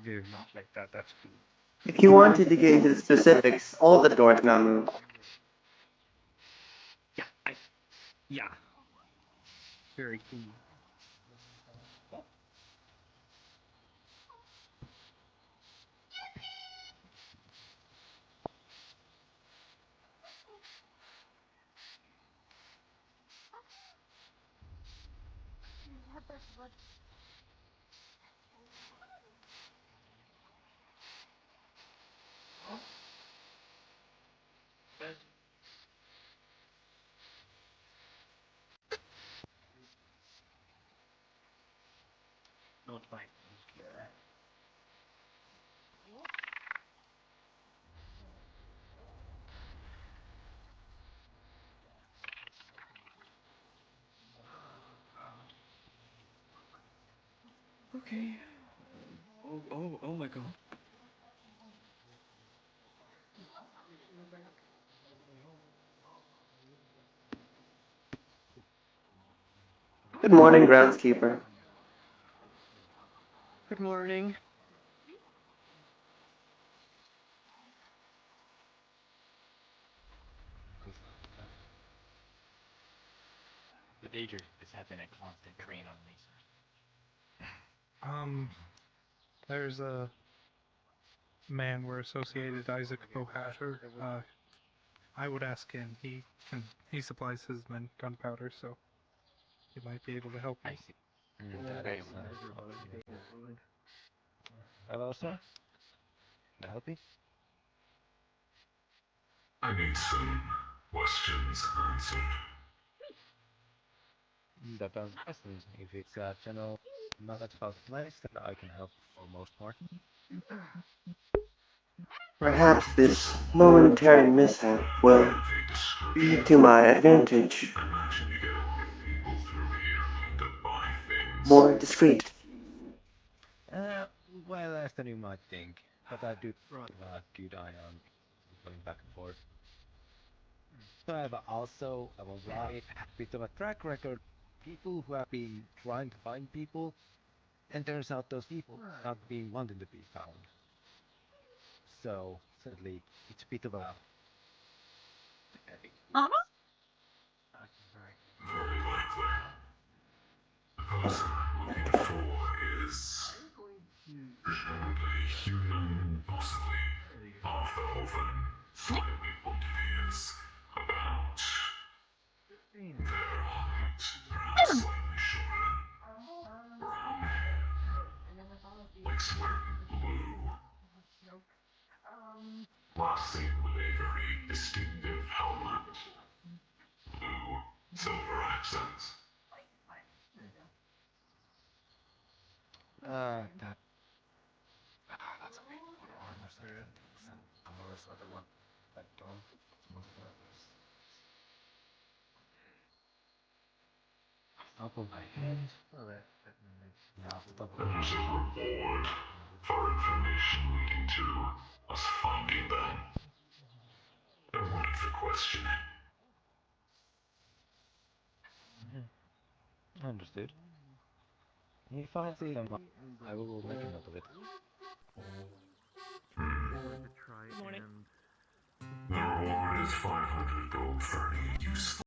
Very much like that. That's cool. If you wanted to get into the specifics, all the doors now move. Yeah. Very cool. Not fine. Okay. Oh my god. Good morning, groundskeeper. Good morning. The daedra is having a constant drain on me. There's a man we're associated, Isaac Bohatter. I would ask him. He supplies his men gunpowder, so he might be able to help I you. see. Okay. Hello, sir. Can I help you? I need some questions answered. Depends. If it's general knowledge about the place, then I can help for most part. Perhaps this momentary mishap will be to my advantage. I imagine you get a lot of people through here who end up buying things. More discreet. Uh, well, less than you might think, but I do rather have a good eye on going back and forth. However, also, I will write a bit of a track record. People who have been trying to find people, and turns out those people not being wanted to be found. So, certainly, it's a bit of a... Very likely. The person I'm looking for is presumably human, possibly half elven, slightly pointed ears, about their height, perhaps slightly shorter, brown hair, likes wearing blue. Last seen with a very distinctive helmet, blue, silver accents. That... that's a bit more armors than some armors are the one that don't. Top of my head. Yeah, off the top of my There's head. a reward for information leading to us finding them. I wanted for questioning. Understood. If I see them, I will make a note of it. Good morning. The reward is 500 gold for any useful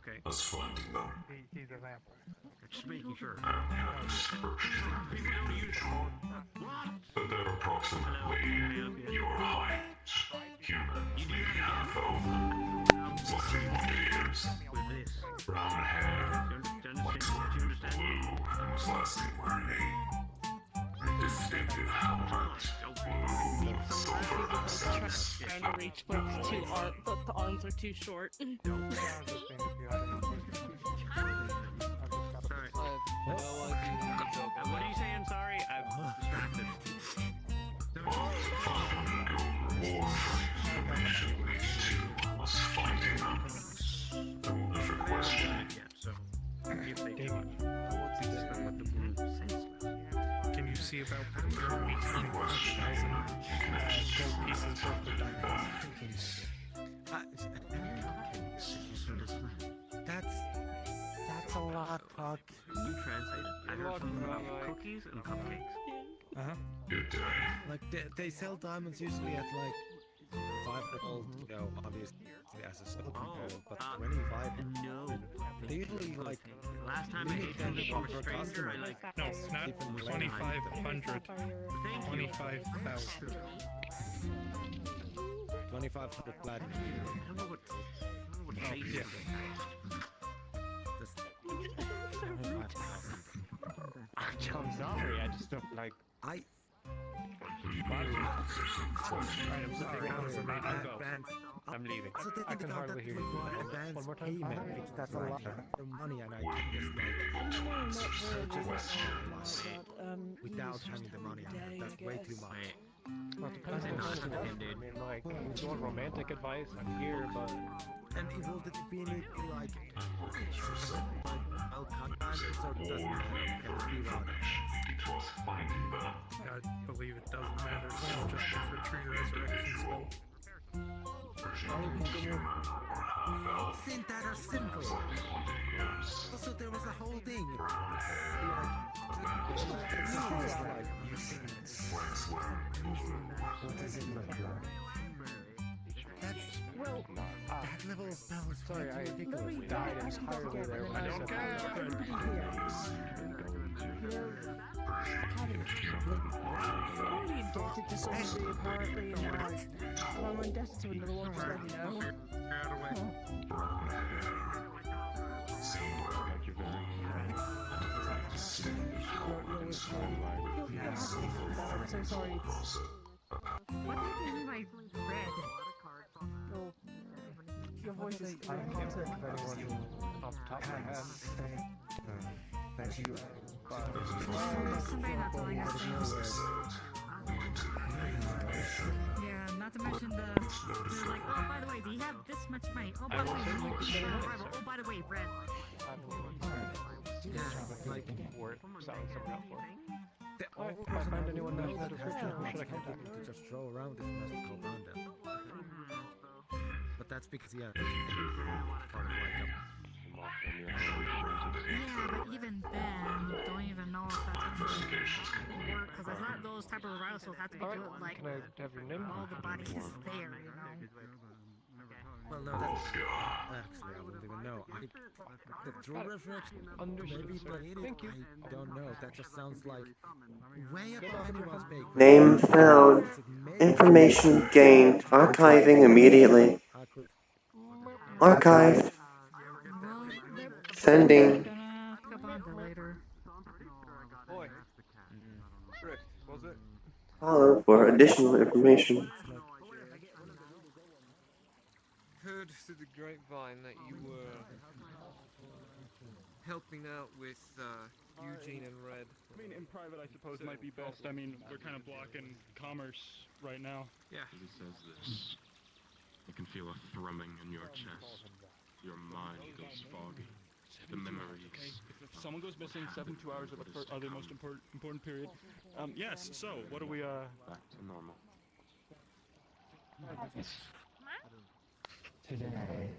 Okay. us finding them. He's a vampire. Just making sure. People don't use what? that they're approximately your height. Humans may have fluffy beards, With this. brown hair, Do you understand? blue, and plastic wearing a distinctive helmet with silver accents. Trying to reach, but it's too but the arms are too short. Sorry. What are you saying? Sorry, I'm distracted. Reward for information leads to us finding them. I will never question Yeah, so if they do, what the blue says. Can you see about 20,000 gold pieces worth of diamonds? That's a lot, Puck. Can you translate it? I heard something about cookies and cupcakes. Uh-huh. good day. Like they sell diamonds usually at like 5 gold, you know, obviously as a silver gold, but 25. No. They usually like Last time I ate something from a stranger, I like. No, not 2,500. 25,000. 2,500 platinum. I don't know what face yeah. I'm sorry, I just don't like. I I'm leaving. so they I can hardly hear you. Advance One more time. payment, because that's a lot of money, and I can just like without having the money on it. That's way too much. Well, it depends on the person. I mean, like, if you want romantic advice, I'm here, but. And it will be like well cut down, so it doesn't matter. Can it be around? It was finding them. I believe it doesn't matter. It's just for true resurrection spell. Presumably human or half-elf. Isn't that a simple? 20 years. Also, there was a whole thing. Brown hair, wax wearing blue. That's Well, that level of spell is Sorry, I ridiculous. died entirely there when I said only indebted to somebody apparently, and well, I'm indebted to another one, just let me know. Brown hair, silver, distinctive helmet with silver I'm so sorry. What is my red? No, your voice is I can't think of anyone off the top of my head. Thank you. Somebody not telling us. Yeah, not to mention they're like, oh, by the way, do you have this much money? Oh, by the way, you need to oh, by the way, red. Like, worth selling someone out for. All If I find anyone that has a description, who should I to contact? just throw around this magical Rwanda. But that's because part of Yeah, but even then, don't even know if that's gonna work, because I thought those type of revivals have to be Alright, good, like, can I have your name? all the bodies there, you know? well, no, that's actually I wouldn't even know. The true resurrection, maybe, but Thank you. I don't know. That just sounds like way above anyone's pay grade. Name found. Information gained. Archiving immediately. Archived. Well, Sending. gonna ask about that later. Boy. Rick, was it? Follow for additional information. Heard through the grapevine that you were helping out with Eugene and Red. I mean, in private, I suppose, might be best. I mean, we're kind of blocking commerce right now. Yeah. He says this. I can feel a thrumming in your chest. Your mind goes foggy. The memories. Okay, if someone goes missing 72 hours of the most important period. Yes, so, what do we, Back to normal. Today,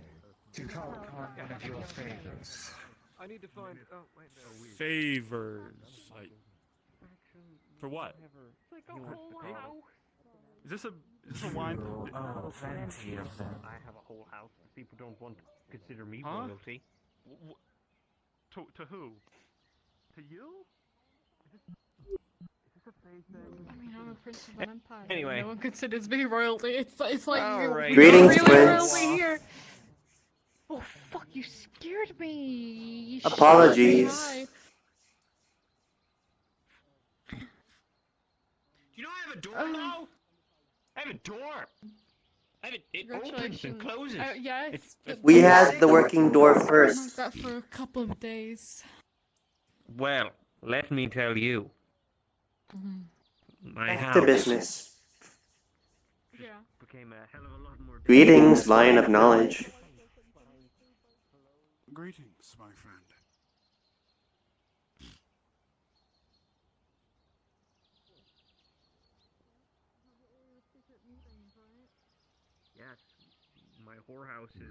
to call upon one of your favors. I need to find. Oh, wait, no. favors? Like, for what? Like a whole house. Is this a wine? Oh, plenty of them. I have a whole house. People don't want to consider me Huh? royalty. To who? To you? Is this a fake thing? I mean, I'm a prince of an empire. Anyway. No one considers me royalty. It's like you're Alright. Greetings, really Prince. royalty here. Oh fuck! You scared me. You Apologies. Hi. Do you know I have a door now? I have a door. It opens and closes. Yeah. We had the working door It's been first. like that for a couple of days. Well, let me tell you. My Back house to business. Yeah. became a hell of a lot more. Greetings, Lion of Knowledge. Greetings, my friend. Yes, my whorehouse is,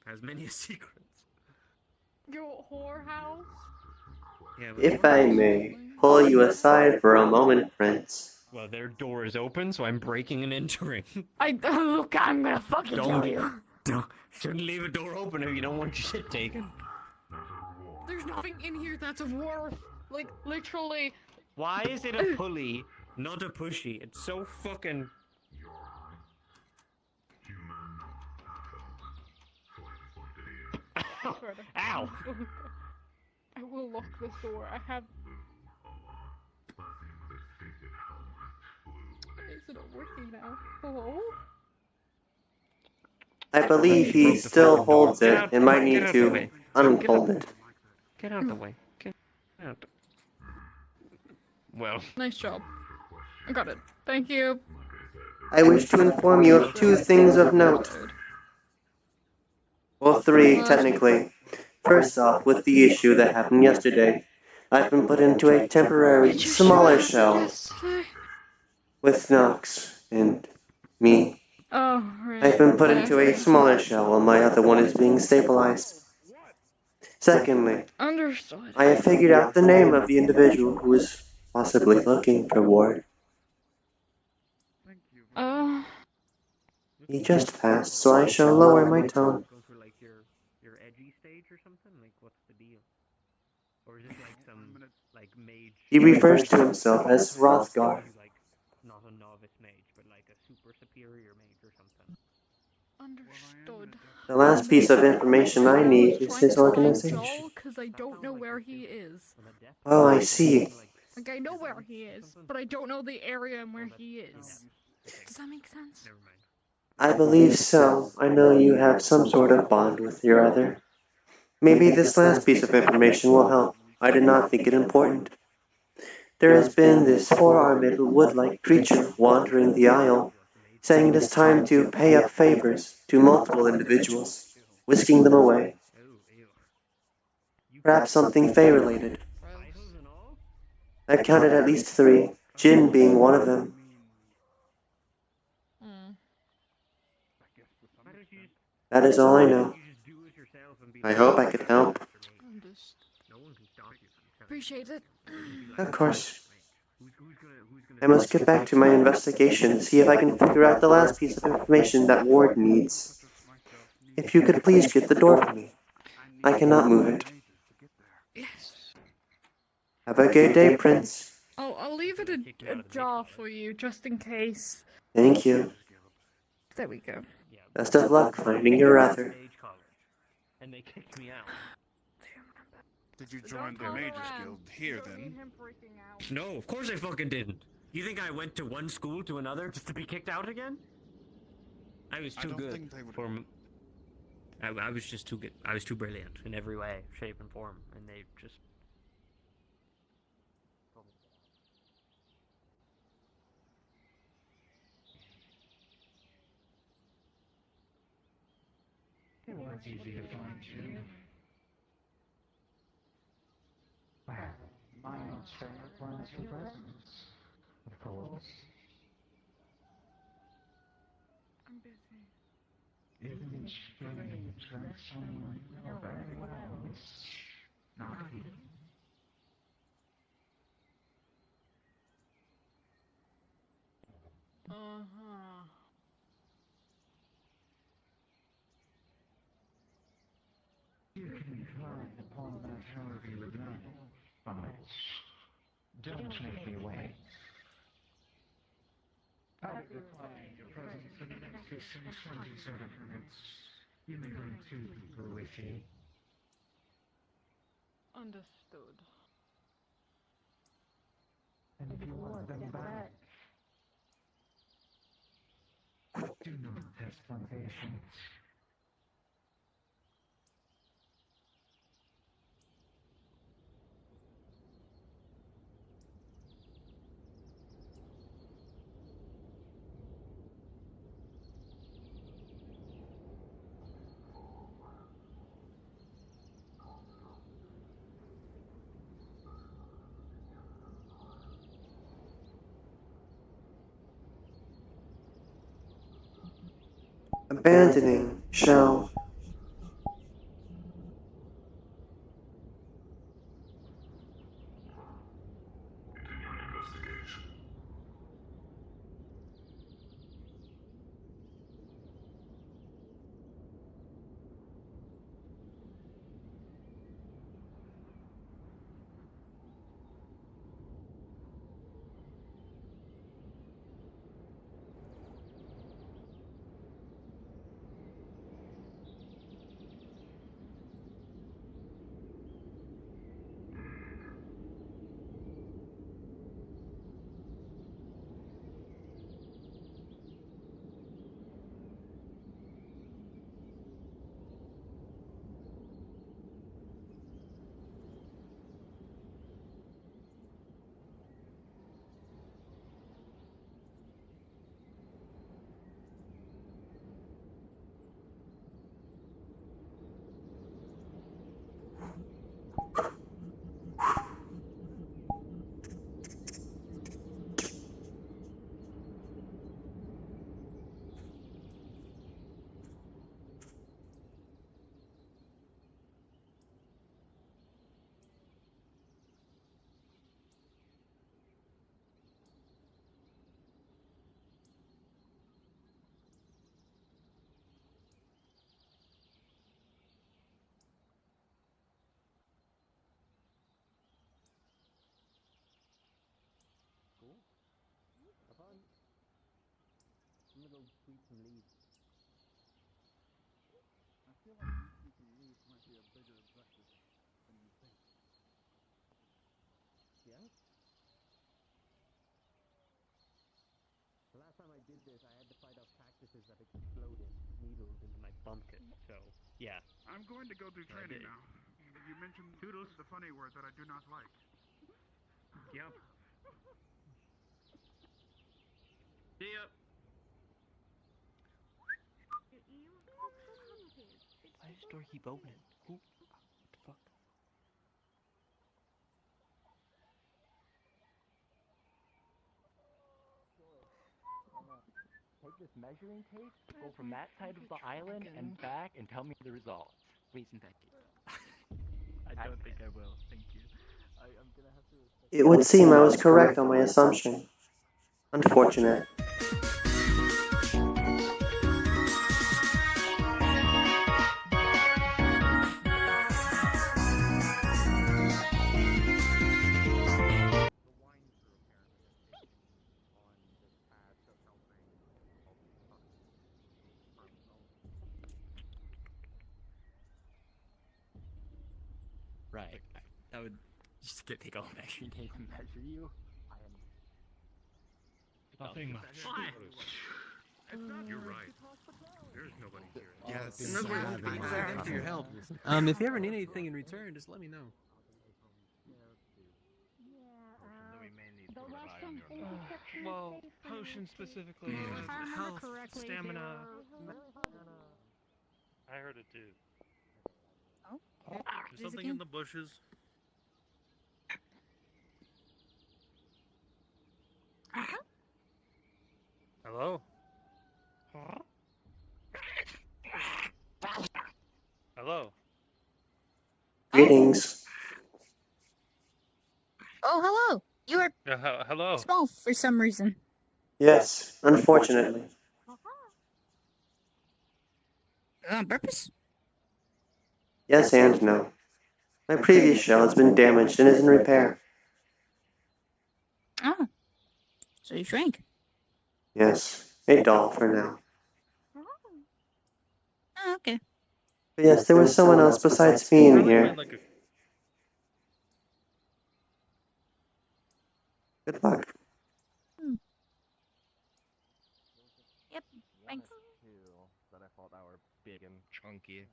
has many secrets. Your whorehouse? Yeah, If I may pull you aside for a moment, Prince. Well, their door is open, so I'm breaking and entering. Look, I'm gonna fucking kill you. Shouldn't leave a door open if you don't want your shit taken. There's nothing in here that's of worth. Like, literally. Why is it a pulley, not a pushy? It's so fucking... Ow! I will lock this door. I have... Is it not working now? Hello? I believe he still holds it and might need to unfold it. Get out the way. Get out. Well. Nice job. I got it. Thank you. I wish to inform you of 2 things of note. Well, 3, technically. First off, with the issue that happened yesterday, I've been put into a temporary, smaller shell with Knox and me. Oh, right. I've been put into a smaller shell while my other one is being stabilized. Secondly, Understood. I have figured out the name of the individual who is possibly looking for Ward. Oh. He just passed, so I shall lower my tone. Go through like your edgy stage or something? Like what's the deal? Or is it like some like mage? He refers to himself as Rothgar. Like not a novice mage, but like a super superior mage or something. Understood. The last piece of information I need is his organization. Because I don't know where he is. Oh, I see. Like, I know where he is, but I don't know the area and where he is. Does that make sense? Never mind. I believe so. I know you have some sort of bond with your other. Maybe this last piece of information will help. I did not think it important. There has been this 4-armed wood-like creature wandering the isle, saying it is time to pay up favors to multiple individuals, whisking them away. Perhaps something Fey-related. I've counted at least 3, Jin being one of them. That is all I know. I hope I could help. Appreciate it. Of course. I must get back to my investigation and see if I can figure out the last piece of information that Ward needs. If you could please get the door for me. I cannot move it. Yes. Have a good day, Prince. I'll leave it ajar for you, just in case. Thank you. There we go. Best of luck finding your other. And they kicked me out. Did you join the Mages Guild here then? No, of course I fucking didn't. You think I went to one school to another just to be kicked out again? I was too good for... I was just too good. I was too brilliant in every way, shape, and form, and they just... It was easy to find you. Well, my own stranger plans for presents, of course. I'm busy. Isn't it strange that someone you know very well is not here? Uh-huh. upon that however you would like. Fine. Don't make me wait. I would require your presence in the next 27 minutes. You may bring 2 people with you. Understood. And if you want them back, do not test my patience. Abandoning shell. Continuing investigation. I'm gonna go sweep some leaves. I feel like sweeping leaves might be a bigger objective than you think. Yeah? The last time I did this, I had to fight off cactuses that exploded needles into my pumpkin. So, yeah. I'm going to go through training now. You mentioned Toodles. the funny word that I do not like. Yep. See ya. Why does the door keep opening? Who? What the fuck? Take this measuring tape, go from that side of the island and back, and tell me the results. Please and thank you. I don't think I will. Thank you. I'm gonna have to. It would seem I was correct on my assumption. Unfortunate. Right. That would just get take a measuring tape and measure you. I am. Nothing much. You're right. There's nobody here. Yes. Thanks for your help. If you ever need anything in return, just let me know. Well, potions specifically. If I remember Health, correctly, stamina. I heard it too. Oh, There's something in the bushes. Hello? Hello? Greetings. Oh, hello. You are Hello? small for some reason. Yes, unfortunately. On purpose? Yes and no. My previous shell has been damaged and is in repair. Oh, so you shrank. Yes, a doll for now. Oh, okay. But yes, there was someone else besides me in here. Good luck. Yep, thanks. That I thought that were big and chunky.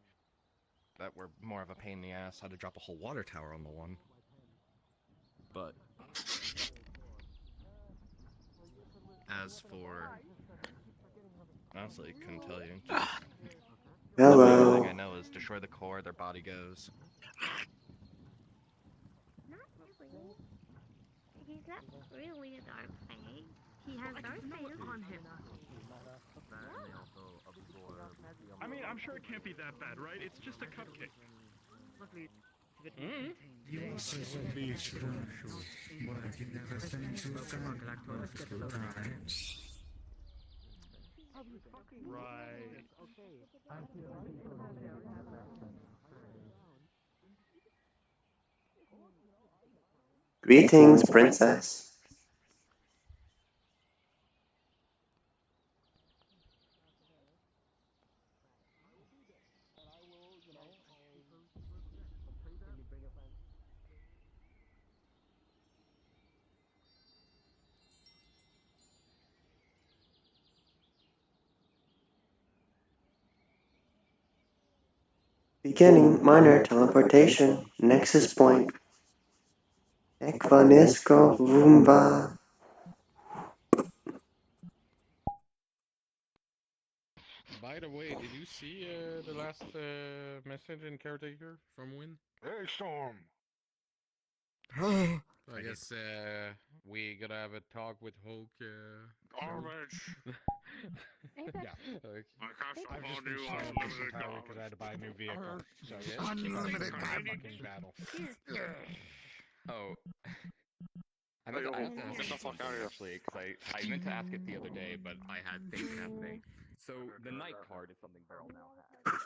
That were more of a pain in the ass. Had to drop a whole water tower on the one. But as for honestly, couldn't tell you. Just Hello. the only thing I know is destroy the core, their body goes. Not really. He's not really a dark fang. He has dark fang on him. I mean, I'm sure it can't be that bad, right? It's just a cupcake. You also be true, but you never send to someone like multiple times. Right. Greetings, princess. Beginning minor teleportation. Nexus point. Ekvanisco Roomba. By the way, did you see the last message in Caretaker from Win? Hey, Storm! I guess we gotta have a talk with Hulk. Garbage! Yeah. I've just been silent this entire week because I had to buy a new vehicle. So yeah, Unlimited fucking battle. Oh. I have to ask Get the fuck out of here. actually, because I meant to ask it the other day, but I had things happening. So the night card is something Beryl now has.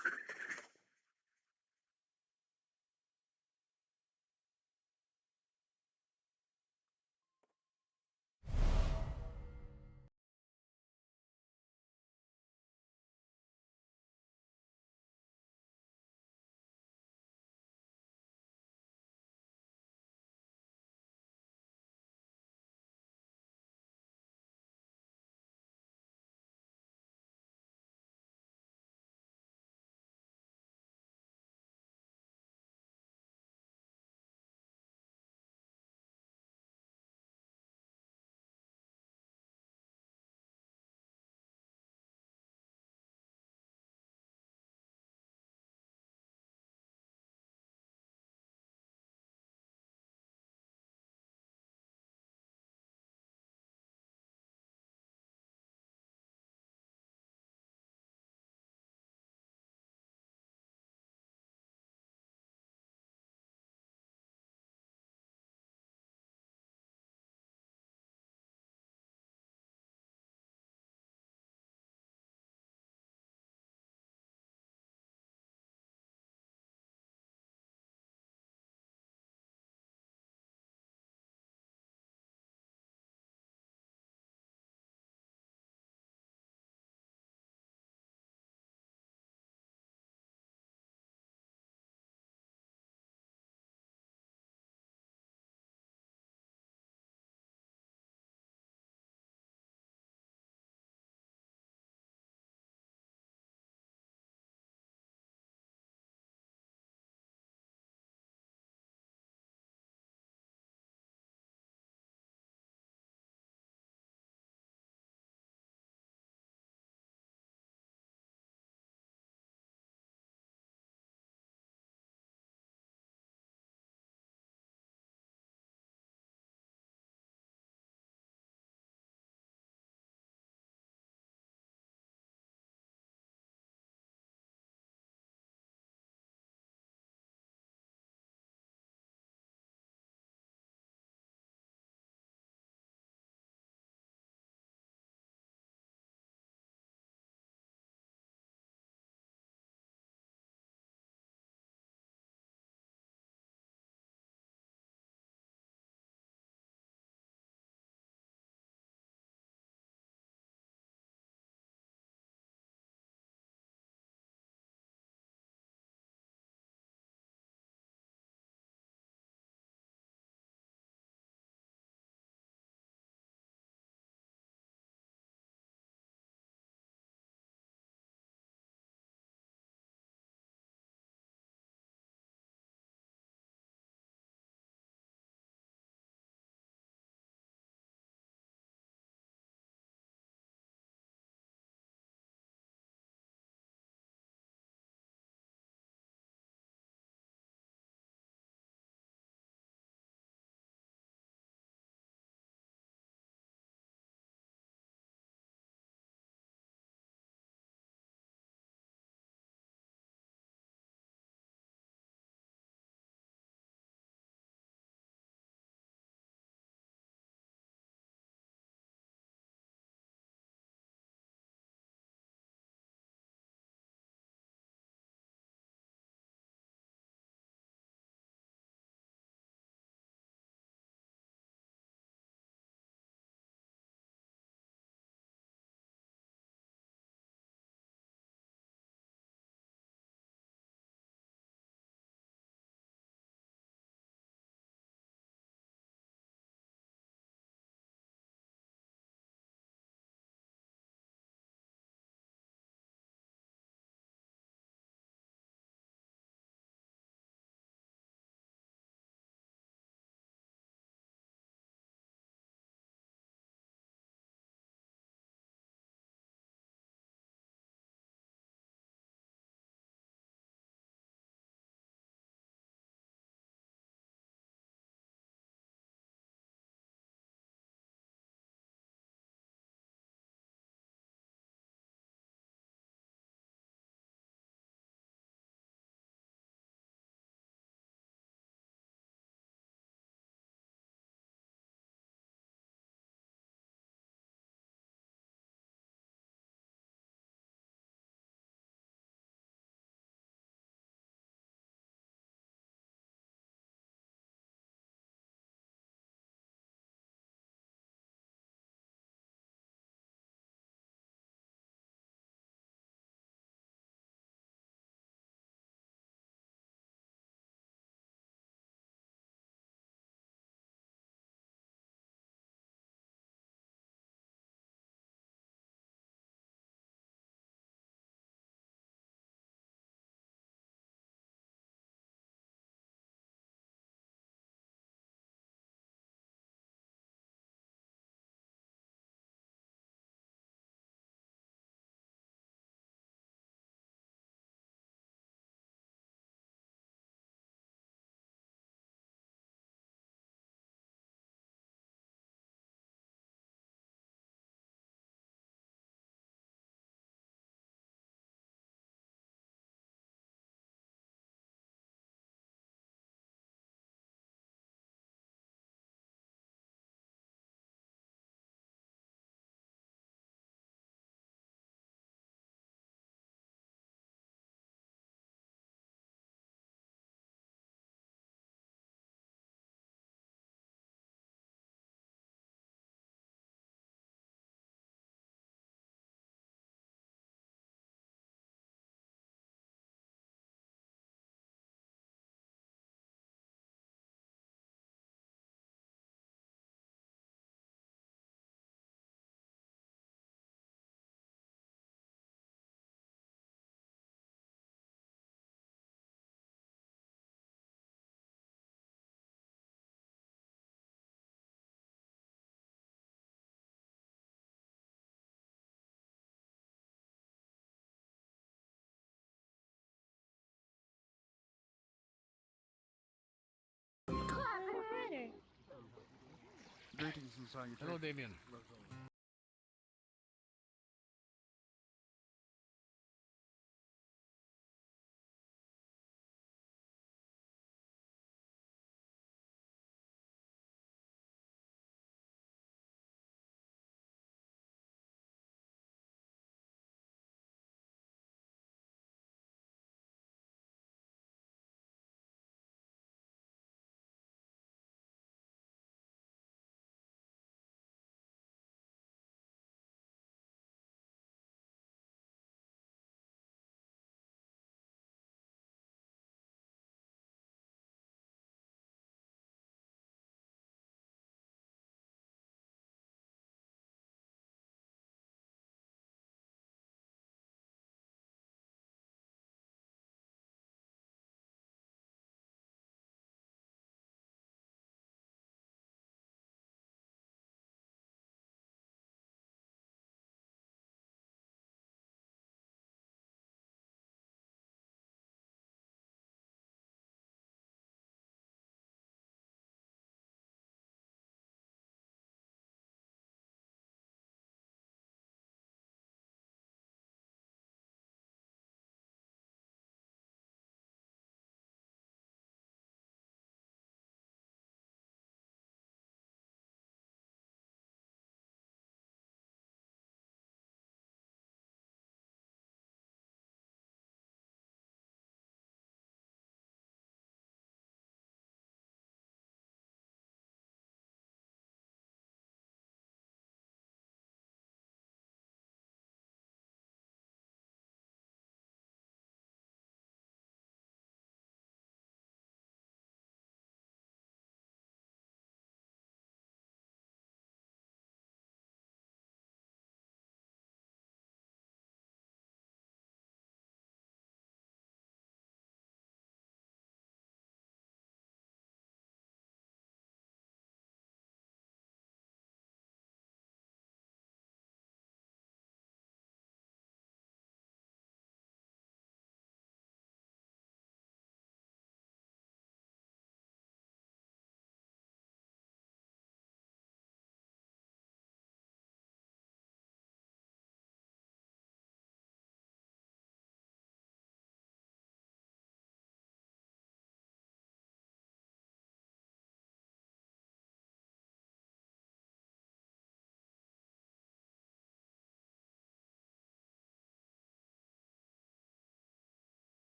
Greetings and salutations. Hello, Damien.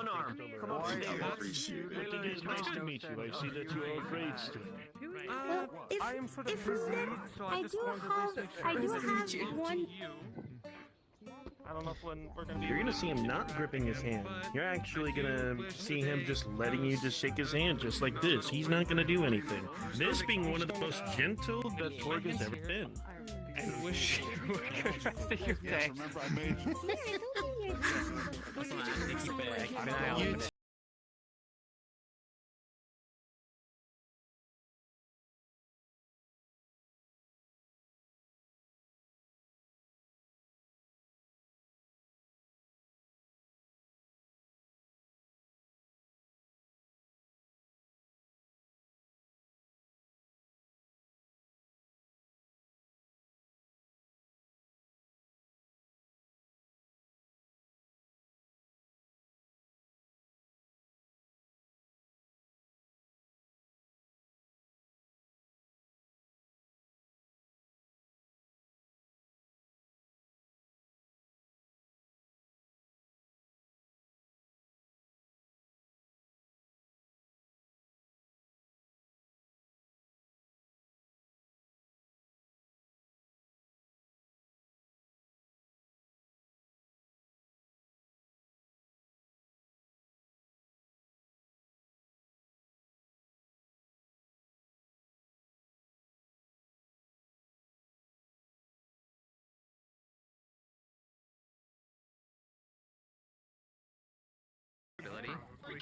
one arm. Come on, The thing is, nice to meet you. I see that you are afraid still. I am sort of busy, so I do have one. I don't know if when we're gonna be. You're gonna see him not gripping his hand. You're actually gonna see him just letting you just shake his hand just like this. He's not gonna do anything. This being one of the most gentle that Torg has ever been. I wish you were good rest of your day. Remember, I made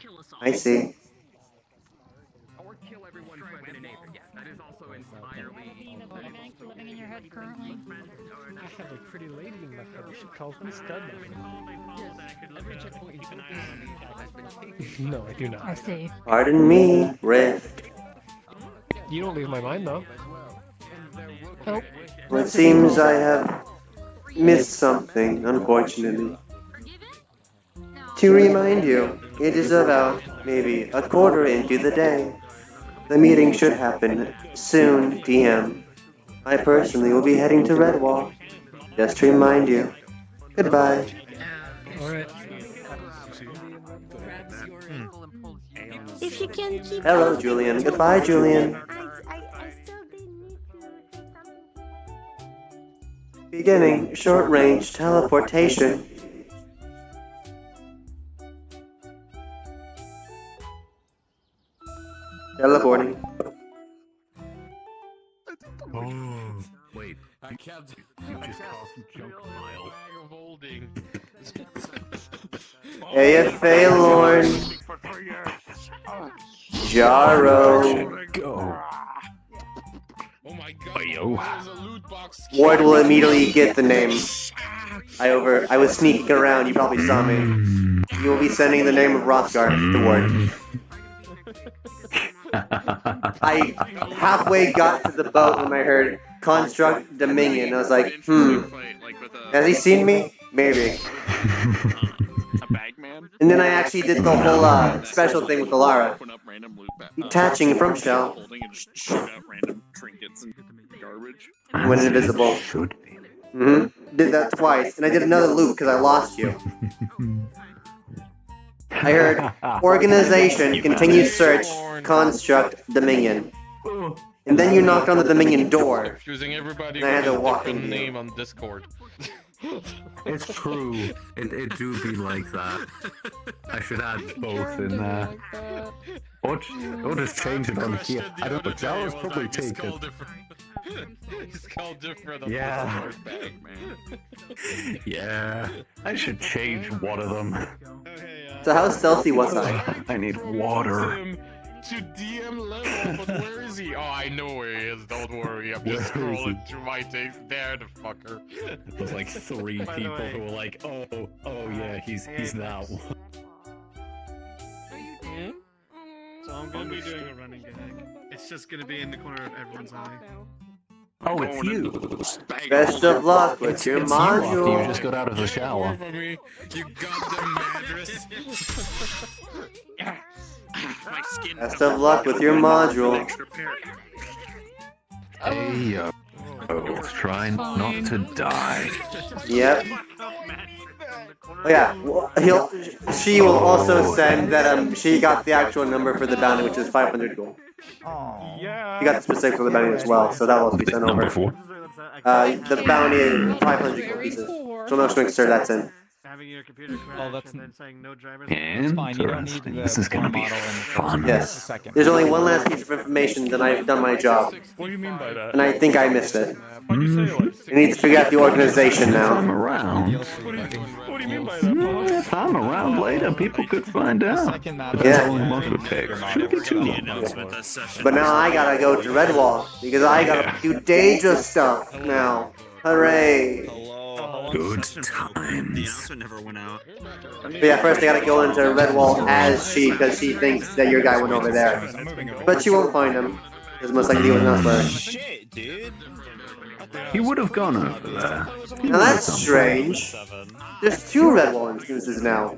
You I see. Or kill everyone friend and neighbor. Yes, that is also entirely. Living in your head currently. I have a pretty lady in my head. She calls me stud. No, I do not. I see. Pardon me, Rift. You don't leave my mind though. Nope. Well, it seems I have missed something, unfortunately. To remind you, it is about maybe a quarter into the day. The meeting should happen soon, DM. I personally will be heading to Redwall. Just to remind you. Goodbye. Alright. If you can keep. Hello, Julian. Goodbye, Julian. I still did need to say something. Beginning short-range teleportation. Teleporting. Oh, wait. I kept. You just caused some junk pile. Of holding. AFA Lorne. Jaro. Go. Oh my god. Yo. There's a loot box. Ward will immediately get the name. I was sneaking around, you probably saw me. You will be sending the name of Rothgar to Ward. I halfway got to the boat when I heard Construct Dominion. I was like, has he seen me? Maybe. And then I actually did the whole special thing with Alara. Detaching from shell. When invisible. Did that twice. And I did another loop because I lost you. I heard organization, continued search, construct, Dominion. And then you knocked on the Dominion door. Confusing everybody And I had to with a walk different in. name on Discord. It's true. It do be like that. I should add both in there. Or just change it on here. I don't know. Jaro's probably taken. It's called different on Yeah. Discord bag, man. Yeah. I should change one of them. So how stealthy was I? I need water. To DM level, but where is he? Oh, I know where he is. Don't worry. I'm just scrolling through my things. There, the fucker. There's like 3 people who are like, oh yeah, he's that one. So I'm gonna be doing a running gag. It's just gonna be in the corner of everyone's eye. Oh, it's you. Best of luck with your It's you after you module. just got out of the shower. You got the mattress. My skin. Best of luck with your module. Hey, let's try not to die. Yep. Oh yeah, she will also send that she got the actual number for the bounty, which is 500 gold. Yeah. She got the specifics for the bounty as well, so that will be sent over. The bounty is 500 gold pieces. She'll know to make sure that's in. Having your computer crash and then saying no drivers. Interesting. This is gonna be fun. Yes. There's only one last piece of information, then I've done my job. What do you mean by that? And I think I missed it. Mm. We need to figure out the organization If I'm now. around. What do you mean by that? If I'm around later, people could find out. But that's only most of the text. Shouldn't be too long. But now I gotta go to Redwall, because I gotta do daedra stuff now. Hooray! Good times. The announcement never went out. But yeah, first I gotta go into Redwall as she, because she thinks that your guy went over there. But she won't find him, because most likely he was not there. Shit, dude. He would have gone over there. Now that's strange. There's 2 Redwall instances now.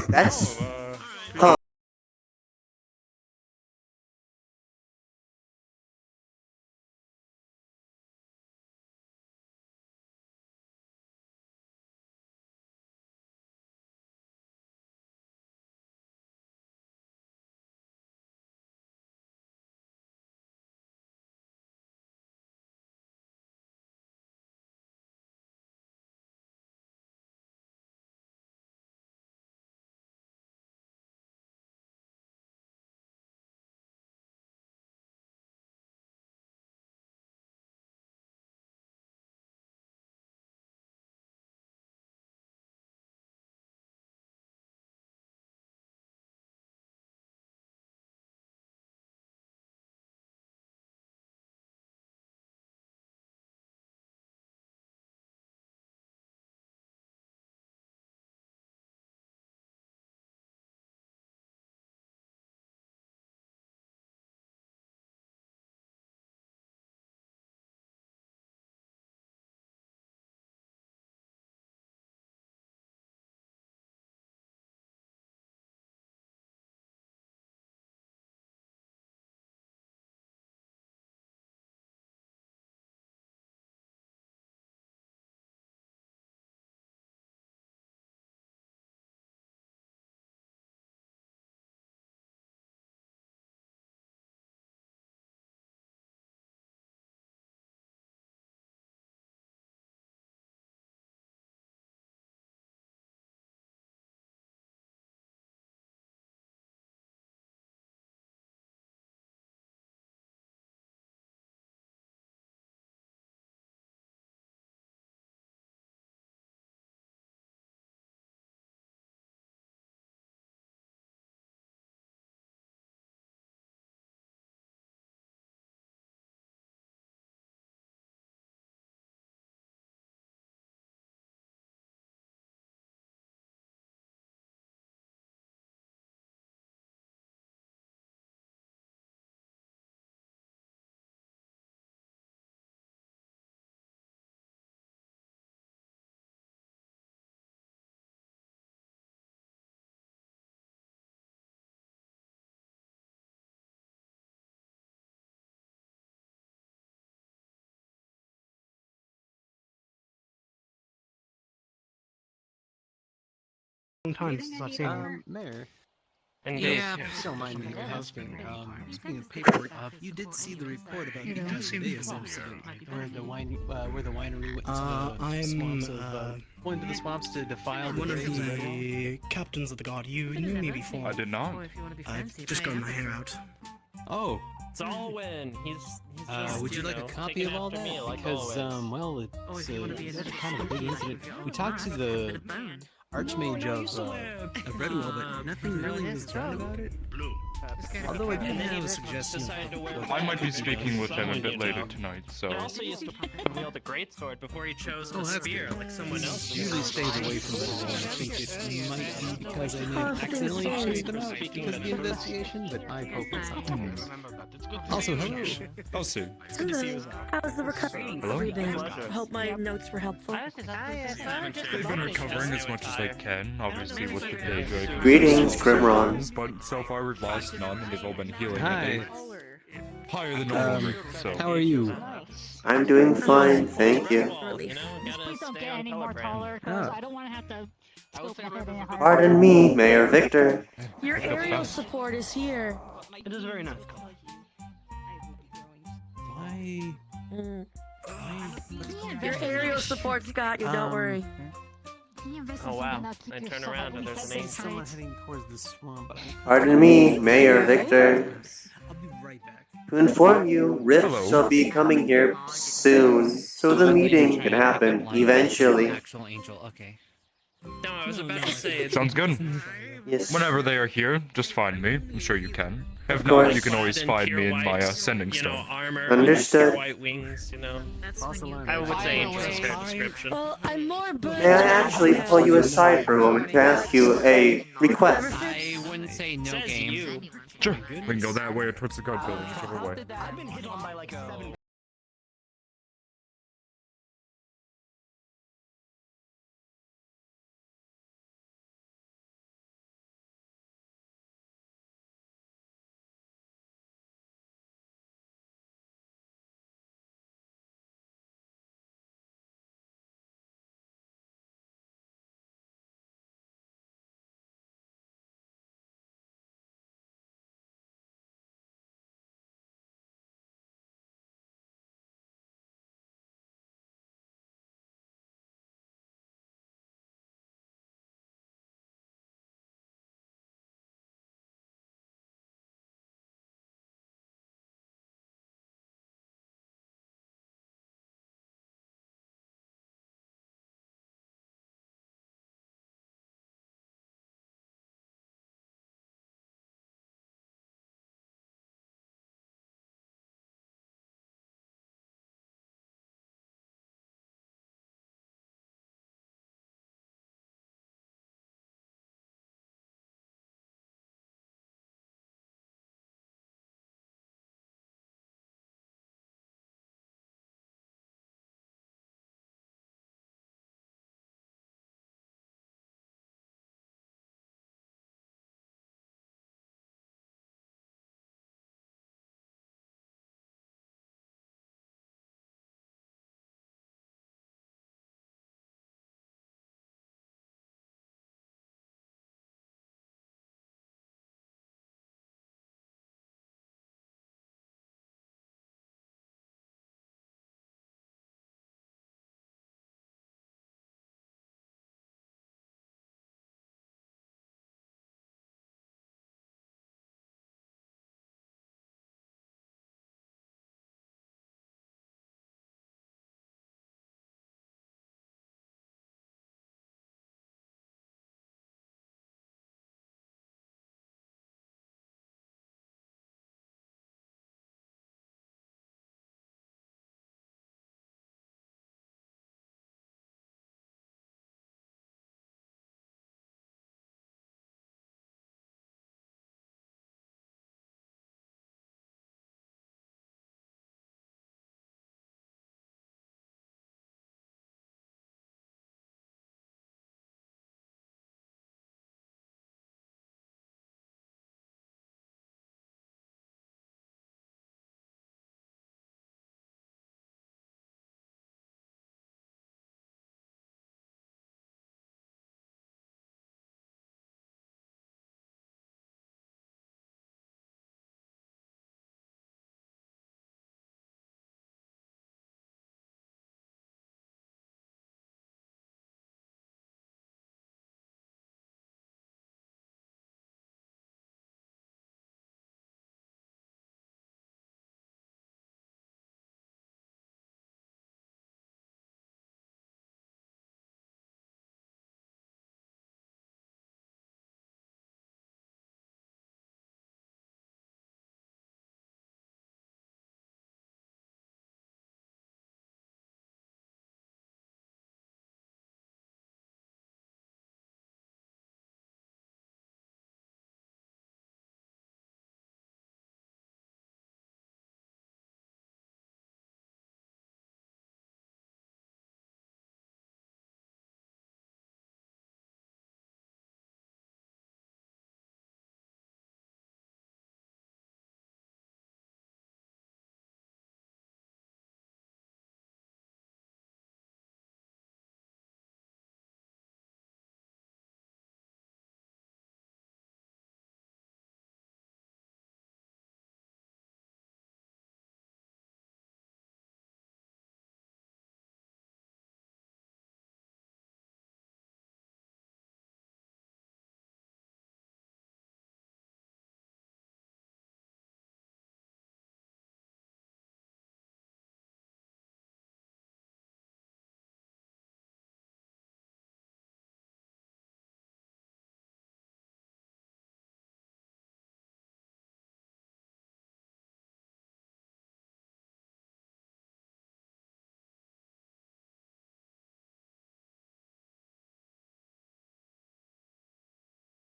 That's... Huh. Time since I've seen her. Mayor. Yeah. If you don't mind me asking, speaking of paperwork, you did see the report about the Day Association, where the winery went into the swamps of, went to the swamps to defile the One of graves. the captains of the guard. You knew me before. I did not. I've just got my hair out. Oh. It's all when he's just, would you like a copy of all that? Because, well, it's kind of a big incident. We talked to the Archmage of Redwall, but nothing really was done about it. Although I do have a suggestion. I might be speaking with him a bit later tonight, so... He also used to wield a greatsword before he chose the that's spear good. like someone else. Usually stays away from the wall. I think it might be because I may have accidentally chased them out because of the investigation, but I hope it's not the case. Also, hello. Oh, Sue. Hello. How's the recovery? Hello. Hope my notes were helpful. They've been recovering as much as they can, obviously with the daedra. Greetings, Grimron. But so far we've lost none, and they've all been healing Hi. at a higher than normal rate, so... How are you? I'm doing fine, thank you. Please don't get any more taller, because I don't want to have to Pardon me, Mayor Victor. Your aerial support is here. It is very nice. Why? Your aerial support's got you, don't worry. Oh wow! I turn around and there's an Still angel. not heading towards the swamp, but Pardon me, Mayor Victor. I'll be right back. To inform you, Rift shall be coming here soon, so the meeting can happen eventually. Actual angel. Okay. No, I was about to say it. Sounds good. Yes. Whenever they are here, just find me. I'm sure you can. If Of not, course. you can always Then find pure me in my white, sending you know, stone. armor, Understood. with white wings, you know. Also learned I would that- say angel is fair description. Well, I'm more burnt. May I actually pull you aside for a moment to ask you a request? I wouldn't say no Says game. you. Sure. We can go that way or towards the guard building, whichever way. I've been hit on by like 7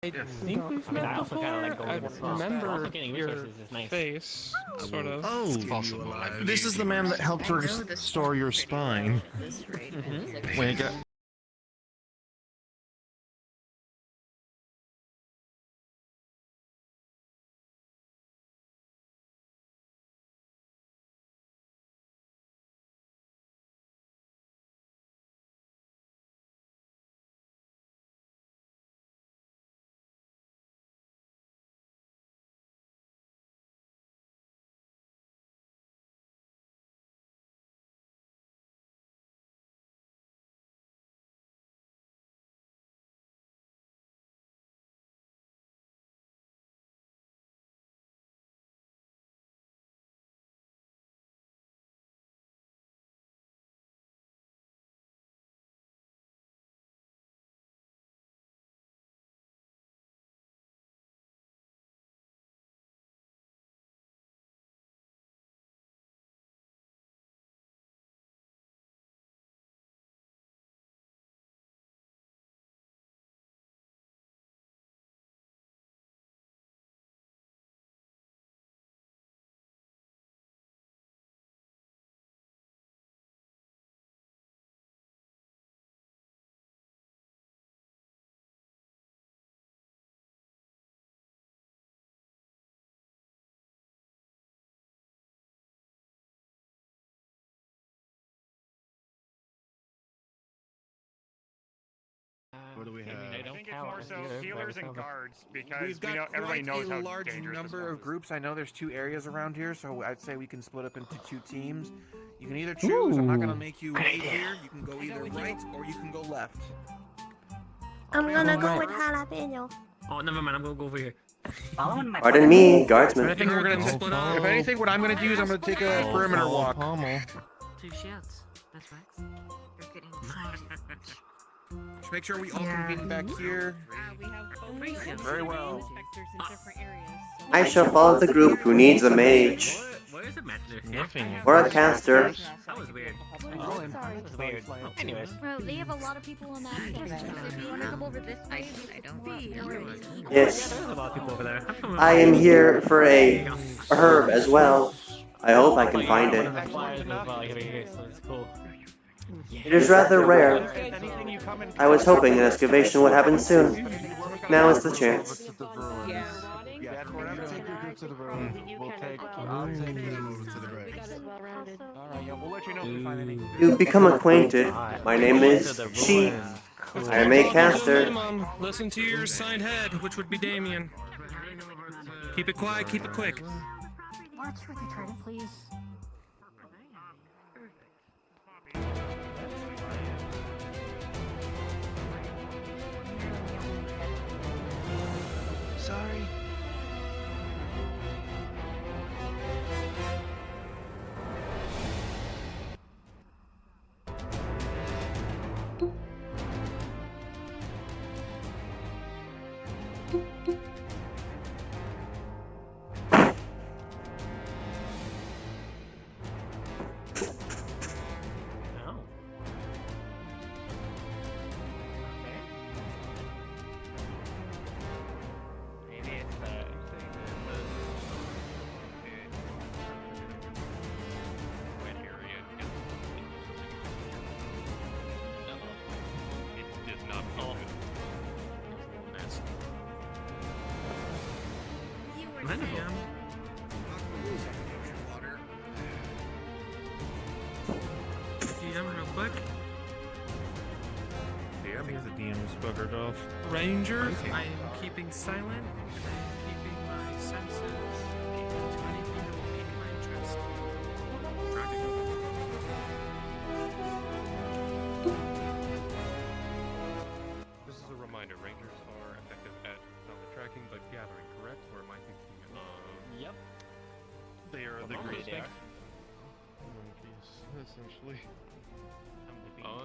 I think we've met I also before. kinda like going I with the swamp. remember Also getting your resources is nice. face, sort of. Oh, this is the man that helped restore your spine. When it got. What do we have? I think it's more so either, healers and sounds like- guards because We've got everybody knows quite how a large dangerous this number one of is. groups. I know there's 2 areas around here, so I'd say we can split up into 2 teams. You can either choose. I'm not gonna make you wait here. You can go either right or you can go left. I'm gonna go with jalapeno. Oh, never mind. I'm gonna go over here. Pardon me, guardsman. If anything, what I'm gonna do is I'm gonna take a perimeter walk. 2 shots. That's right. You're getting Just make sure we all convene back here. We have both Very well. inspectors in different areas. So I shall follow the group who needs a mage. What is it, Matt? Nothing. Or a caster. That was weird. Oh, that was weird. Anyways. Well, they have a lot of people on that side. If you want to come over this way, I don't see. Yes. There's a lot of people over there. I am here for a herb as well. I hope I can find it. It is rather rare. I was hoping an excavation would happen soon. Now is the chance. Yeah, we're gonna take your group to the room. We'll take. I'll take the group to the right. Alright, yeah, we'll let you know if we find any. You become acquainted. My name is Shee. I am a caster. Minimum, listen to your assigned head, which would be Damien. Keep it quiet, keep it quick. Watch with the trident, please. Sorry. DM real quick. Yeah, because the DM is buggered off. Ranger, I am keeping silent. I am keeping my senses equal to anything that will pique my interest. This is a reminder, rangers are effective at not only tracking but gathering, correct? Or am I thinking Yep. they are the Normally group they are. monkeys, essentially.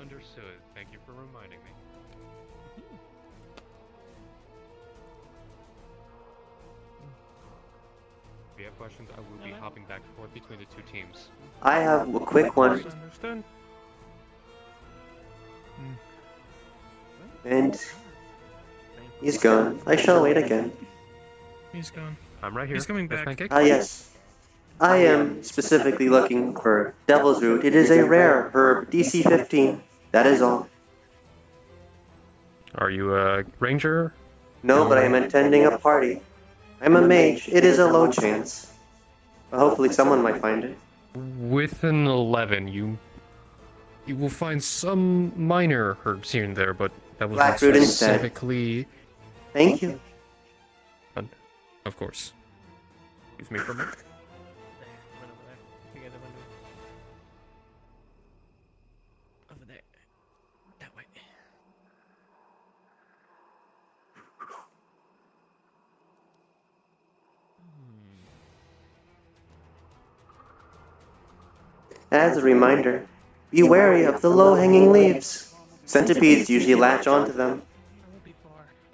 Understood. Thank you for reminding me. If you have questions, I will be hopping back and forth between the 2 teams. I have a quick one. Understood. And He's gone. I shall wait again. He's gone. I'm right here. He's coming Yes, back. pancake? Ah, yes. I am specifically looking for Devil's Root. It is a rare herb, DC 15. That is all. Are you a ranger? No, but I am attending a party. I'm a mage. It is a low chance. But hopefully someone might find it. With an 11, you will find some minor herbs here and there, but that was not Blackroot instead. specifically. Thank you. Of course. Excuse me for a minute. Over there. That way. As a reminder, be wary of the low-hanging leaves. Centipedes usually latch onto them.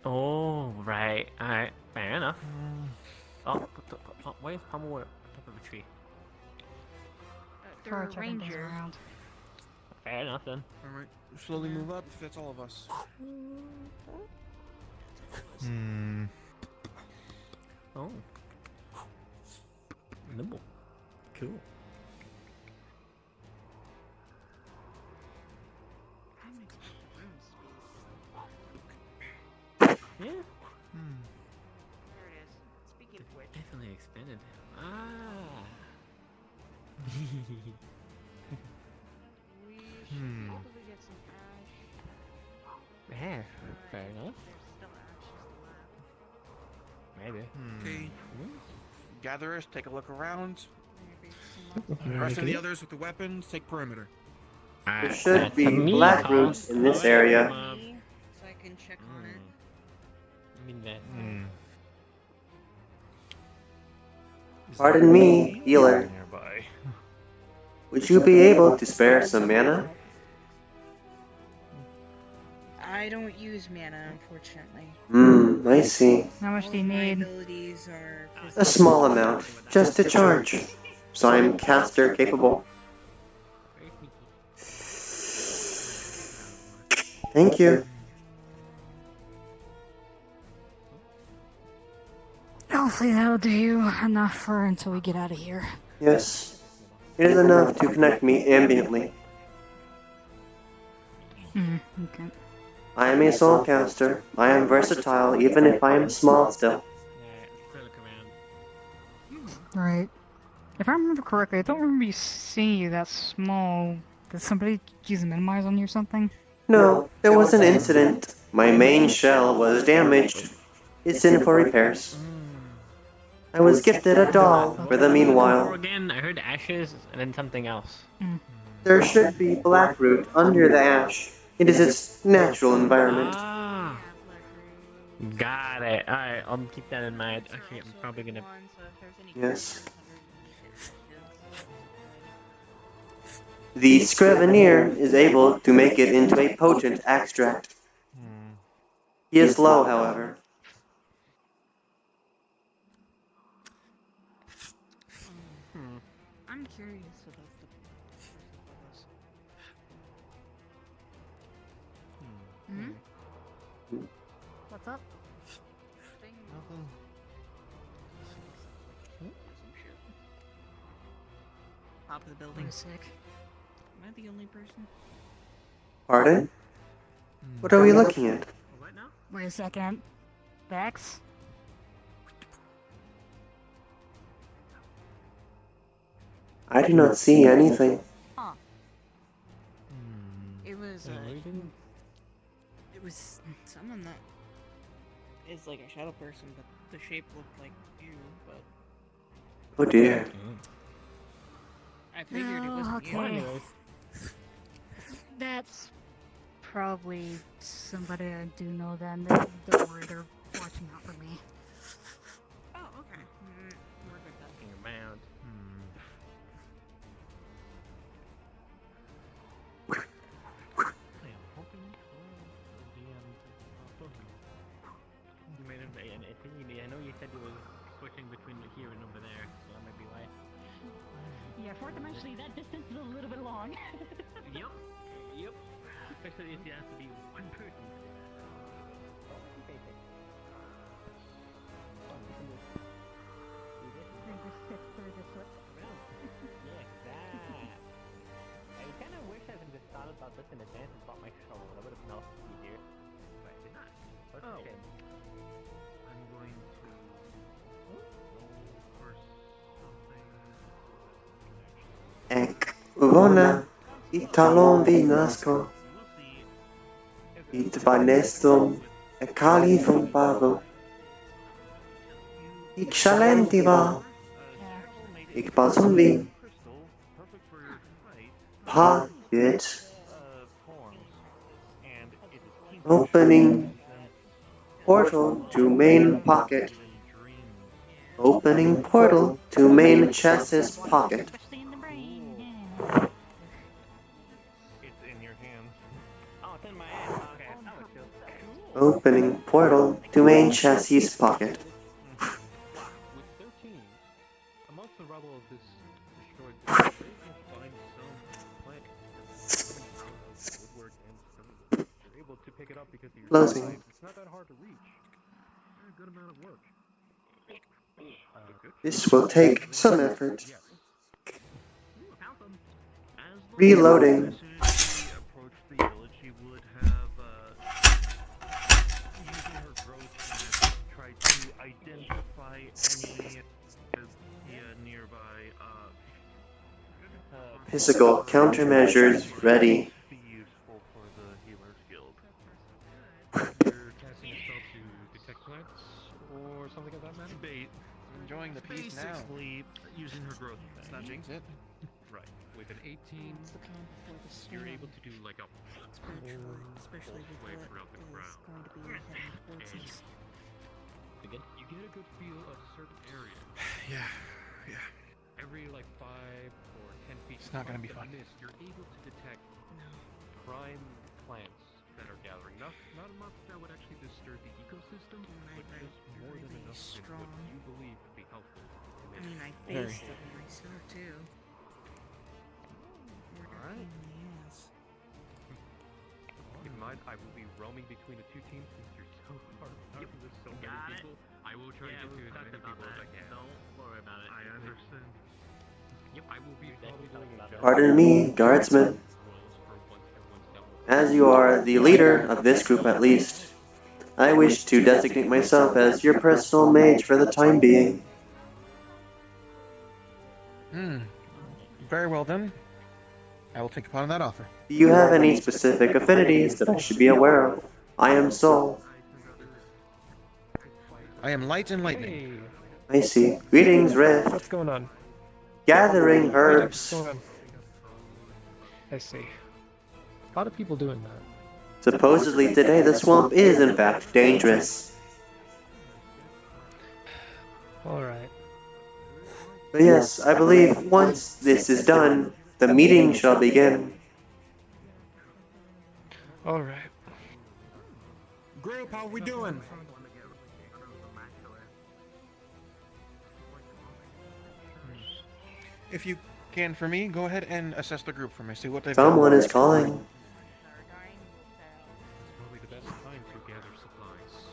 Oh, right. Alright. Fair enough. Oh, where's Pummel at the top of a tree? They're a ranger. Fair enough then. Alright, slowly move up. That's all of us. Oh. Nimble. Cool. Yeah. There it is. Speaking of which. Definitely expanded. We should probably get some ash. Yeah, fair enough. There's still ashes left. Maybe. Okay. Gatherers, take a look around. Maybe some The rest of the others with the weapons, take perimeter. There should be black roots in this area. so I can check on it. I mean that. Pardon me, healer. Nearby. Would you be able to spare some mana? I don't use mana, unfortunately. I see. How much do you My need? abilities are A small amount, just to charge. So I'm caster capable. Thank you. Hopefully that'll do you enough for until we get out of here. Yes. It is enough to connect me ambiently. Okay. I am a soulcaster. I am versatile, even if I am small still. Right. If I remember correctly, I don't remember you seeing you that small. Did somebody use a minimize on you or something? No, there was an incident. My main shell was damaged. It's in for repairs. I was gifted a doll for the meanwhile. Again, I heard ashes and then something else. There should be blackroot under the ash. It is its natural environment. Ah. Got it. Alright, I'll keep that in mind. Okay, I'm probably gonna. Yes. The Scrivener is able to make it into a potent extract. He is low, however. I'm curious about the What's up? Nothing. top of the building. I'm sick. Am I the only person? Pardon? What are we looking at? What now? Wait a second. Vex? I do not see anything. Huh. It was it was someone that is like a shadow person, but the shape looked like you, but Oh dear. I figured it wasn't you. Okay. That's probably somebody I do know then. Don't worry, they're watching out for me. Oh, okay. We're good then. Looking around. I am hoping for the DM to you made an opinion. I know you said you were switching between here and over there, so that might be why. Yeah, fourth-dimensionally, that distance is a little bit long. Yep. Especially if it has to be one person. I kind of wish I had just thought about this in advance and bought my shovel. That would have been helpful easier. But I did not. What's the shame? I'm going to roll for something. Ec vona italon vi nasco, it vanestum e califum pavo. Ik shalentival, ik basum vi, pocket, opening portal to main pocket, opening portal to main chest's pocket. It's in your hands. Oh, it's in my hands. Okay, that was cool. Opening portal to main chassis pocket. With 13, amongst the rubble of this destroyed building, you'll find some plant woodwork and stone. You're able to pick it up because of your Closing. size. It's not that hard to reach. A good amount of work. This will take some effort. Reloading. Approach the village, she would have using her growth try to identify any nearby Physical countermeasures ready. be useful for the healer's guild. You're casting a spell to detect plants or something of that matter? Enjoying the peace now. Basically, using her growth Let's not jinx it. Right. With an 18, you're able to do like a especially with way what throughout the is ground. going to be your heavy forces. You get a good feel of certain areas. Yeah. Every like 5 or 10 feet. It's not gonna be from fun. the mist, you're able to detect prime plants that are gathering. Not enough that would actually disturb the ecosystem, but just more than really enough in what strong. you believe would be helpful. I mean, I faced it myself too. Alright. Keep in mind, I will be roaming between the two teams since you're so far apart and there's so many people. I will try to get to as many people as I can. Don't worry about it. I understand. Yep, I will be probably doing just Pardon me, guardsman. As you are the leader of this group at least, I wish to designate myself as your personal mage for the time being. Very well then. I will take upon that offer. Do you have any specific affinities that I should be aware of? I am soul. I am light and lightning. I see. Greetings, Rift. What's going on? Gathering herbs. I see. A lot of people doing that. Supposedly today the swamp is in fact dangerous. Alright. But yes, I believe once this is done, the meeting shall begin. Alright. Group, how we doing? If you can for me, go ahead and assess the group for me. See what they've Someone done. is calling. Probably the best time to gather supplies.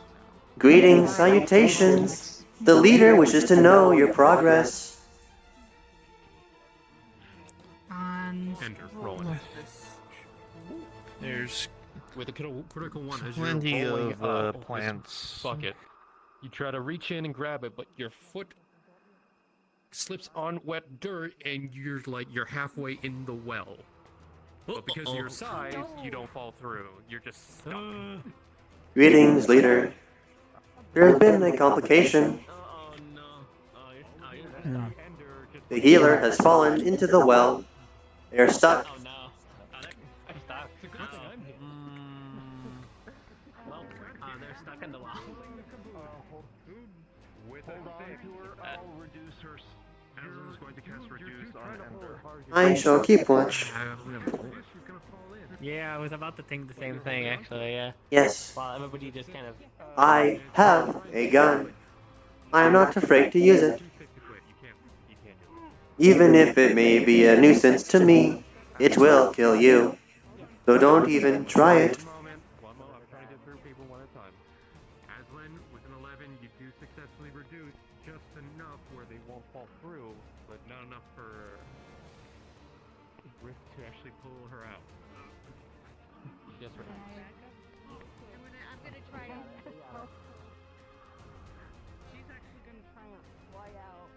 Greetings, salutations. The leader wishes to know your progress. Ender, rolling. There's With a critical one as plenty you're rolling of up this plants. bucket. You try to reach in and grab it, but your foot slips on wet dirt and you're halfway in the well. But because of your size, you don't fall through. You're just stuck. Greetings, leader. There has been a complication. The healer has fallen into the well. They are stuck. Oh no. They're stuck. Well, they're stuck in the wall. With a savior, I'll reduce her. Aslan's going to cast reduce on Ender. I shall keep watch. Yeah, I was about to think the same thing actually, yeah. Yes, Well, everybody just kind of... I have a gun. I am not afraid to use it. Even if it may be a nuisance to me, it will kill you. So don't even try it. One moment, I'm trying to get through people one at a time. Aslan, with an 11, you do successfully reduce just enough where they won't fall through. pull her out. Yes, sir. I'm gonna try to. She's actually gonna try and fly out.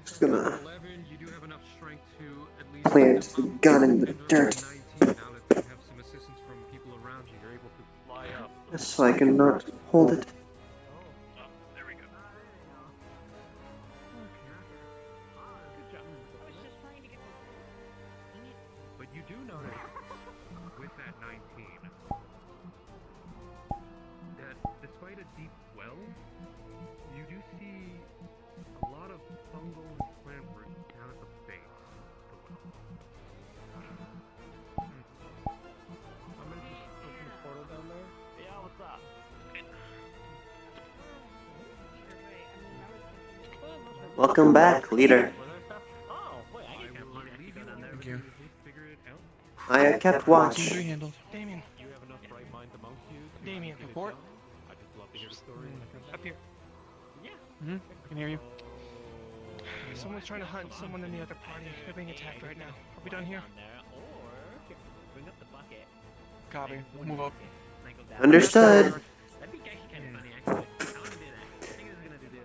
Just gonna 11, you do have enough strength to at least plant the gun in the dirt. 19. Now that you have some assistance from people around you, you're able to fly up. Just so I can not hold it. Oh, there we go. Good job. I was just trying to get But you do notice with that 19 that despite a deep well, you do see a lot of fungal and plant roots down at the base of the well. I'm gonna just open the portal down there. Yeah, what's up? Welcome back, leader. Oh, wait, I can Thank you. I have kept watch. Seems to be handled. Damien. You have enough right minds amongst you to Damien, get it report. done. I'd just love to hear the story. Up here. Yeah. I can hear you. Someone's trying to hunt someone in the other party. They're being attacked right now. Are we done here? Bring up the bucket. Copy. Move up. Understood. That'd be actually kind of funny, actually. I want to do that. I think this is gonna do it.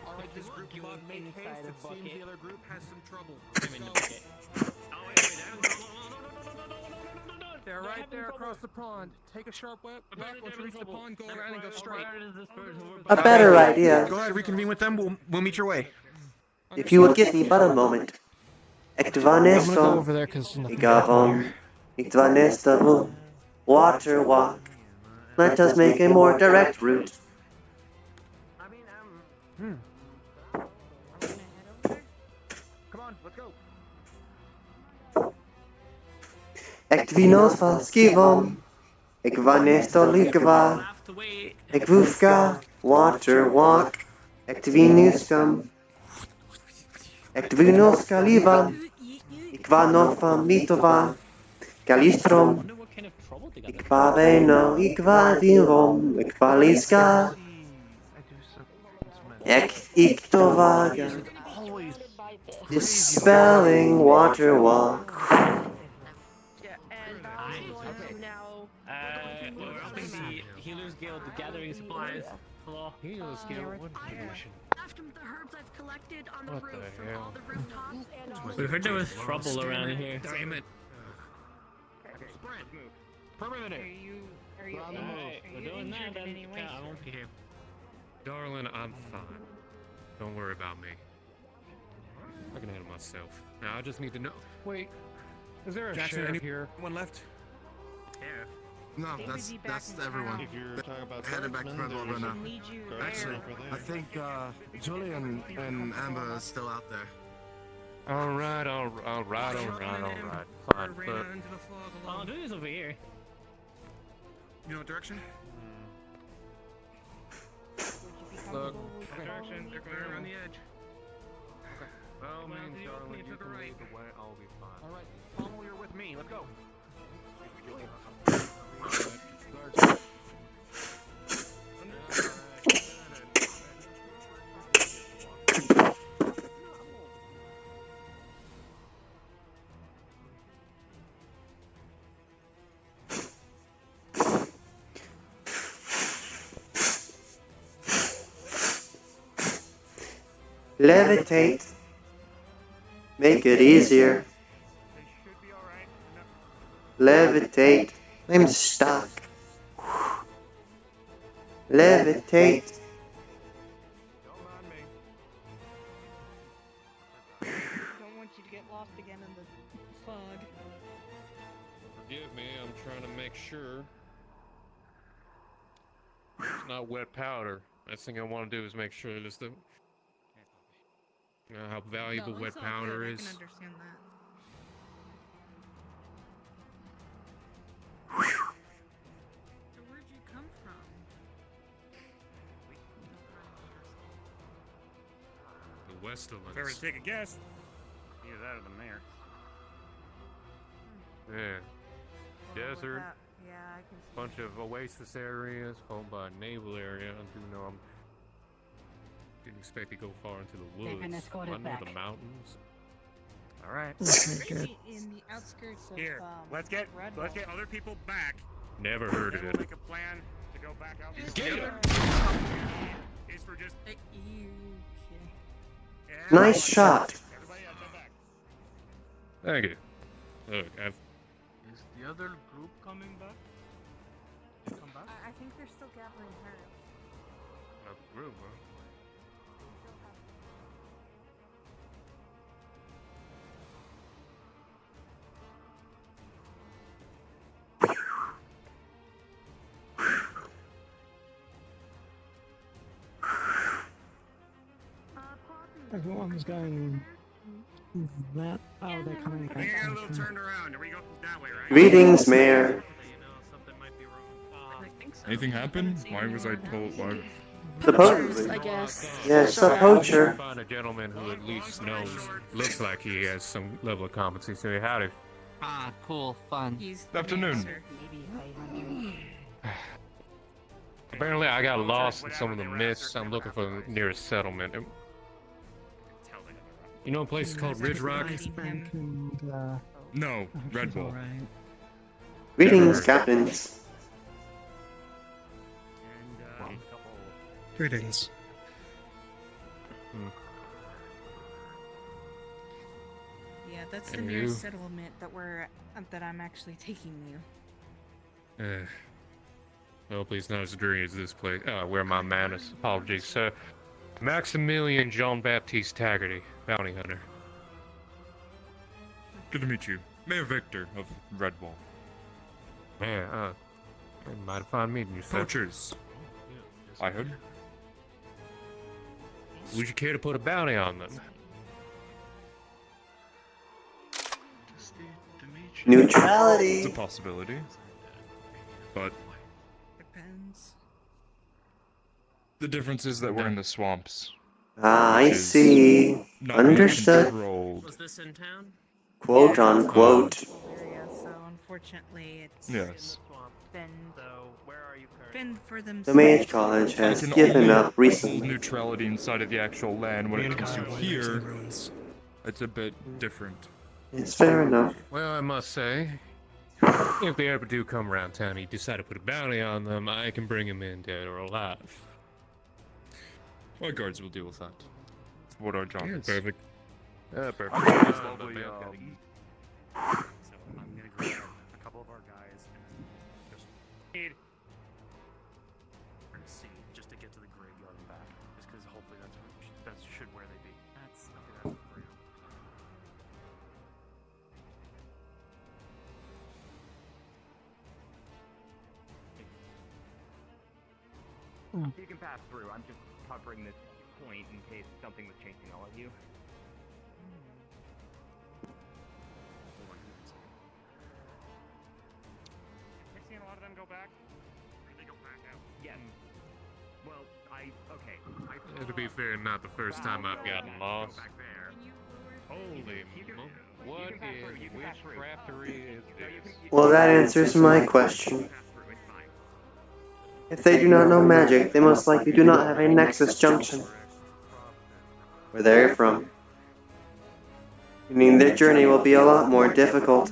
Alright, this group You bug make inside haste. a It seems bucket. the other group has some trouble. I'm in the bucket. Oh, wait, They're right there across the pond. Take a sharp left once you reach the pond. Go around and go straight. A better idea. Go ahead, reconvene with them. We'll meet your way. If you would give me but a moment. I'm gonna go Ekvanesto. over there because nothing Igavom. Ikvanestavu. Water walk. Let us make a more direct route. Come on, let's go. Ekvinosva skivom. Ekvanesto likva. Ekvufka. Water walk. Ekvinuskam. Ekvinuska livan. Ikvanofam litovan. Kalistrom. Ikvaveno. Ikvavirom. Ikvaliska. Ek iktovaga. Dispelling water walk. We're helping the Healers Guild gathering supplies. Hello? Healers Guild? What information? Left the herbs I've collected on the What roof the from hell? all the rooftops and We've heard there was trouble around here. Damn it. Sprint. Perimeter. Are you Alright, we're doing that then. anyway? I won't be here. Darling, I'm fine. Don't worry about me. I can handle myself. Now I just need to know. Wait, is there a Jackson, sheriff here? anyone left? Yeah. No, They would that's be back in everyone. town. If you're talking about headed back to Redwall right now. Need you Actually, there. I think Julian and Amber are still out there. Alright. Fine, but... Oh, Julian's over here. You know what direction? Look. Direction. They're going around the edge. Well, Well, means, you darling, open it you to the can right. lead the way, I'll be fine. Alright, follow you're with me. Let's go. Levitate. Make it easier. Levitate. I'm stuck. Levitate. Don't want you to get lost again in the fog. Forgive me, I'm trying to make sure. It's not wet powder. Last thing I want to do is make sure there's the... You know how valuable No, wet it's all powder good. is. I can understand that. So where'd you come from? The Westerlands. If I were to take a guess, either that or the mayor. Yeah. Desert. Yeah, I can see. Bunch of oasis areas, followed by a naval area. I do know I'm... Didn't expect to go far into the They've woods. been escorted Under back. the mountains. All right. Especially in the outskirts of Here, let's get Redwall. other people back. Never heard of Then it. we'll make a plan to go back out. Get it. Is for just. Nice shot. Thank you. Look, Is the other group coming back? Come back? I think they're still gathering herbs. A group, huh? Everyone's going that. Oh, they're coming I think I got a little turned around. Are we going that way, right? Greetings, Mayor. Anything happened? Why was I told? Why? Supposedly. I guess. Yes, a poacher. Find a gentleman who at least knows, looks like he has some level of competency. So howdy. Ah, cool, fun. He's Afternoon. Apparently, I got lost in some of the mists. I'm looking for the nearest settlement. You know a place called Ridge Rock? No, redwall. Greetings, captains. Greetings. Yeah, that's the And nearest you? settlement that I'm actually taking you. Well, please not as dreary as this place. Where my manners. Apologies, sir. Maximilian Jean-Baptiste Taggarty, bounty hunter. Good to meet you, Mayor Victor of Redwall. Man, might have fun meeting you, sir. Poachers. I heard. Would you care to put a bounty on them? Neutrality. It's a possibility, but Depends. the difference is that we're in the swamps. Ah, I which is see. not really Understood. controlled. Was this in town? Quote unquote. Area, so unfortunately it's Yes. been where are you fend for The themselves. Mage College has We can given only up hold recently. neutrality inside of the actual land. When it comes to here, it's a bit different. It's fair enough. Well, I must say, if they ever do come around town and you decide to put a bounty on them, I can bring them in dead or alive. My guards will deal with that. It's what our job Yeah, is. perfect. Perfect. So I'm gonna grab a couple of our guys and just we're gonna see just to get to the graveyard and back, just because hopefully that's should where they be. That's for you. You can pass through. I'm just covering this point in case something was chasing all of you. We've seen a lot of them go back. Or they go back out. Yes. Well, okay. To be fair, not the first time I've gotten lost. Holy what in witchcraftery is this? Well, that answers my question. If they do not know magic, they most likely do not have a Nexus Junction. Where they're from. Meaning their journey will be a lot more difficult.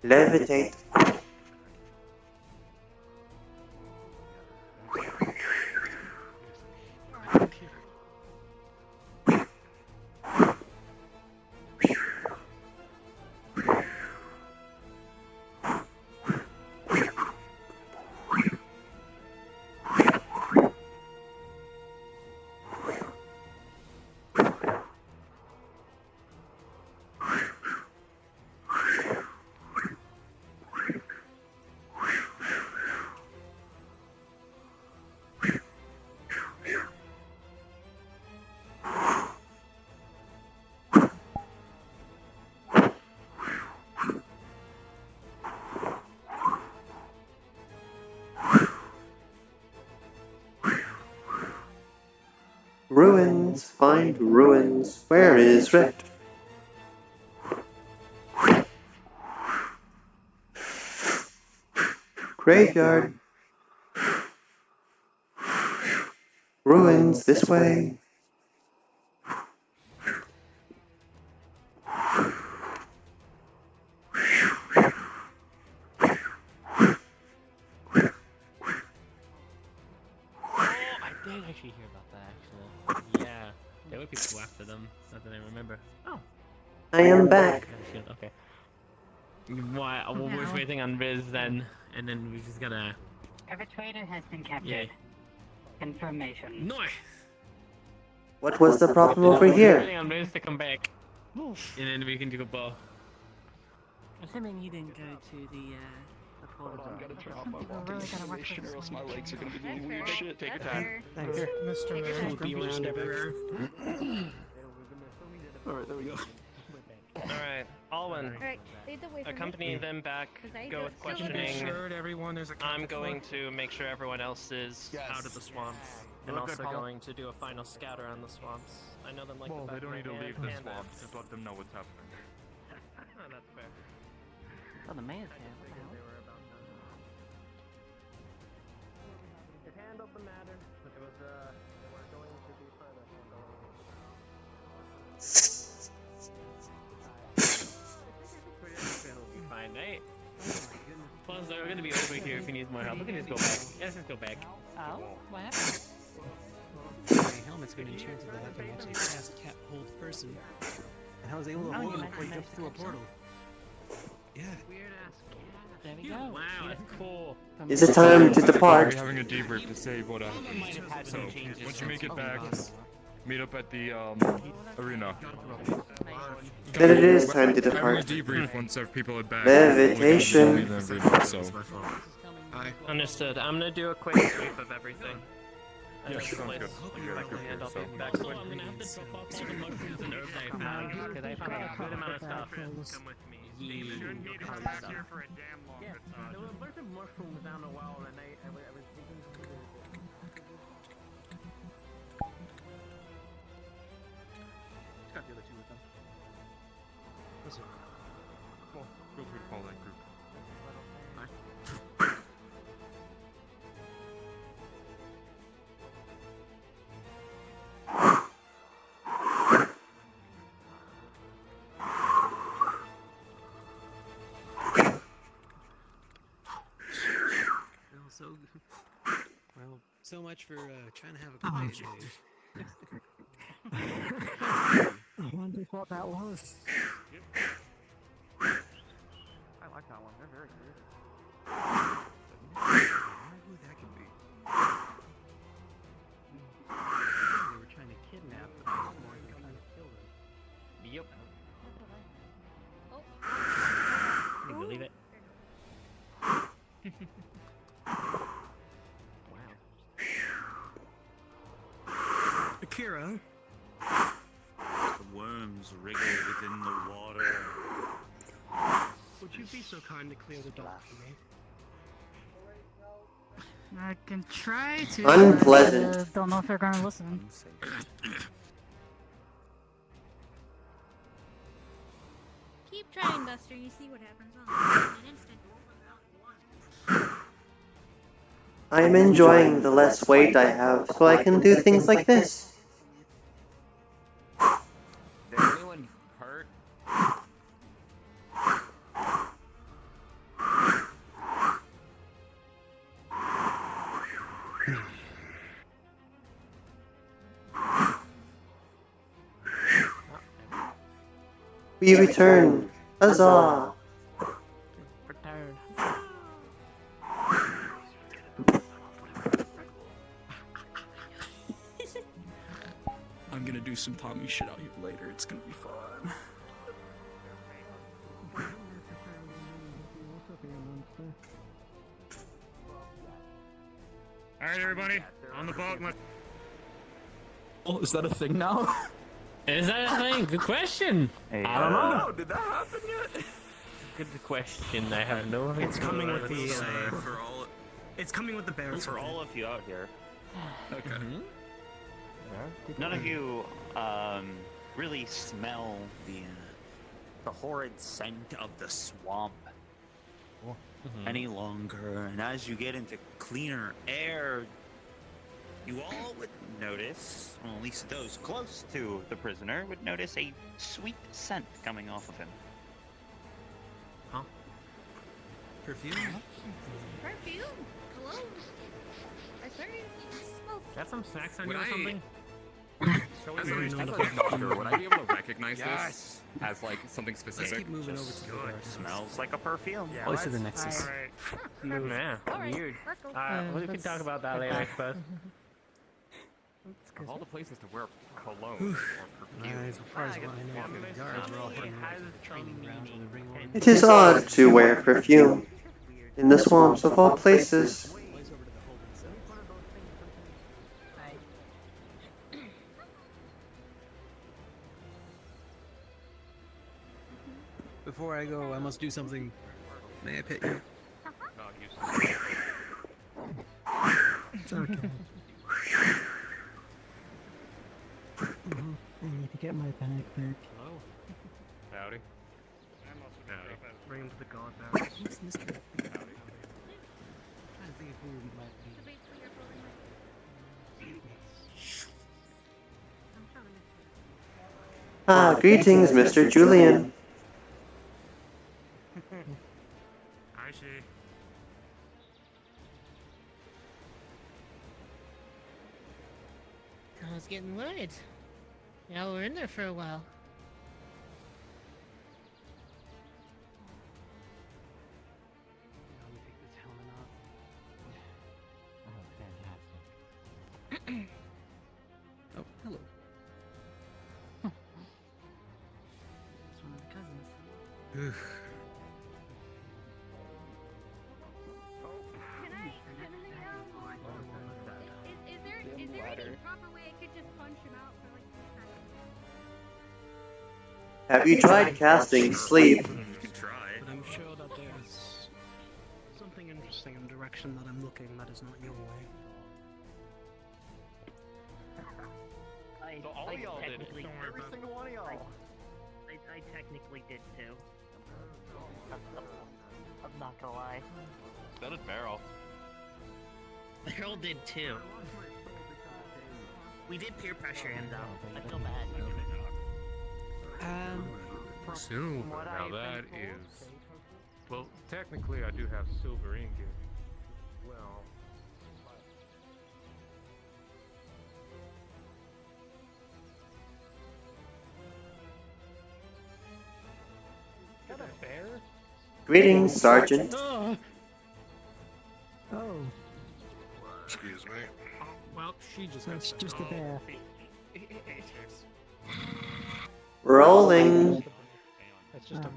Levitate. Ruins, find ruins. Where is Rift? Graveyard. Ruins this way. I did actually hear about that, actually. Yeah, there were people after them, not that I remember. Oh. I am back. Okay. Why? We're just waiting on Riz then, and then we're just gonna... Perpetrator has been captured. Yay. Confirmation. No! What was the problem over We're here? waiting on Riz to come back. And then we can do a ball. Assuming you didn't go to the portal. I'm gonna turn off my information or else my legs are gonna be doing weird shit. Take your That's time. fair. Here, Mr. Be around everywhere. Alright, there we go. Alright, Alwyn. Alright, lead the way for me. Accompany them back, 'Cause I go don't with feel like questioning. Make sure everyone is I'm accounted going for. to make sure everyone else is out of the swamps. And Look good, also Paula. going to do a final scatter on the swamps. I know them like Well, the they back don't of need to my leave hand the and swamp. Just let them know what's happening. Oh, that's fair. Oh, the mayor's here. What the hell? It handled the matter. It was, they were going to be further handled. It'll be fine, right? Plus, they're gonna be over here if he needs more help. We can just go back. Let's just go back. Oh, what happened? My helmet's been enchanted that I can actually cast cat hold person. And I was able to hold him before he jumped through a portal. Yeah. Weird ass cat. There we go. Wow, that's cool. Is it time to depart? We're having a debrief to say what happened. So, once you make it back, meet up at the arena. Then it is time to depart. Having a debrief once people are back. Levitation. So. Understood. I'm gonna do a quick sweep of everything. Yeah, sounds good. You're back here, so. I'm gonna have to drop off all the mushrooms and herbs I found. Because I found a good amount of stuff. Come with me. Yeah. Shouldn't need to come back here for a damn long Yeah, time. there were a bunch of mushrooms down the well, and I was thinking... Got the other two with them. Listen. Well, feel free to follow that group. Well, so much for trying to have a conversation. I wonder what that was. I like that one. They're very good. I wonder who that could be. They were trying to kidnap them, more than trying to kill them. Yep. Oh. Can you believe it? Akira. The worms wriggle within the water. Would you be so kind to clear the dock for me? I can try to. Unpleasant. But, don't know if they're gonna listen. Keep trying, Buster. You see what happens in an instant. I am enjoying the less weight I have, so I can do things like this. Did anyone hurt? We return. Huzzah! Retired. I'm gonna do some Tommy shit out here later. It's gonna be fun. Alright, everybody, on the boat. Oh, is that a thing now? Is that a thing? Good question. Hey, I don't know. Did that happen yet? Good question. I have no idea. It's coming with the. For all, It's coming with the bears. for all of you out here. Okay. None of you really smell the horrid scent of the swamp any longer, and as you get into cleaner air, you all would notice, well, at least those close to the prisoner would notice a sweet scent coming off of him. Huh? Perfume? Perfume? Cologne? I certainly smell. Got some snacks on Would you or I- something? So as a doctor, would I be able to recognize Yes. this as like something specific? keep moving over to the bar. Smells like a perfume. Yeah, Place of the Nexus. Man, weird. We can talk about that later, I suppose. Of all the places to wear cologne or perfume. As far as what I know from the guards, we're all heading over to the training grounds where the ringworm. It is odd to wear perfume in the swamps of all places. Before I go, I must do something. May I pet you? It's okay. I need to get my bag back. Hello. Howdy. Howdy. Bring him to the god now. Who's Mr. Howdy. I'm trying to think of who might be. Ah, greetings, Mr. Julian. Hi, Shee. I was getting worried. Y'all were in there for a while. Let me take this helmet off. Oh, fantastic. Oh, hello. It's one of the cousins. Is there any proper way I could just punch him out for like 2 seconds? Have you tried casting sleep? You can try. But I'm sure that there's something interesting in the direction that I'm looking that is not your way. So all y'all did it. Every single one of y'all. I technically did too. I'm not gonna lie. So did Barrel. Beryl did too. We did peer pressure him though. I feel bad. Silver. what Now I've that been told- is. Well, technically, I do have silver ingot. Well. Is that a bear? Greetings, Sergeant. Oh. Excuse me. Well, she just got That's just a bear. Rolling. That's just a.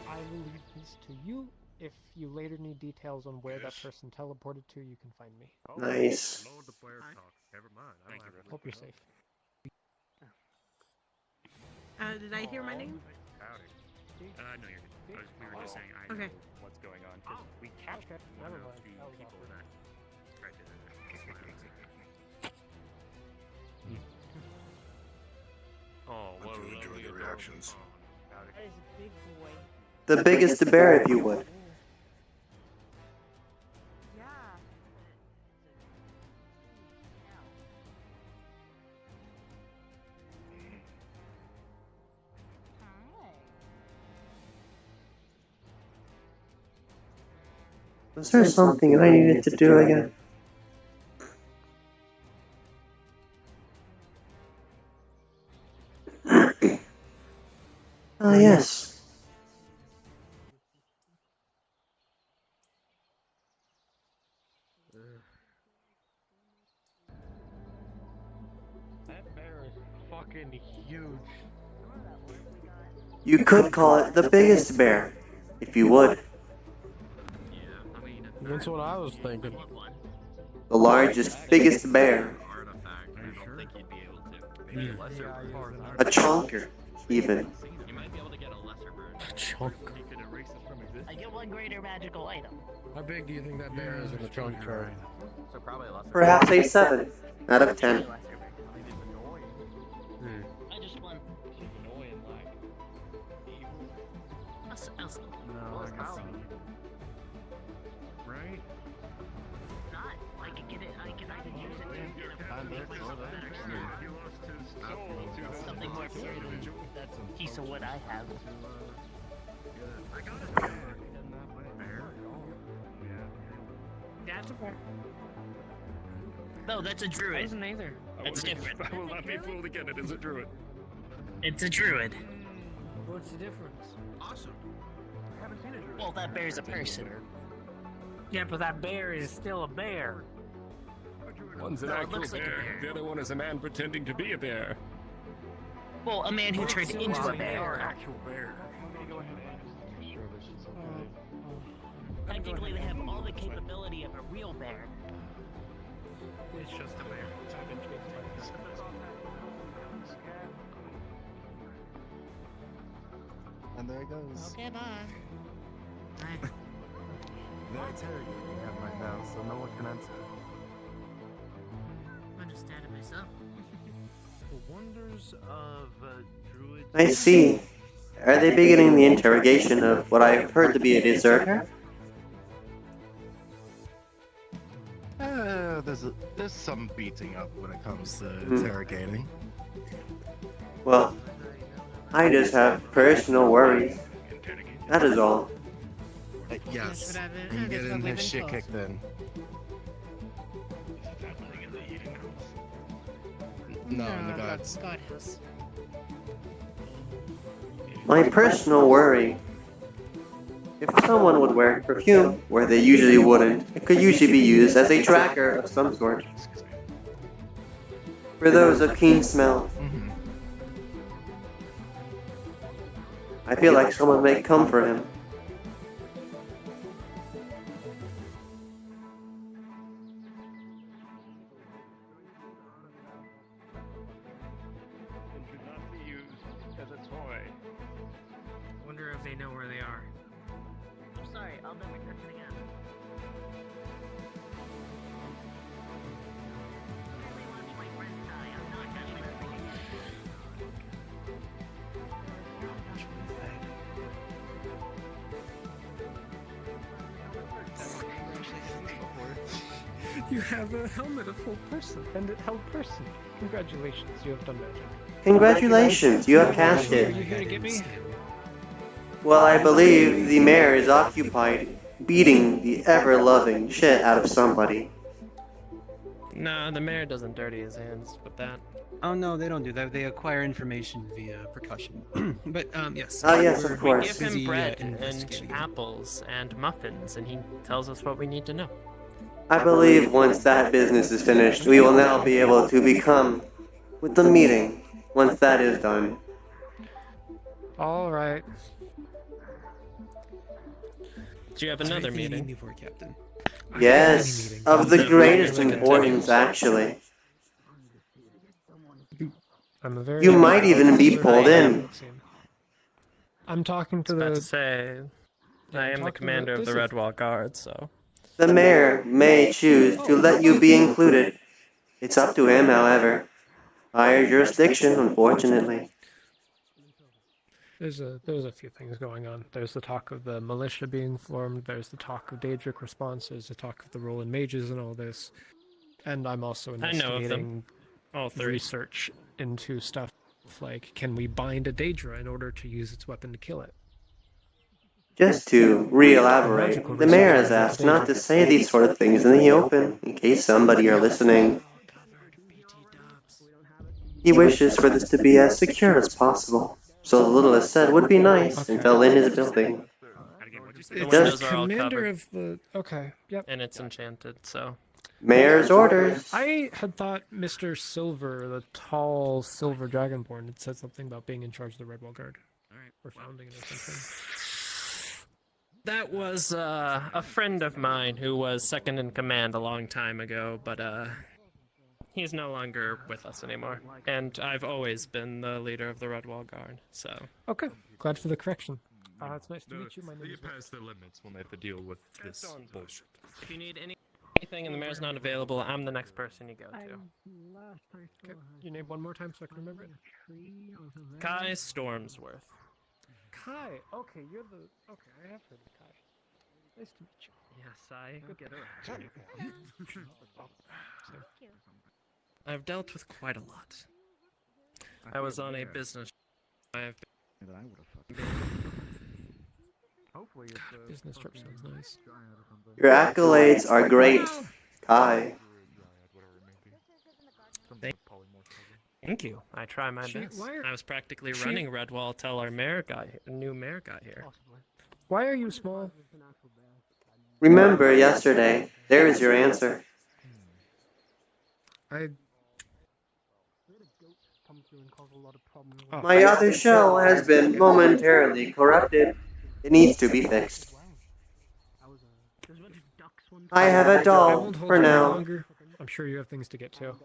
I will leave this to you. If you later need details on where that person teleported to, you can find me. Nice. Load the player talk. Never mind. I don't have to- Hope you're safe. Did I hear my name? Howdy. No, you're good. We were just saying I Okay. know what's going on because we captured one Never of mind. the That was people awkward. that tried to kill my exit. Oh, what a lovely the reactions. Howdy. That is a big boy. The biggest bear, if you would. Yeah. Was there something I needed to do again? Ah, yes. That bear is fucking huge. You could call it the biggest bear, if you would. That's what I was thinking. The largest, biggest bear. A chonker, even. You might be able to get a lesser bird. Chunk. I get one greater magical item. How big do you think that bear is in the trunk chart? So probably a lesser. Perhaps a 7 out of 10. I just won. Annoying, like. No, I can see. Right? Not. Something more pure than that piece of wood I have. That's a bear. No, that's a druid. That was an Aether. That's different. I will not be fooled again. It is a druid. It's a druid. What's the difference? Awesome. Haven't seen a druid. Well, that bear's a person. Yeah, but that bear is still a bear. One's an No, it actual looks like a bear. bear. The other one is a man pretending to be a bear. Well, a man who turned into a bear. Actual bear. Technically, they have all the capability of a real bear. It's just a bear. And there it goes. Okay, bye. They're interrogating him right now, so no one can answer. I'm just standing myself. The wonders of druids. I see. Are they beginning the interrogation of what I've heard to be a deserter? There's some beating up when it comes to interrogating. Well, I just have personal worries. That is all. Yes, and getting their shit kicked in. No, in the gods. Godhouse. My personal worry. If someone would wear perfume where they usually wouldn't, it could usually be used as a tracker of some sort. For those of keen smell. I feel like someone may come for him. And should not be used as a toy. Wonder if they know where they are. I'm sorry, I'll never touch it again. Really wants my friend to die. I'm not touching that thing again. You have a helmet of full person, and it held person. Congratulations, you have done magic. Congratulations, you have cast Are it. you here to get me? Well, I believe the mayor is occupied beating the ever-loving shit out of somebody. Nah, the mayor doesn't dirty his hands with that. Oh no, they don't do that. They acquire information via percussion. But yes. Ah, yes, of We course. give him Busy, bread and investigating. apples and muffins, and he tells us what we need to know. I believe once that business is finished, we will now be able to become with the meeting once that is done. All right. Do you have another Anything you meeting? need me for, Captain? Yes, of the greatest importance, actually. I'm a very You might even be pulled in. I'm talking to the- to say, I am the commander of the Redwall Guard, so. The mayor may choose to let you be included. It's up to him, however. Higher jurisdiction, unfortunately. There's a few things going on. There's the talk of the militia being formed. There's the talk of daedric response. There's the talk of the role in mages and all this. And I'm also I know of them. investigating All three. research into stuff like, can we bind a daedra in order to use its weapon to kill it? Just to re-elaborate, the mayor has asked not to say these sort of things in the open, in case somebody are listening. He wishes for this to be as secure as possible, so the little is said would be nice until in his building. The It's windows the are all commander covered. of the... Okay, yep. And it's enchanted, so. Mayor's orders. I had thought Mr. Silver, the tall silver dragonborn, had said something about being in charge of the Redwall Guard. Or founding it or something. That was a friend of mine who was second in command a long time ago, but he's no longer with us anymore. And I've always been the leader of the Redwall Guard, so. Okay, glad for the correction. It's nice to meet you. My name They is... pass their limits when they have to deal with this bullshit. If you need anything and the mayor's not available, I'm the next person you go to. Okay, your name one more time so I can remember it. Kai Stormsworth. Kai. Okay, you're the... Okay, I have heard of Kai. Nice to meet you. Yes, I Good. get her. I've dealt with quite a lot. I was on a business. I've Hopefully it's a Business trip sounds nice. Your accolades are great, Kai. Thank you. I try my best. I was practically running Redwall till our new mayor got here. Why are you small? Remember yesterday. There is your answer. My other shell has been momentarily corrupted. It needs to be fixed. I have a I doll won't hold for you any now. longer. I'm sure you have things to get to.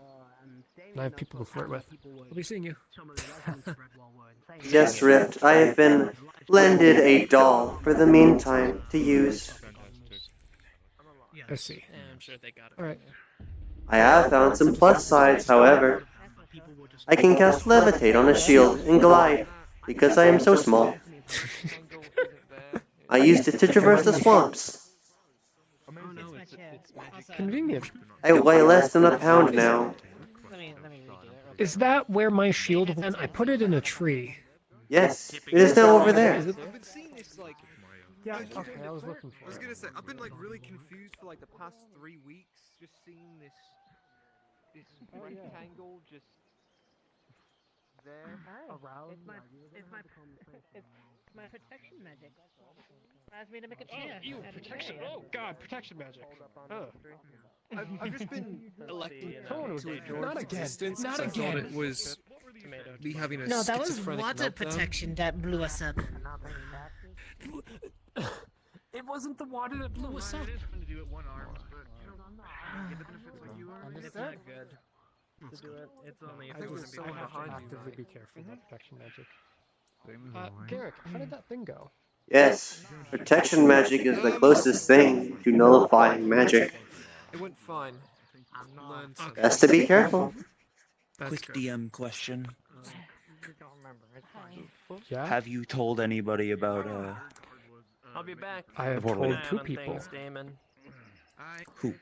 And I have people to flirt with. I'll be seeing you. Yes, Rift, I have been lended a doll for the meantime to use. I see. I'm sure they got it. Alright. I have found some plus sides, however. I can cast Levitate on a shield and glide, because I am so small. I used it to traverse the swamps. Convenient. I weigh less than a pound now. Is that where my shield went? I put it in a tree. Yes, it is now over there. Is it? I've been seeing this like. Yeah, okay, I was looking for I was it. gonna say I've been like really confused for like the past 3 weeks, just seeing this rectangle just there around. It's my protection magic. Allows me to make a chest. Ew, protection. Oh god, protection magic. Oh. I've just been elected to a door Not again. existence. Not I thought again. it was me having a No, that was schizophrenic water meltdown. protection that blew us up. It wasn't the water that blew us up. It's not good to do it. It's only if I it was was behind you. Actively be careful about protection magic. Garrick, how did that thing go? Yes, protection magic is the closest thing to nullifying magic. It went fine. Learned something. Best to be careful. Quick DM question. Yeah? Have you told anybody about I'll be back. I have Hold on. told two people. Things, Damon. who?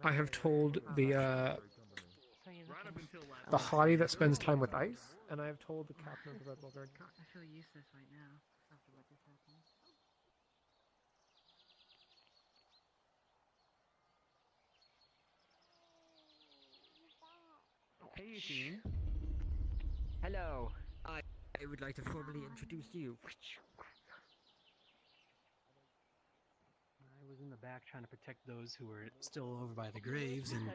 I have told the hottie that spends time with Ice, and I have told the captain of the Red Bull Guard. I feel useless right now after what just happened. Hey, Eugene. Hello. I would like to formally introduce you. I was in the back trying to protect those who were still over by the graves, and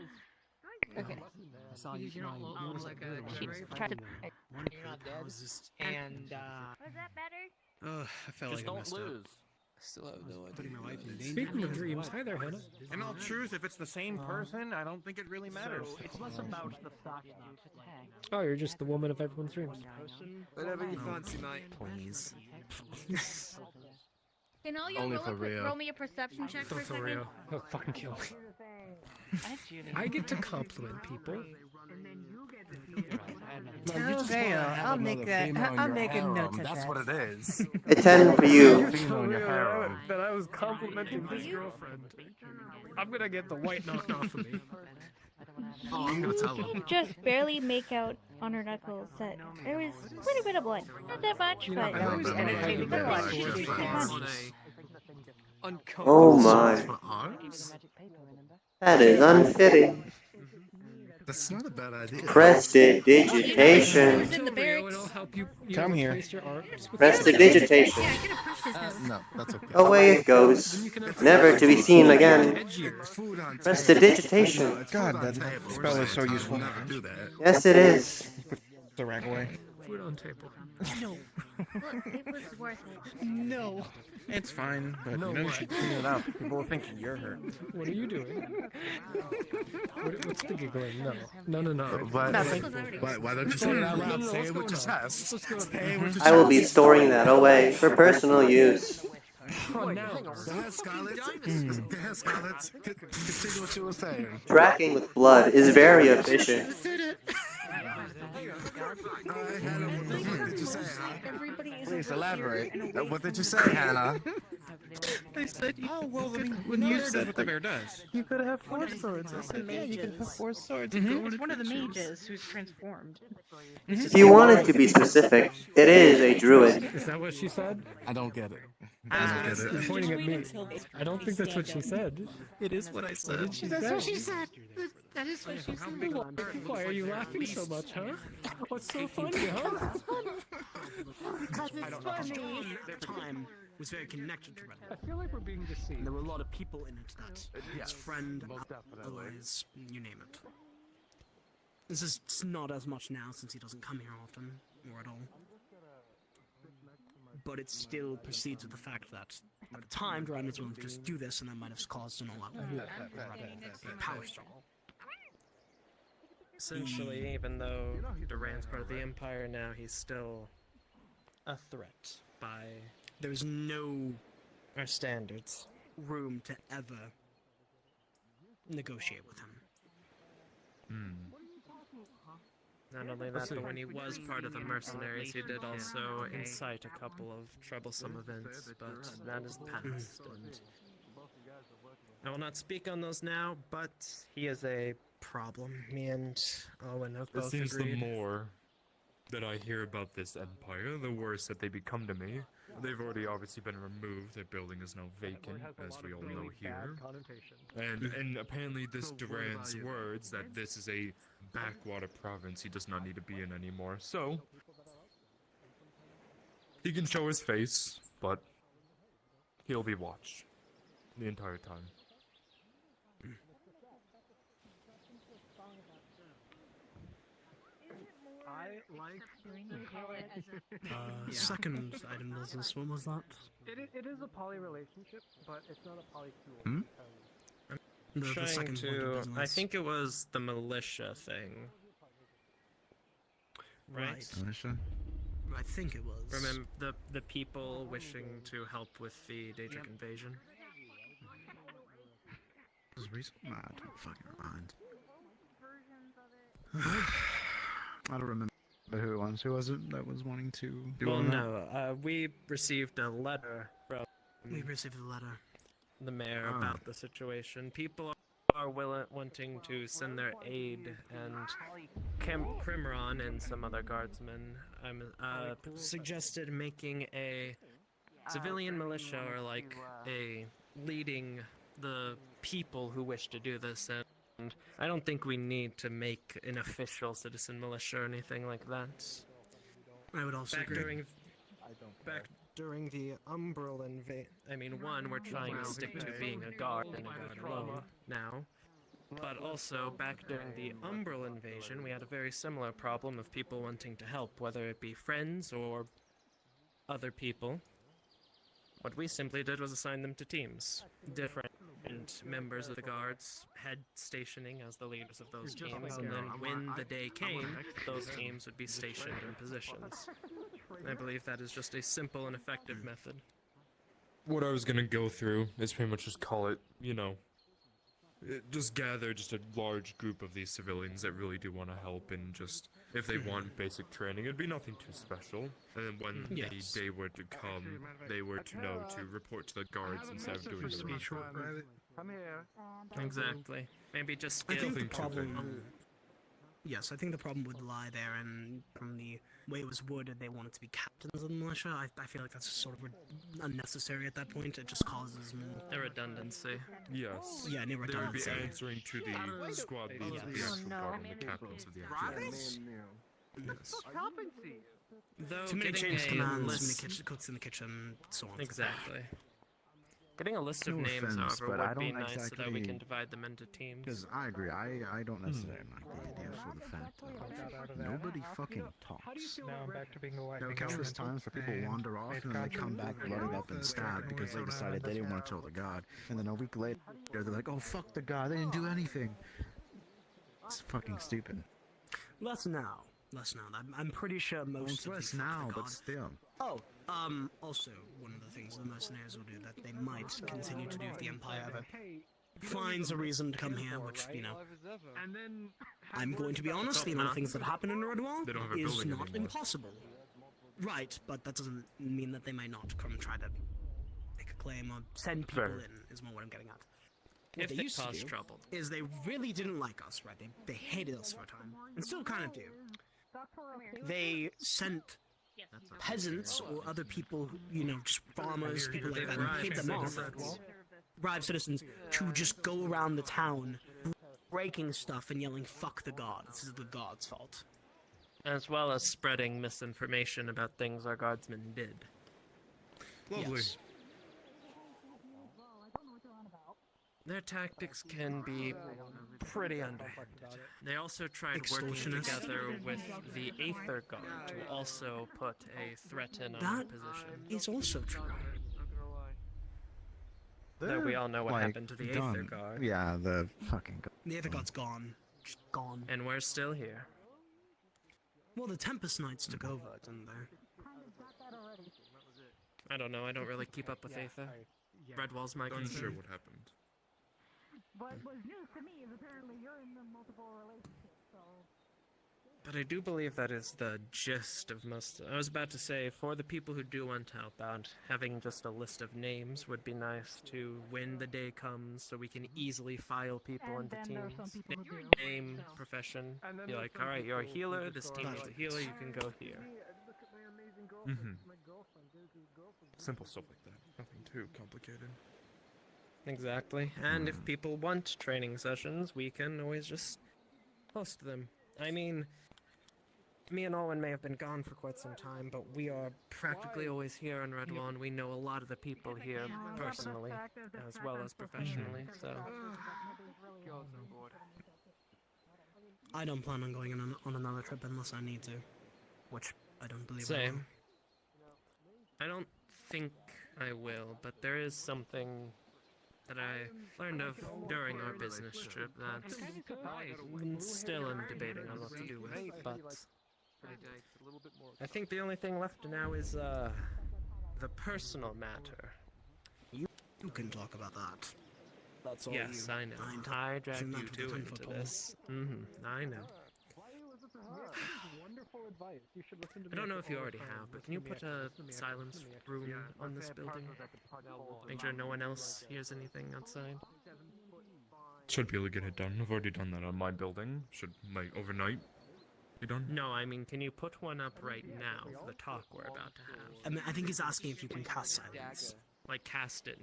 Okay. I saw you. You're not noticed like really a one kid. was Try to- fighting one you're kid, not and I dead. was just And Was that better? I felt Just like I don't messed lose. up. I still have no idea. Putting my life in danger. Speaking of dreams, hi there, Hannah. In all truth, if it's the same person, I don't think it really matters. So it's less about the fact that Oh, you're just the woman of everyone's dreams. Whatever you fancy, mate. Please. Can all you Only roll, for Rio. roll me a perception check for a Don't second? for real. He'll fucking kill me. I get to compliment people. Tell Vale, I'll make that. I'll make a note of That's that. what it is. A 10 for you. Female in your harem. That I was complimenting his girlfriend. I'm gonna get the white knocked off of me. Oh, I'm gonna tell You him. can just barely make out on her knuckles that there was quite a bit of blood. Not that much, but I always entertaining but that like, just much. Oh my. That is unfitting. That's not a bad idea. Prestidigitation. Who's in the barracks? Come here. Place your arms with Prestidigitation. No, that's okay. Away it goes, never to be seen again. Prestidigitation. God, that spell is so useful. Do that. Yes, it is. Put the rag away. Food on table. No. It was worth it. No. It's fine, but No you know you way. should clean it up. People will think you're hurt. What are you doing? What's the giggling? No. Why don't you say it out loud? Say it with your chest. Say it with your I will be chest. storing that away for personal use. Go ahead, Scarlett. Go ahead, Scarlett. Continue what you were saying. Tracking with blood is very efficient. What did you say, Hannah? Everybody is Please over elaborate. here in a What did you say, wait. Hannah? I said, oh well, I mean, when you said said what the bear does. you could have One 4 of swords. I the said, yeah, you can have mages. 4 swords. Mhm. And go on It's one of the adventures. mages who's transformed. If you wanted to be specific, it is a druid. Is that what she said? I don't get it. You're pointing at me. I don't think that's what she said. It is what I said. What did she That's say? what she said. That is what she said. Why are you laughing so much, huh? What's so funny, huh? Because it's funny. Their time was very connected to Redwall. I feel like we're being deceived. There were a lot of people in it that his friend, most definitely. allies, you name it. This is not as much now since he doesn't come here often, or at all. But it still precedes with the fact that at the time, Duran was willing to just do this, and that might have caused an all-out power struggle. Essentially, even though Duran's part of the Empire now, he's still a threat by There's no our standards. room to ever negotiate with him. Not only that, but when he was part of the mercenaries, he did also incite a couple of troublesome events, but that is the past, and I will not speak on those now, but he is a problem. Me and Owen have It both seems agreed. the more that I hear about this empire, the worse that they become to me. They've already obviously been removed. Their building is now vacant, as we all know here. And apparently this Duran's words that this is a backwater province he does not need to be in anymore. So, he can show his face, but he'll be watched the entire time. I like. Second item business, what was that? It is a poly relationship, but it's not a poly tool. I'm The trying second point of to. I business. think it was the militia thing. Right? Militia? I think it was. Remember the people wishing to help with the daedric invasion? Nah, don't fucking remind. I don't remember who it was. Who was it that was wanting to do Well, all that? no. We received a letter from We received a letter. the mayor Oh. about the situation. People are wanting to send their aid, and Camp Crimron and some other guardsmen suggested making a civilian militia, or like a leading the people who wish to do this. And I don't think we need to make an official citizen militia or anything like that. I would also Back agree. during the Umbral one, we're trying to stick to being a guard and a guard alone now. But also, back during the Umbral invasion, we had a very similar problem of people wanting to help, whether it be friends or other people. What we simply did was assign them to teams. Different members of the guards head stationing as the leaders of those teams, and then when the day came, those teams would be stationed in positions. I believe that is just a simple and effective method. What I was gonna go through is pretty much just call it, just gather just a large group of these civilians that really do want to help, and just, if they want basic training, it'd be nothing too special. And then when the day were to come, they were to know to report to the guards instead of doing the rest. Come here. Exactly. Maybe just I get think the Nothing too problem. Yes, I think the problem would lie there, and from the way it was worded, they wanted to be captains of the militia. I feel like that's sort of unnecessary at that point. It just causes more a redundancy. Yes. Yeah, They near would be redundancy. answering to the squad leads of the actual guard and the captains of the actual Yes. Competency. Though Too many getting change a commands, too list- many cooks in the kitchen, so on. Exactly. Getting a list of No names, offense, however, but I would be don't nice so that we exactly- can divide them into teams. Because I agree, I don't necessarily like the idea for the fact that nobody fucking talks. Now I'm back to being the white. There are countless times where people wander off and then they come back bloodied up and stabbed because they decided they didn't want to kill the god. And then a week later, they're like, oh fuck the god, they didn't do anything. It's fucking stupid. Less now. I'm pretty sure most Well, it's of less the now, the but god- still. Oh, also, one of the things the mercenaries will do that they might continue to do if the Empire ever finds a reason to come here, which, And then I'm going to be honest, the amount of things that happen in Redwall They don't have a is building not anymore. impossible. Right, but that doesn't mean that they might not come try to make claim or send people Fair. in, is more what I'm getting at. What If they they used to cause do trouble. is they really didn't like us, right? They hated us for a time, and still kind of do. They sent peasants or other people, just farmers, people like that, and paid them off, bribe citizens, to just go around the town breaking stuff and yelling, "Fuck the god, this is the god's fault." As well as spreading misinformation about things our guardsmen did. Lovely. Yes. Their tactics can be pretty underhanded. They also tried working Extortionist. together with the Aether Guard to also put a threat in our That position. is also true. Though we all know what like, happened to the Aether done. Guard. Yeah, the fucking. The Aether God's gone. Just gone. And we're still here. Well, the Tempest Knights took over, didn't they? I don't know, I don't really keep up with Aether. Redwall's my Unsure concern. what happened. But what's news to me is apparently you're in the multiple relationships, so... But I do believe that is the gist of most. I was about to say, for the people who do want to help out, having just a list of names would be nice to when the day comes, so we can easily file people And into then there are some teams. people who do. Name, profession. And then Be there's like, some all right, you're a people who healer. just This go, team is a healer. You can go here. Look at my amazing girlfriend. Mhm. My girlfriend. There's his girlfriend. Simple stuff like that. Nothing too complicated. Exactly. And if people want training sessions, we can always just host them. I mean, me and Owen may have been gone for quite some time, but we are practically always here in Redwall, and we know a lot of the people here personally, as well as professionally, so... I don't plan on going on another trip unless I need to, which I don't believe I will. Same. I don't think I will, but there is something that I learned of during our business trip that I'm still am debating on what to do with, but I think the only thing left now is the personal matter. You can talk about that. That's all Yes, you. I know. ain't I dragged touching that you with a two 10-foot into pole. this. I know. Wonderful advice. You should listen to I don't know if you already have, but can you put a silence room on this building? Make sure no one else hears anything outside. Should be able to get it done. I've already done that on my building. Should my overnight be done? No, I mean, can you put one up right now for the talk we're about to have? I mean, I think he's asking if you can cast silence. Like, cast it.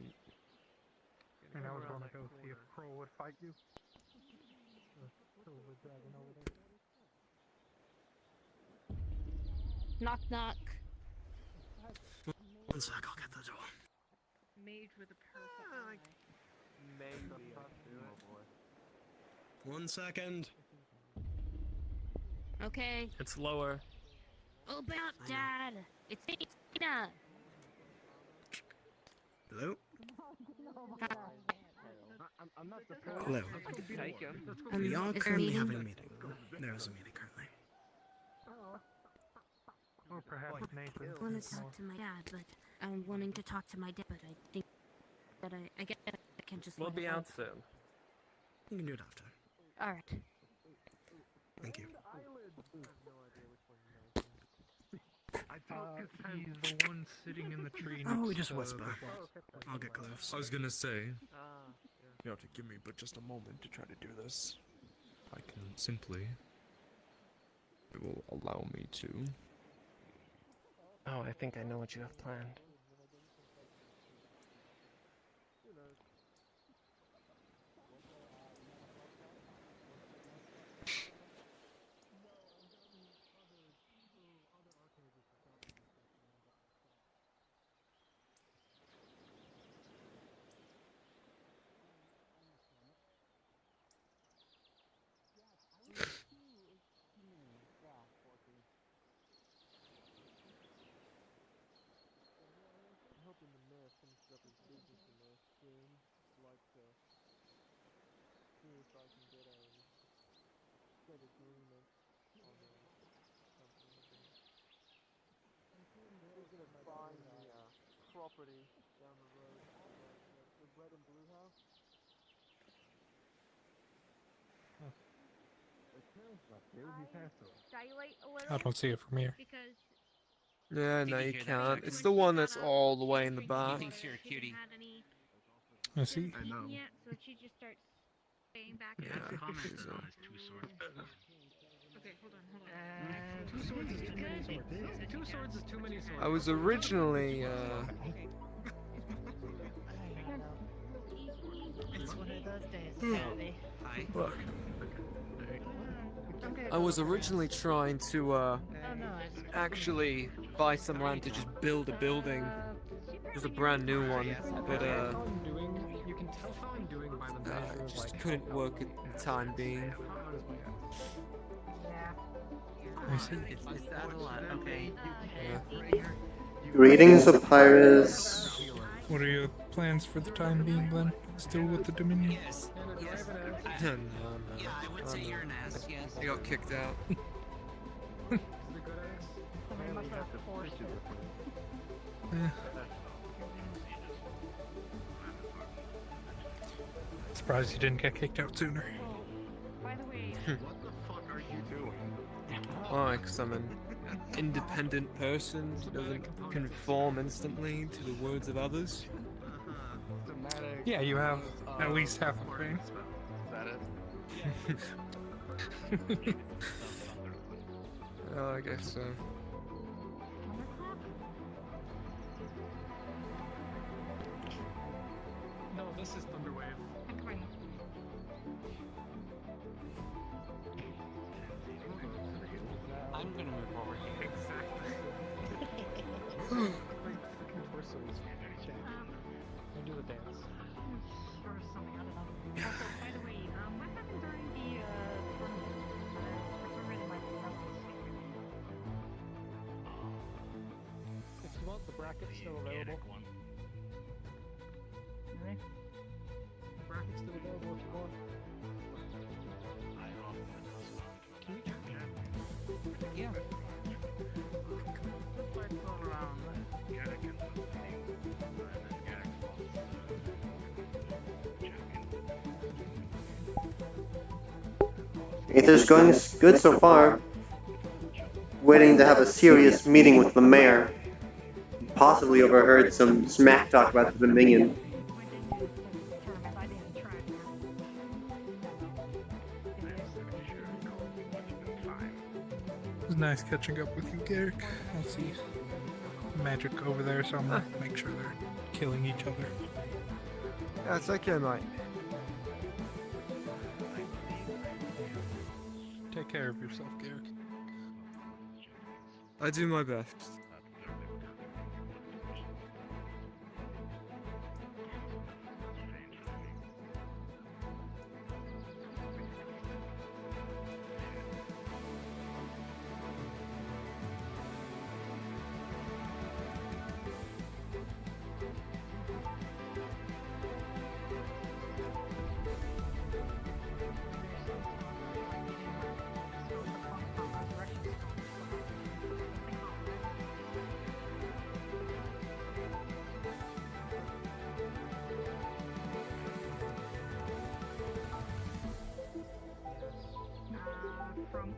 And I was gonna go see if Crow would fight you. Knock knock. One sec, I'll get the door. Mage with a powerful eye. Maybe. Oh boy. 1 second. Okay. It's lower. Open up, Dad. It's Dana. Hello? I'm not the Hello. We are is there a currently meeting? having a meeting. There is a meeting currently. Or perhaps Nathan. I want to talk to my dad, but I'm wanting to talk to my dad, but I think that I guess I can just. We'll let be it out soon. You can do it after. All right. Thank you. He's the one sitting in the tree next Oh, we just to whisper. the boss. I'll get close. I was gonna say, you have to give me but just a moment to try to do this. I can simply. It will allow me to. Oh, I think I know what you have planned. hoping the mayor finishes up his business in there soon. I'd like to see if I can get a good agreement on something. He's gonna buy me property down the road, the red and blue house. Dilate a little. I don't see it from here. Because Yeah, no, you can't. It's the one that's all the way in the back. You're a cutie. I see. I know. Yeah, so she just starts staying back. Yeah, Okay, hold on. Two swords is too many swords. Two swords is too many swords. I was originally, It's one of those days, Kennedy. Look. I was originally trying to, actually buy some land to just build a building. Just a brand new one, but, You can tell how I'm doing by the measure of, just like, couldn't work at the time being. I see. It's that a lot. Okay. Greetings, Papyrus. What are your plans for the time being, then? Still with the Dominion? Yes. No. Yeah, I would say you're an ass. Yes. I got kicked out. Yeah. Surprised you didn't get kicked out sooner. By the way, What the fuck are you doing? Why? 'Cause I'm an independent person who doesn't conform instantly to the words of others. Yeah, you have at least half a brain. Is that it? Oh, I guess so. No, this is Thunderwave. I'm gonna move over here. Do a dance. or something, I don't know. Also, by the way, what happened during the tournament? For some reason, my phone was If you want, the bracket's still available. Really? The bracket's still available if you want. Can you check that? Yeah. Let's go around. Aether's going good so far. Waiting to have a serious meeting with the mayor. Possibly overheard some smack talk about the Dominion. It was nice catching up with you, Garrick. I see magic over there, so I'm gonna make sure they're killing each other. Yeah, it's okay, mate. Take care of yourself, Garrick. I do my best. From.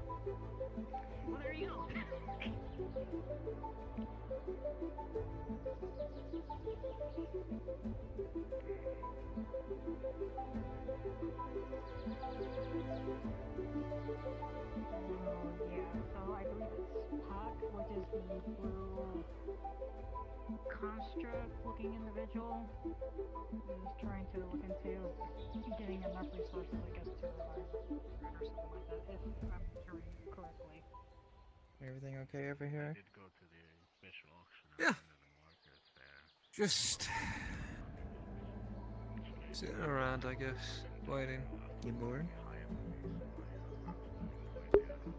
Well, there you go. Yeah, so I believe it's Puck, which is the blue construct looking individual, is trying to look into getting enough resources, I guess, to revive it or something like that, if I'm hearing correctly. Everything okay over here? Did go to the special auction. Yeah. The market there. Just sitting around, I guess, waiting. You bored?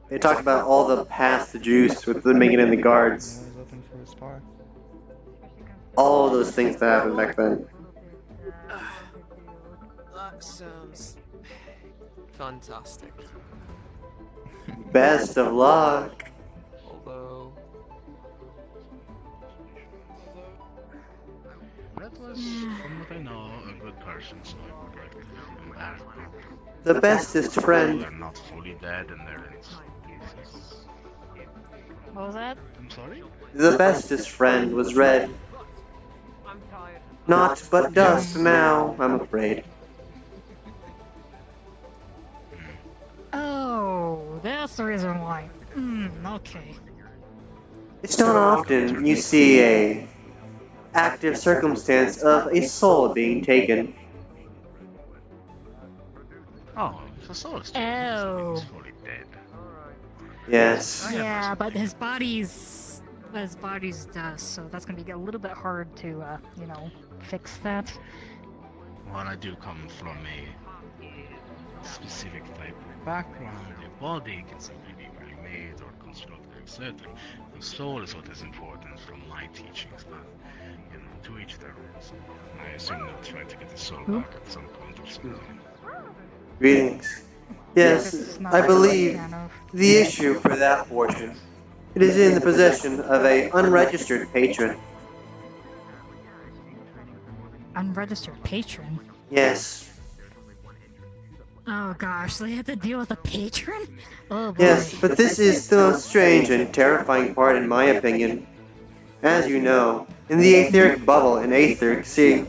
They talk about all the past juice with the Dominion and the guards. Always open for a spar. All those things that happened back then. That sounds fantastic. Best of luck. Although That was, from what I know, a good person, so I would like to ask them. The bestest friend. They're not fully dead and they're in some pieces. What was that? I'm sorry? The bestest friend was red. Not but dust now, I'm afraid. Oh, that's the reason why. Okay. It's not often you see a active circumstance of a soul being taken. Oh, so Soul's Oh. he's fully dead. Yes. Yeah, but his body's dust, so that's gonna be a little bit hard to, fix that. Well, I do come from a specific type of background. The body can simply be remade or constructed, etc. The soul is what is important from my teachings, but, to each their own. I assume they'll try to get the soul back at some point or something. Greetings. Yes, I believe the issue for that portion. It is in the possession of a unregistered patron. Unregistered patron? Yes. Oh gosh, they have to deal with a patron? Oh boy. Yes, but this is the most strange and terrifying part in my opinion. As you know, in the etheric bubble in Aether Sea,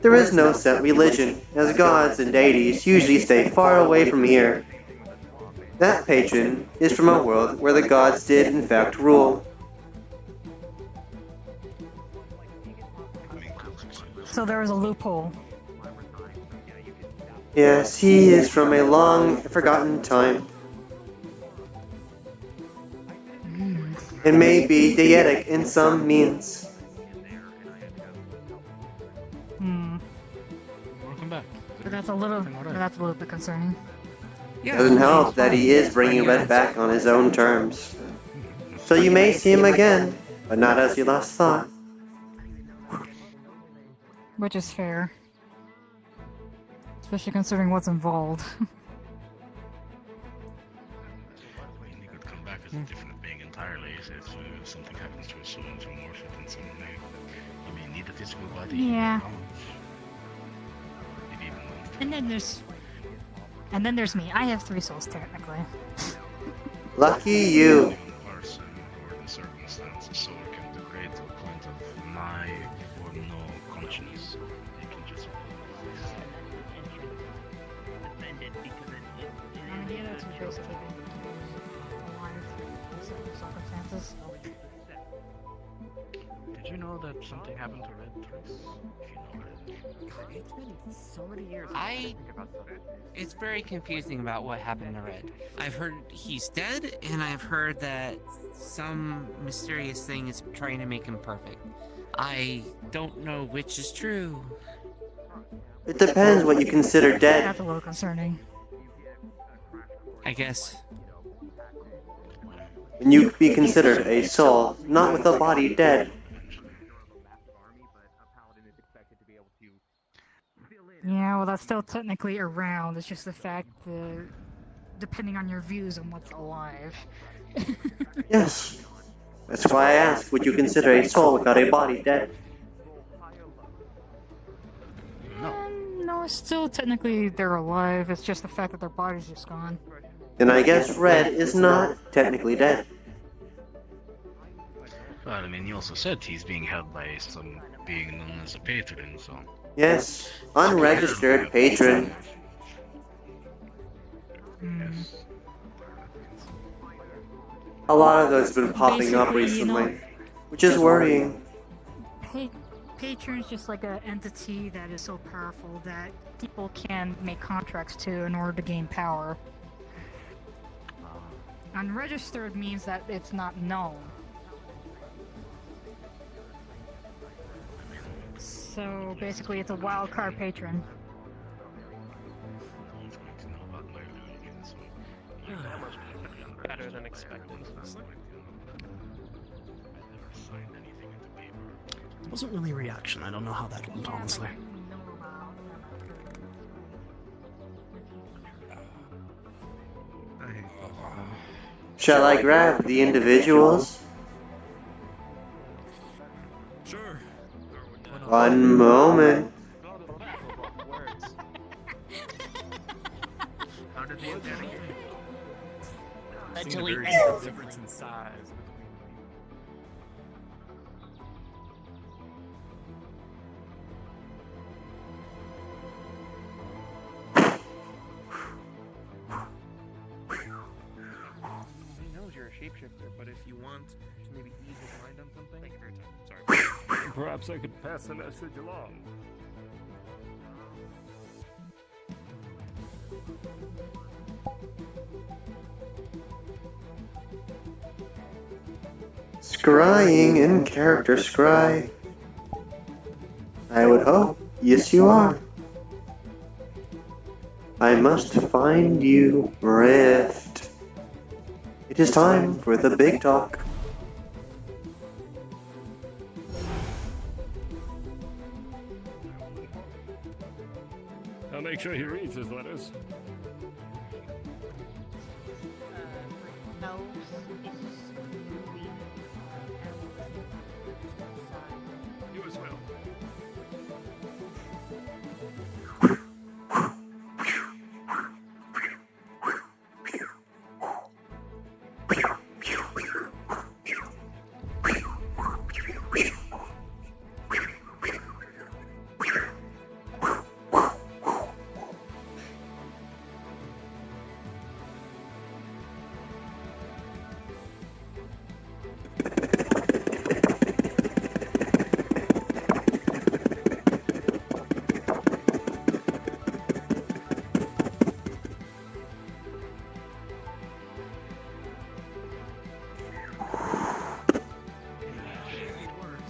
there is no set religion, as gods and deities usually stay far away from here. That patron is from a world where the gods did in fact rule. So there was a loophole. Yes, he is from a long forgotten time. It may be deitic in some means. Welcome back. But that's a little bit concerning. Doesn't help that he is bringing Red back on his own terms. So you may see him again, but not as you last thought. Which is fair. Especially considering what's involved. He could come back as a different being entirely if something happens to his soul and to morph it in some way. He may need a physical body. Yeah. Maybe even one. And then there's me. I have 3 souls technically. Lucky you. Person or the circumstance, a soul can degrade to a point of my or no conscience. It can just Did you know that something happened to Red Trace? If you know Red. It's been so many years. It's very confusing about what happened to Red. I've heard he's dead, and I've heard that some mysterious thing is trying to make him perfect. I don't know which is true. It depends what you consider dead. That's a little concerning. I guess. When you be considered a soul, not with a body dead. Yeah, well, that's still technically around. It's just the fact that, depending on your views on what's alive. Yes. That's why I asked, would you consider a soul without a body dead? No, it's still technically they're alive. It's just the fact that their body's just gone. Then I guess Red is not technically dead. Well, I mean, you also said he's being held by some being known as a patron, so... Yes, unregistered patron. A lot of those have been popping up recently, which is worrying. Patron's just like an entity that is so powerful that people can make contracts to in order to gain power. Unregistered means that it's not known. So basically it's a wild card patron. Better than expected. It wasn't really a reaction. I don't know how that went, honestly. Shall I grab the individuals? Sure. One moment. Mentally Very and difference physically. in size. He knows you're a shapeshifter, but if you want to maybe ease his mind on something. Thank you for your time. Sorry. Perhaps I could pass the message along. Scrying in character scry. I would hope. Yes, you are. I must find you, Rift. It is time for the big talk. I'll make sure he reads his letters. You as well.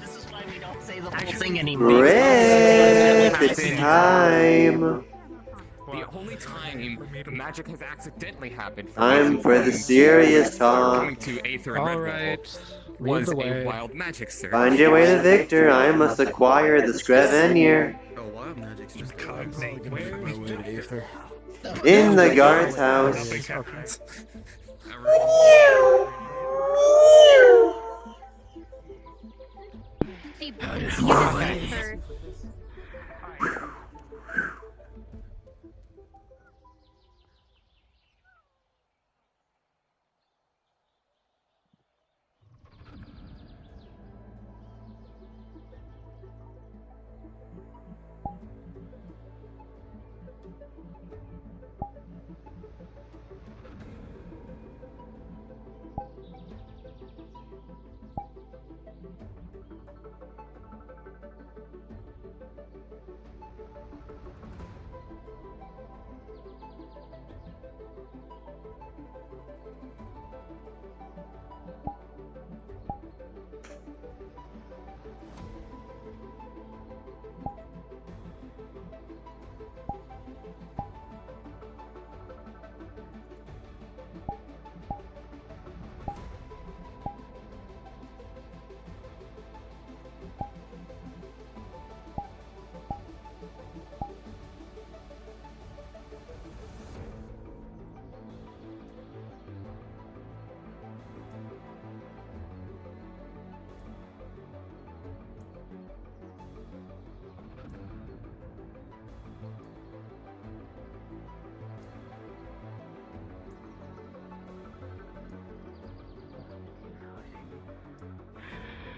This is why we don't say the whole thing anymore. Rift, it's time. The only time magic has accidentally happened for Time for the serious talk. coming to Aether and Redwall was a wild magic search. Find your way to Victor. I must acquire the Screvenir. Oh, wild magic's just In the guard's house.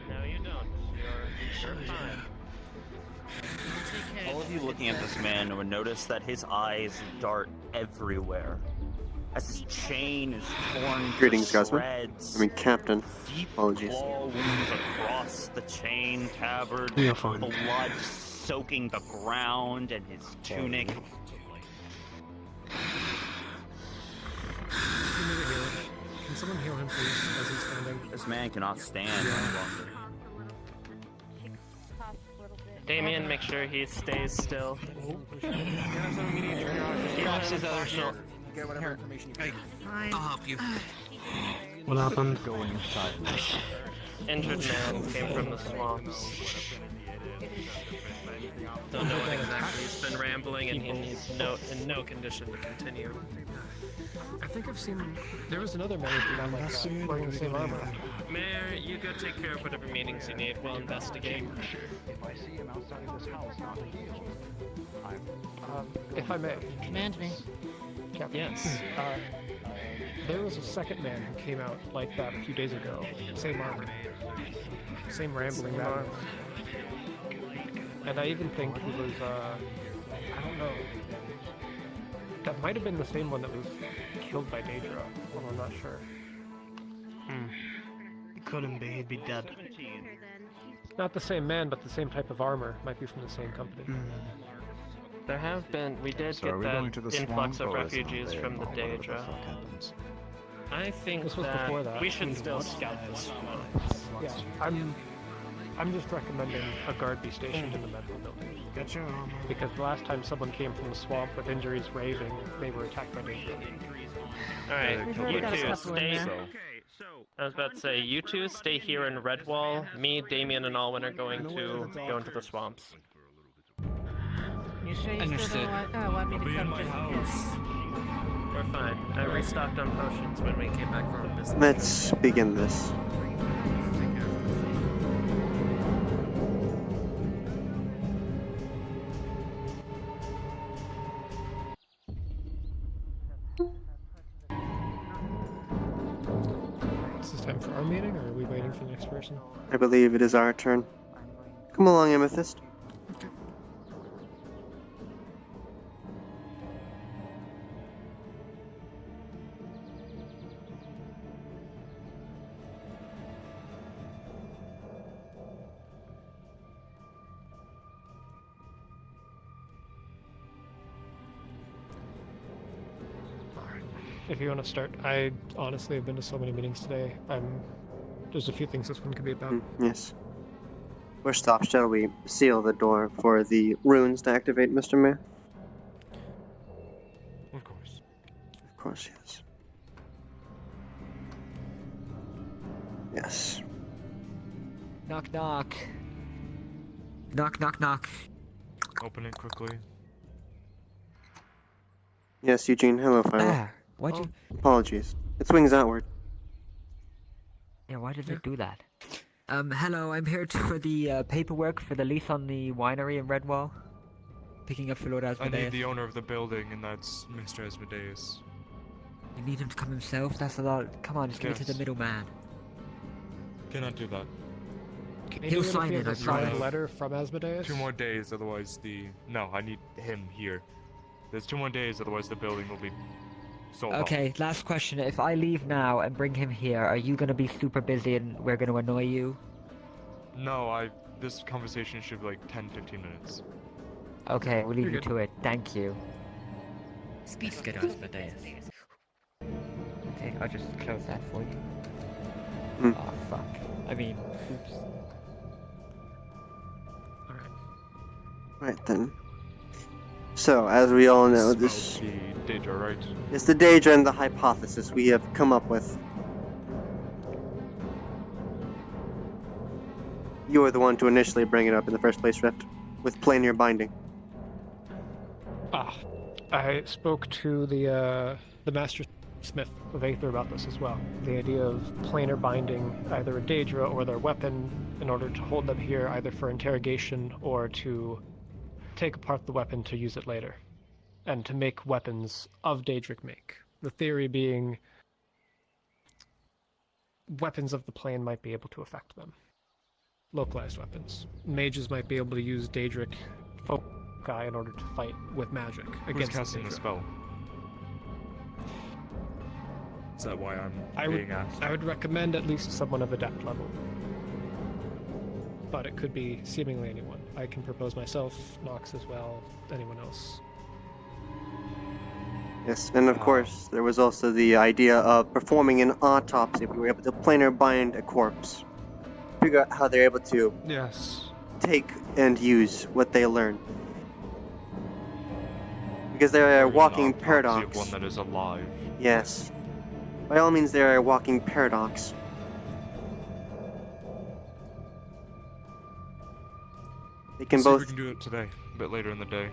No, you don't. You're fine. All of you looking at this man would notice that his eyes dart everywhere. As his chain is torn Greetings, to Gosman. shreds. I mean, Captain. Deep Apologies. claw wounds across the chain tabard. You're fine. Blood soaking the ground and his tunic. Can someone heal him, please, as he's standing? This man cannot stand any longer. Damien, make sure he stays still. He drops his other shield. Get whatever information you can. I'll help you. What happened? Injured man came from the swamps. Don't know what exactly. He's been rambling and he's in no condition to continue. I think I've seen. There was another man around like that, wearing the same armor. Mayor, you go take care of whatever meetings you need. We'll investigate. If I see him outside of this house, not healed, If I may. Command me. Captain. Yes. There was a second man who came out like that a few days ago. Same armor. Same rambling madness. And I even think he was, I don't know. That might have been the same one that was killed by daedra, although I'm not sure. It couldn't be, he'd be dead. Not the same man, but the same type of armor. Might be from the same company. There have been, we did So get are we that going to the influx swamp, of or is it refugees there? from the Or whatever the daedra. fuck happens? I think This was before that. we should still scout this one. Yeah, I'm just recommending a guard be stationed in the medical building. Get your armor. Because the last time someone came from the swamp with injuries raving, they were attacked by daedra. Alright, Yeah, you got a two couple in stay. there. I was about to say, you two stay here in Redwall. Me, Damien, and Alwyn are going to go into the swamps. You sure you Understood. still don't want me to come just in case? We're fine. I restocked on potions when we came back from a business. Let's begin this. Is this time for our meeting, or are we waiting for the next person? I believe it is our turn. Come along, Amethyst. If you want to start, I honestly have been to so many meetings today. There's a few things this one could be about. Yes. First off, shall we seal the door for the runes to activate, Mr. Mayor? Of course. Of course, yes. Yes. Knock, knock. Knock, knock, knock. Open it quickly. Yes, Eugene. Hello, Philo. Why'd you... Apologies. It swings outward. Yeah, why did they do that? Hello, I'm here for the paperwork for the lease on the winery in Redwall. Picking up for Lord I Asmodeus. need the owner of the building, and that's Mr. Asmodeus. You need him to come himself? That's a lot. Come on, just give it to the Yes. middleman. Cannot do that. Can He'll anyone sign if it, he I has a signed promise. letter from Asmodeus? 2 more days, otherwise No, I need him here. There's 2 more days, otherwise the building will be sold off. Okay, last question. If I leave now and bring him here, are you gonna be super busy and we're gonna annoy you? No, this conversation should be like 10-15 minutes. Okay, we'll leave You're you good. to it. Thank you. Speak good, Asmodeus. Okay, I'll just close that for you. Oh, fuck. I mean, oops. Right then. So, as we all know, this The daedra, right? is the daedra and the hypothesis we have come up with. You were the one to initially bring it up in the first place, Rift, with planar binding. I spoke to the master smith of Aether about this as well. The idea of planar binding either a daedra or their weapon in order to hold them here either for interrogation or to take apart the weapon to use it later, and to make weapons of daedric make. The theory being weapons of the plane might be able to affect them. Localized weapons. Mages might be able to use daedric foci in order to fight with magic Who's against casting the daedra. spell? Is that why I'm I being would, asked? I would recommend at least someone of adept level. But it could be seemingly anyone. I can propose myself, Knox as well, anyone else. Yes, and of course, there was also the idea of performing an autopsy if we were able to planar bind a corpse. Figure out how they're able to Yes. take and use what they learn. Because they're a walking Autopsy paradox. of one that is alive. Yes. By all means, they're a walking paradox. They can See if both. we can do it today, a bit later in the day.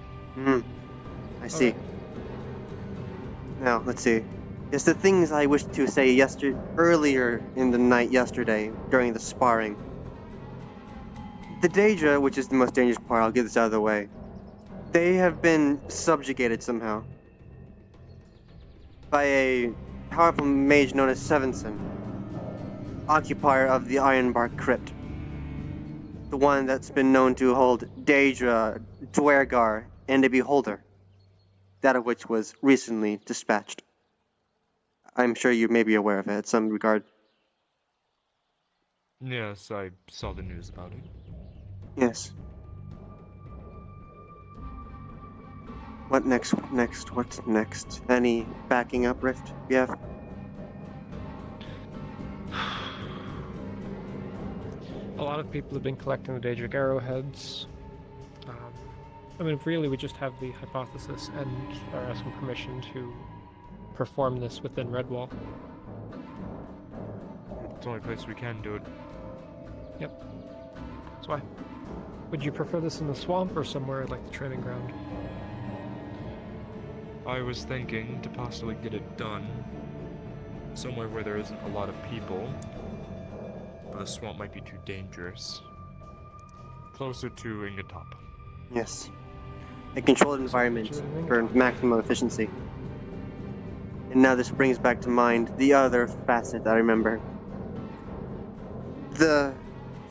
I see. Now, let's see. It's the things I wished to say earlier in the night yesterday, during the sparring. The daedra, which is the most dangerous part, I'll get this out of the way. They have been subjugated somehow. By a powerful mage known as Sevenson, occupier of the Ironbark Crypt. The one that's been known to hold daedra, dwergar, and a beholder, that of which was recently dispatched. I'm sure you may be aware of it in some regard. Yes, I saw the news about it. Yes. What next? What's next? Any backing up, Rift? You have? A lot of people have been collecting the Daedric arrowheads. I mean, really, we just have the hypothesis and are asking permission to perform this within Redwall. It's the only place we can do it. Yep. That's why. Would you prefer this in the swamp or somewhere like the training ground? I was thinking to possibly get it done somewhere where there isn't a lot of people, but the swamp might be too dangerous. Closer to Ingatop. Yes. A controlled environment for maximum efficiency. And now this brings back to mind the other facet I remember. The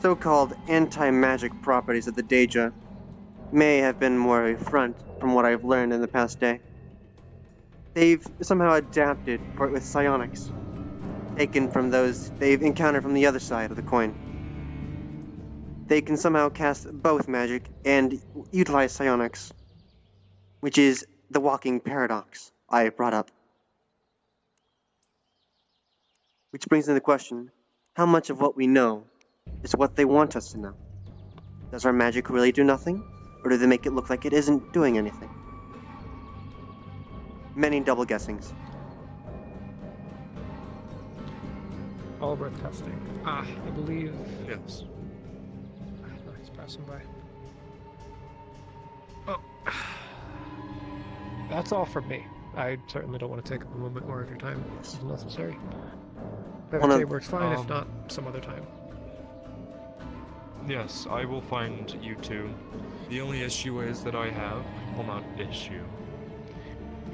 so-called anti-magic properties of the daedra may have been more a front from what I've learned in the past day. They've somehow adapted for it with psionics, taken from those they've encountered from the other side of the coin. They can somehow cast both magic and utilize psionics, which is the walking paradox I brought up. Which brings in the question, how much of what we know is what they want us to know? Does our magic really do nothing? Or do they make it look like it isn't doing anything? Many double guessings. All worth testing. I believe... Yes. No, he's passing by. Oh. That's all from me. I certainly don't want to take up a little bit more of your time if necessary. That day works fine, if not, some other time. Yes, I will find you two. The only issue is that I have, well, not issue,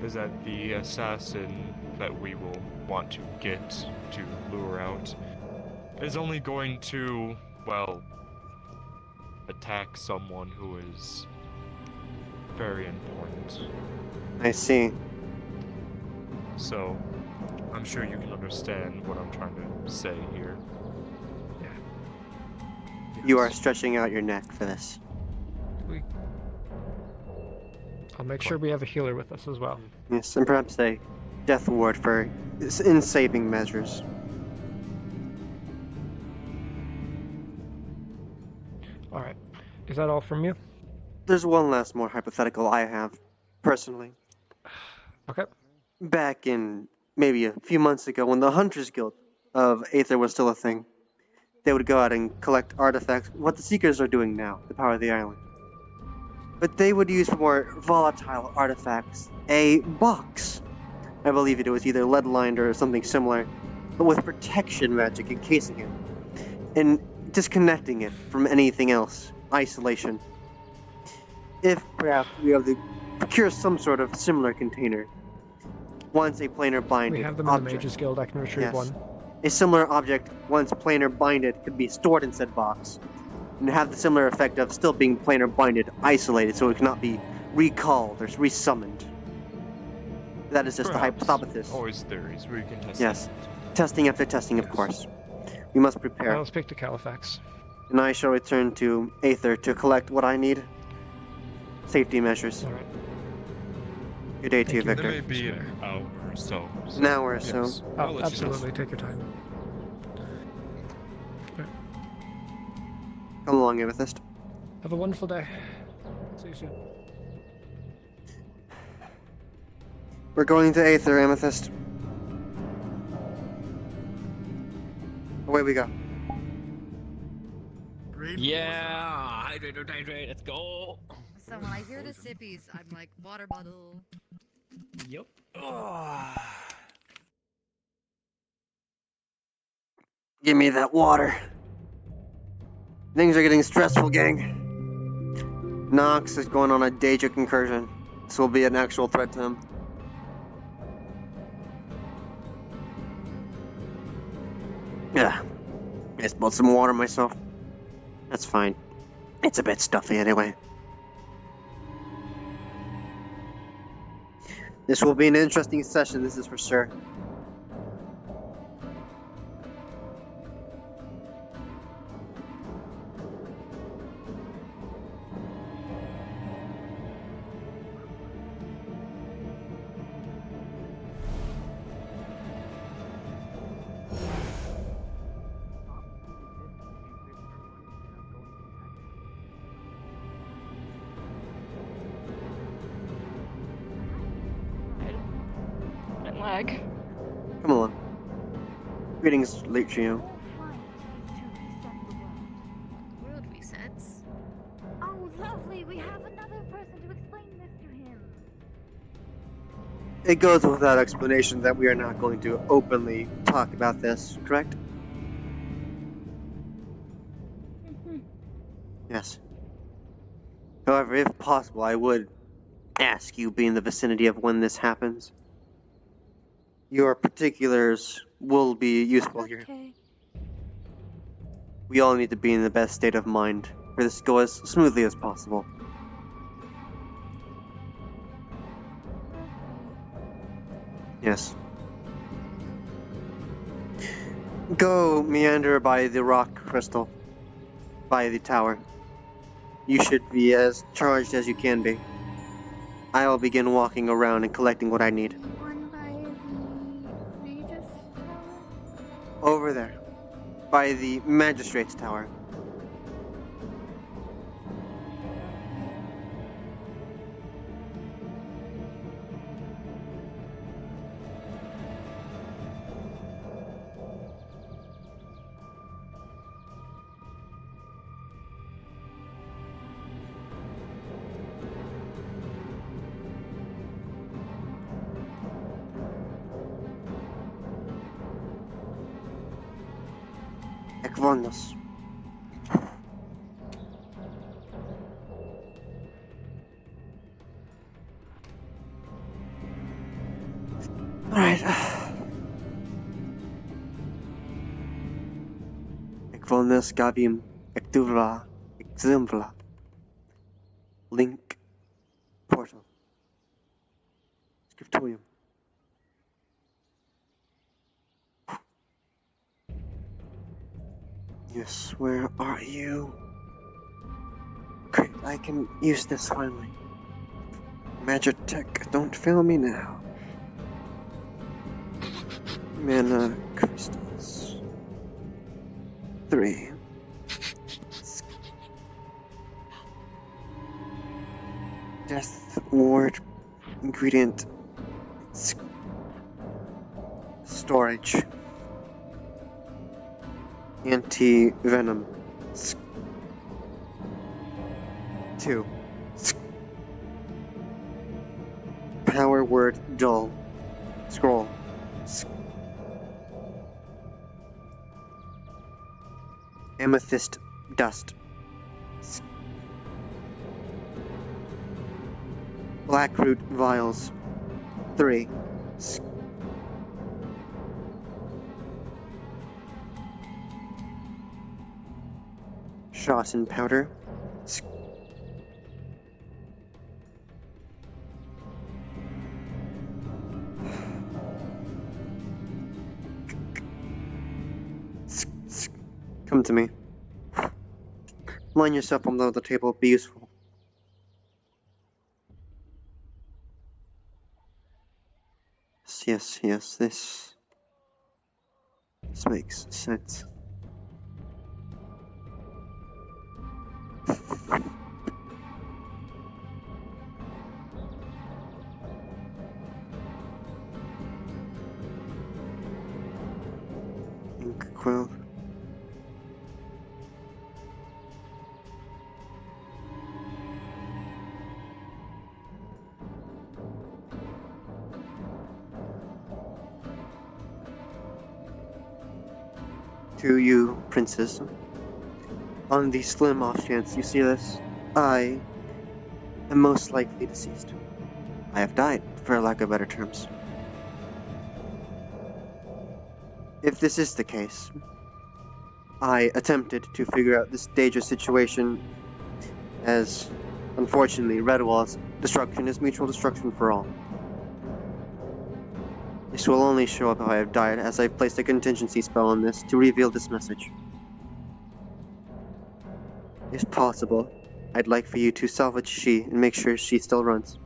is that the assassin that we will want to get to lure out is only going to, well, attack someone who is very important. I see. So, I'm sure you can understand what I'm trying to say here. You are stretching out your neck for this. I'll make sure we have a healer with us as well. Yes, and perhaps a death ward for in saving measures. Alright. Is that all from you? There's one last more hypothetical I have, personally. Okay. Back in maybe a few months ago, when the Hunters Guild of Aether was still a thing, they would go out and collect artifacts, what the Seekers are doing now, the power of the island. But they would use for more volatile artifacts a box. I believe it was either lead-lined or something similar, but with protection magic encasing it, and disconnecting it from anything else, isolation. If perhaps we have to procure some sort of similar container, once a planar binded We have them object, in the Mages Guild, I can retrieve one. a similar object, once planar binded, could be stored in said box, and have the similar effect of still being planar binded, isolated, so it cannot be recalled or resummoned. That is just Perhaps. the hypothesis. Always theories where you can test Yes. them. Testing after testing, of course. We must prepare. I'll speak to Califax. And I shall return to Aether to collect what I need. Safety measures. Alright. Good day to you, There Victor. may be an hour or so. An hour or so. Yes. I'll Oh, let you know. absolutely. Take your time. Come along, Amethyst. Have a wonderful day. See you soon. We're going to Aether, Amethyst. Away we go. Yeah, hydrate, let's go. So when I hear the sippies, I'm like, water bottle. Yep. Give me that water. Things are getting stressful, gang. Knox is going on a daedric incursion. This will be an actual threat to him. Yeah, I spilled some water myself. That's fine. It's a bit stuffy anyway. This will be an interesting session, this is for sure. Lag. Come along. Greetings, late trio. World resets. Oh, lovely. We have another person to explain this to him. It goes without explanation that we are not going to openly talk about this, correct? Yes. However, if possible, I would ask you be in the vicinity of when this happens. Your particulars will be useful here. We all need to be in the best state of mind for this to go as smoothly as possible. Yes. Go meander by the rock crystal, by the tower. You should be as charged as you can be. I will begin walking around and collecting what I need. One by the Regis Tower? Over there, by the magistrate's tower. Ekvonos. Alright. Ekvonos gavim ektuvra exempla. Link portal. Scriptorium. Yes, where are you? Great, I can use this finally. Magitech, don't fail me now. Mana crystals. 3. Death ward ingredient. Storage. Anti-venom. 2. Power word dull. Scroll. Amethyst dust. Blackroot vials. 3. Shossin powder. Come to me. Line yourself on the table, be useful. Yes, this makes sense. Ink quill. To you, princess. On the slim off chance you see this, I am most likely deceased. I have died, for lack of better terms. If this is the case, I attempted to figure out this daedra situation, as unfortunately Redwall's destruction is mutual destruction for all. This will only show up if I have died, as I've placed a contingency spell on this to reveal this message. If possible, I'd like for you to salvage Shee and make sure she still runs.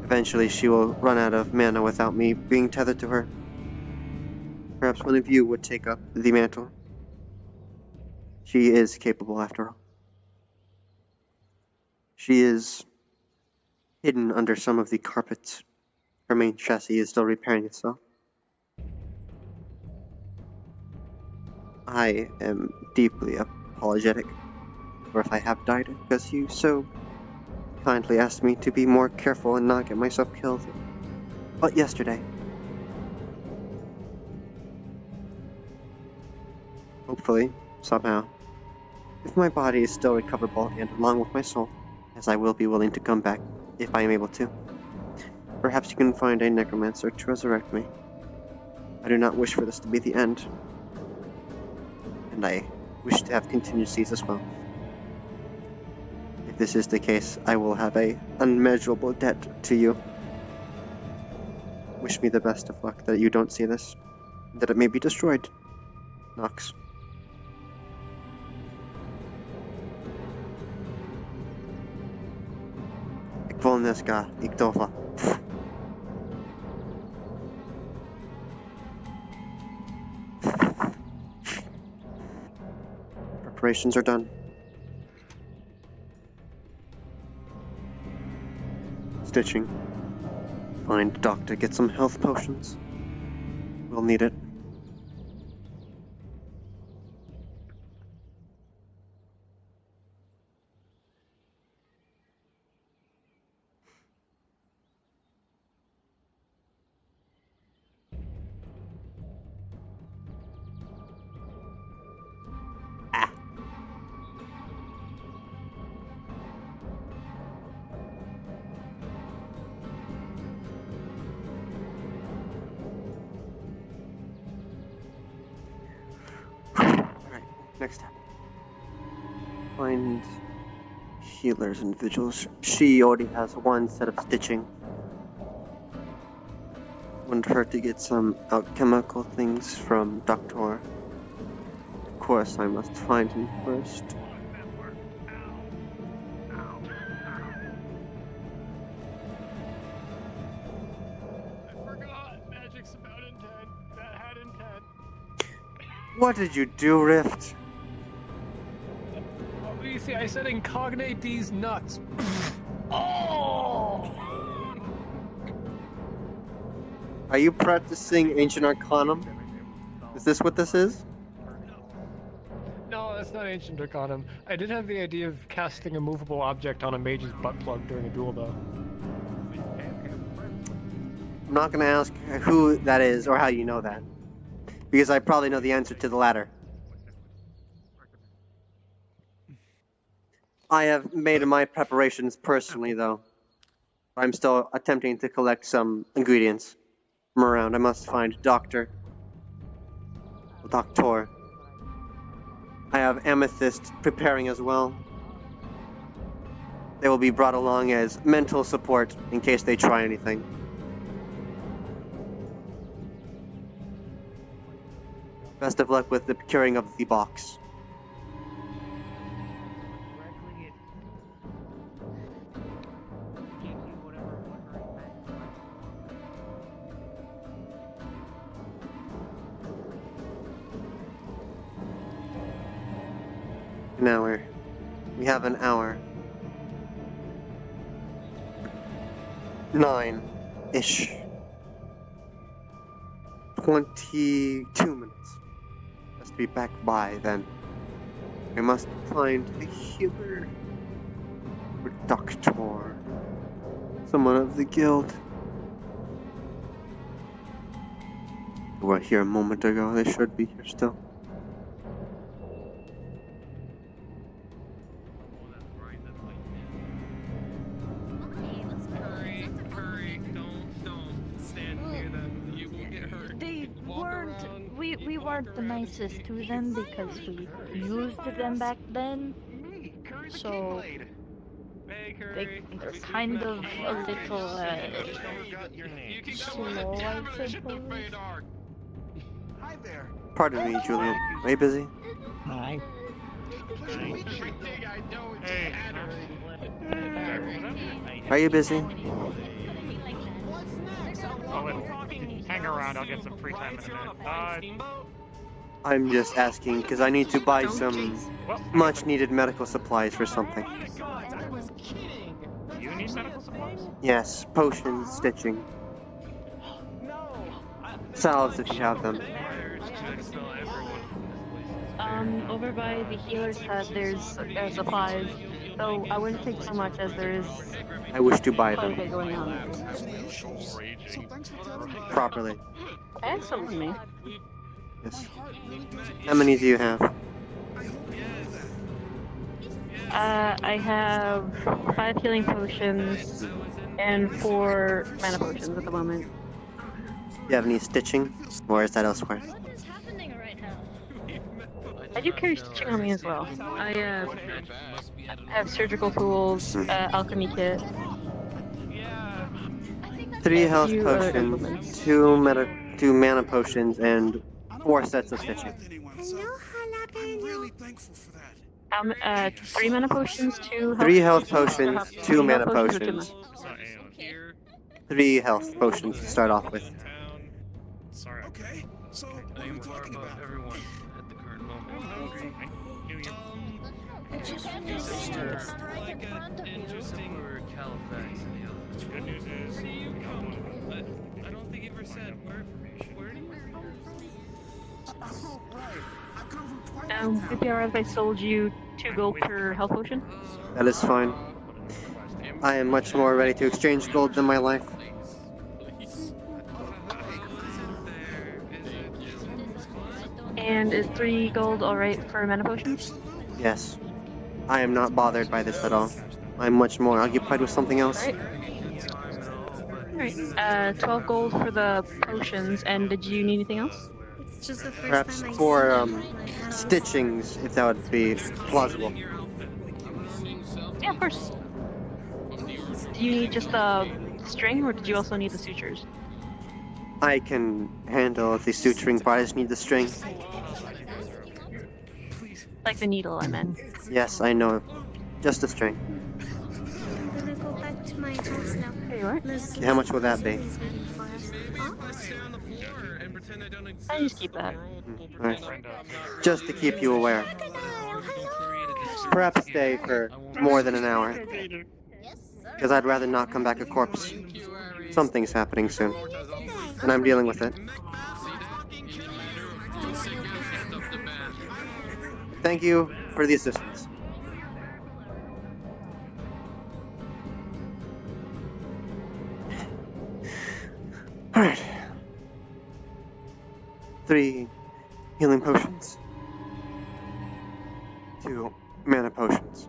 Eventually she will run out of mana without me being tethered to her. Perhaps one of you would take up the mantle. She is capable after all. She is hidden under some of the carpets. Her main chassis is still repairing itself. I am deeply apologetic for if I have died, because you so kindly asked me to be more careful and not get myself killed. But yesterday, hopefully, somehow, if my body is still recoverable and along with my soul, as I will be willing to come back if I am able to, perhaps you can find a necromancer to resurrect me. I do not wish for this to be the end, and I wish to have contingencies as well. If this is the case, I will have an unmeasurable debt to you. Wish me the best of luck that you don't see this, that it may be destroyed. Knox. Ik wolneska, ik dofa. Preparations are done. Stitching. Find a doctor, get some health potions. We'll need it. Next step. Find healers and vigils. She already has one set of stitching. Wouldn't hurt to get some alchemical things from Doctor. Of course, I must find him first. What did you do, Rift? Oh, you see, I said incognate these nuts. Oh! Are you practicing Ancient Arcanum? Is this what this is? No, that's not Ancient Arcanum. I did have the idea of casting a movable object on a mage's butt plug during a duel, though. I'm not gonna ask who that is or how you know that, because I probably know the answer to the latter. I have made my preparations personally, though. I'm still attempting to collect some ingredients from around. I must find Doctor. I have Amethyst preparing as well. They will be brought along as mental support in case they try anything. Best of luck with the procuring of the box. An hour. We have an hour. 9-ish. 22 minutes. Must be back by then. I must find a healer. Or doctor. Someone of the guild. They were here a moment ago. They should be here still. you aren't the nicest to them because we used them back then. So they're kind of a little slow, I suppose. Pardon me, Julian. Are you busy? Hi. Are you busy? Hang around, I'll get some free time in a minute. I'm just asking because I need to buy some much needed medical supplies for something. You need medical supplies? Yes, potions, stitching. Salves if you have them. Over by the healer's hut, there's supplies. So I wouldn't take so much as there is I wish to buy quite a bit them going on. properly. Excellent. Yes. How many do you have? I have 5 healing potions and 4 mana potions at the moment. Do you have any stitching? Or is that elsewhere? I do carry stitching on me as well. I have surgical tools, alchemy kit. 3 health few other potions, 2 mana potions, and 4 sets of stitching. 3 mana potions, 2 3 health potions, potions, 2 3 mana health or 2 potions. 3 health potions to start off with. Sorry. Okay, so I am far above everyone at the current moment. Like an interesting Califax in the other. Good news is you but I don't think you ever said where do you would it be alright if I sold you 2 gold per health potion? That is fine. I am much more ready to exchange gold than my life. And is 3 gold alright for mana potions? Yes. I am not bothered by this at all. I'm much more occupied with something else. Alright, 12 gold for the potions, and did you need anything else? It's just the first Perhaps time I for see you. stitchings, if that would be plausible. Yeah, of course. Do you need just the string, or did you also need the sutures? I can handle the suturing part, I just need the string. Like the needle, I meant. Yes, I know. Just a string. I'm gonna go back to my house now. There you are. Okay, how much will that be? I just keep that. Alright. Just to keep you aware. Perhaps stay for more than an hour. Because I'd rather not come back a corpse. Something's happening soon. And I'm dealing with it. Thank you for the assistance. Alright. 3 healing potions. 2 mana potions.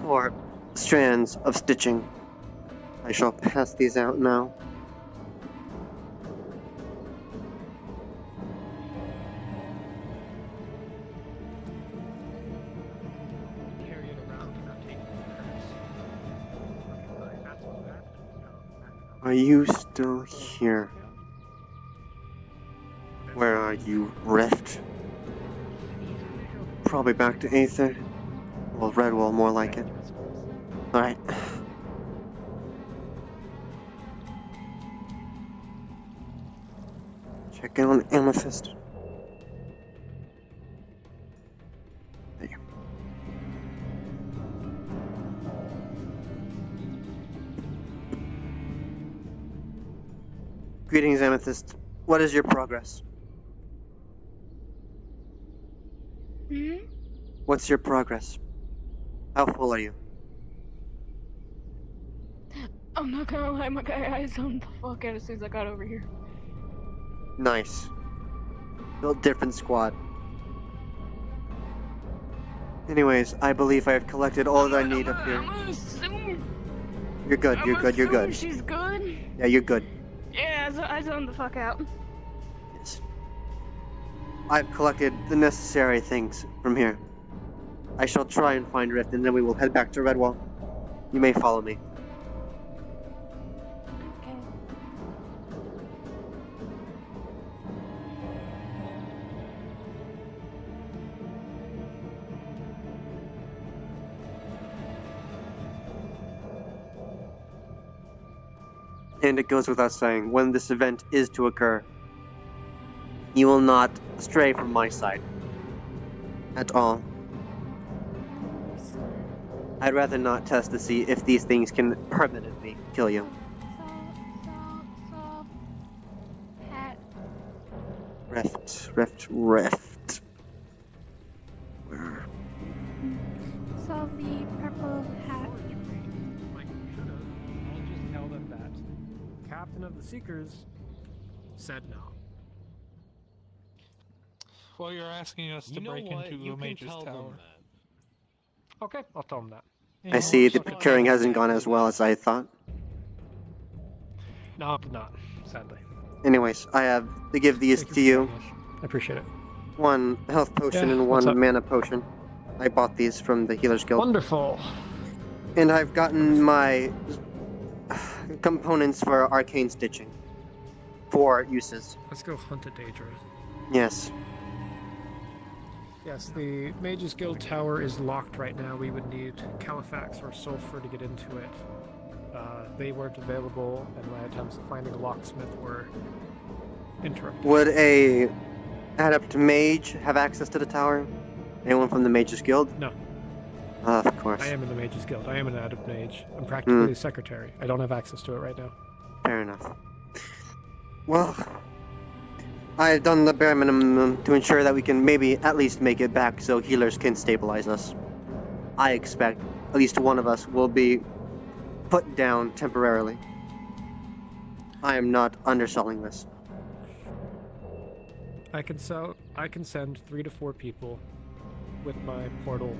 4 strands of stitching. I shall pass these out now. Are you still here? Where are you, Rift? Probably back to Aether. Well, Redwall, more like it. Alright. Check in on Amethyst. There. Greetings, Amethyst. What is your progress? What's your progress? How full are you? I'm not gonna lie, my guy, I zoned the fuck out as soon as I got over here. Nice. Built different squad. Anyways, I believe I have collected all that I need up here. You're good, you're good, you're good. She's good. Yeah, you're good. Yeah, I zoned the fuck out. Yes. I've collected the necessary things from here. I shall try and find Rift, and then we will head back to Redwall. You may follow me. Okay. And it goes without saying, when this event is to occur, you will not stray from my side. At all. I'd rather not test to see if these things can permanently kill you. So, hat. Rift. Where? So the purple hat. Like you should have. I'll just tell them that Captain of the Seekers said no. Well, you're asking us to break into a mage's tower. Okay, I'll tell them that. I see the procuring hasn't gone as well as I thought. No, it did not, sadly. Anyways, I have to give these to you. I appreciate it. One health potion Yeah, and what's one up? mana potion. I bought these from the Healer's Guild. Wonderful. And I've gotten my components for arcane stitching. 4 uses. Let's go hunt a daedra. Yes. Yes, the Mage's Guild Tower is locked right now. We would need Califax or Sulfur to get into it. They weren't available, and my attempts at finding a locksmith were interrupted. Would a adept mage have access to the tower? Anyone from the Mage's Guild? No. Of course. I am in the Mage's Guild. I am an adept mage. I'm practically a secretary. I don't have access to it right now. Fair enough. Well, I've done the bare minimum to ensure that we can maybe at least make it back so healers can stabilize us. I expect at least one of us will be put down temporarily. I am not underselling this. I can send 3 to 4 people with my portal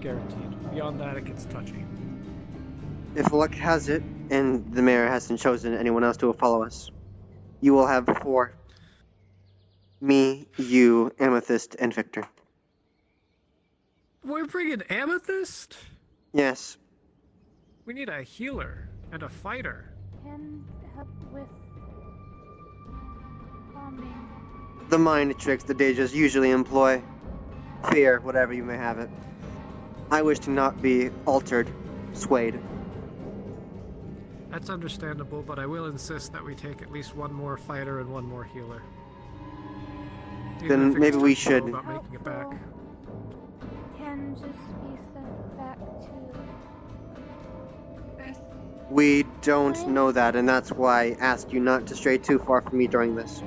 guaranteed. Beyond that, it gets touchy. If luck has it, and the mayor hasn't chosen anyone else to follow us, you will have 4. Me, you, Amethyst, and Victor. We're bringing Amethyst? Yes. We need a healer and a fighter. Can help with calming. The mind tricks the daedras usually employ. Fear, whatever you may have it. I wish to not be altered, swayed. That's understandable, but I will insist that we take at least one more fighter and one more healer. Even Then if it maybe gets we too slow should. about making it back. Can just be sent back to Earth. We don't know that, and that's why I asked you not to stray too far from me during this.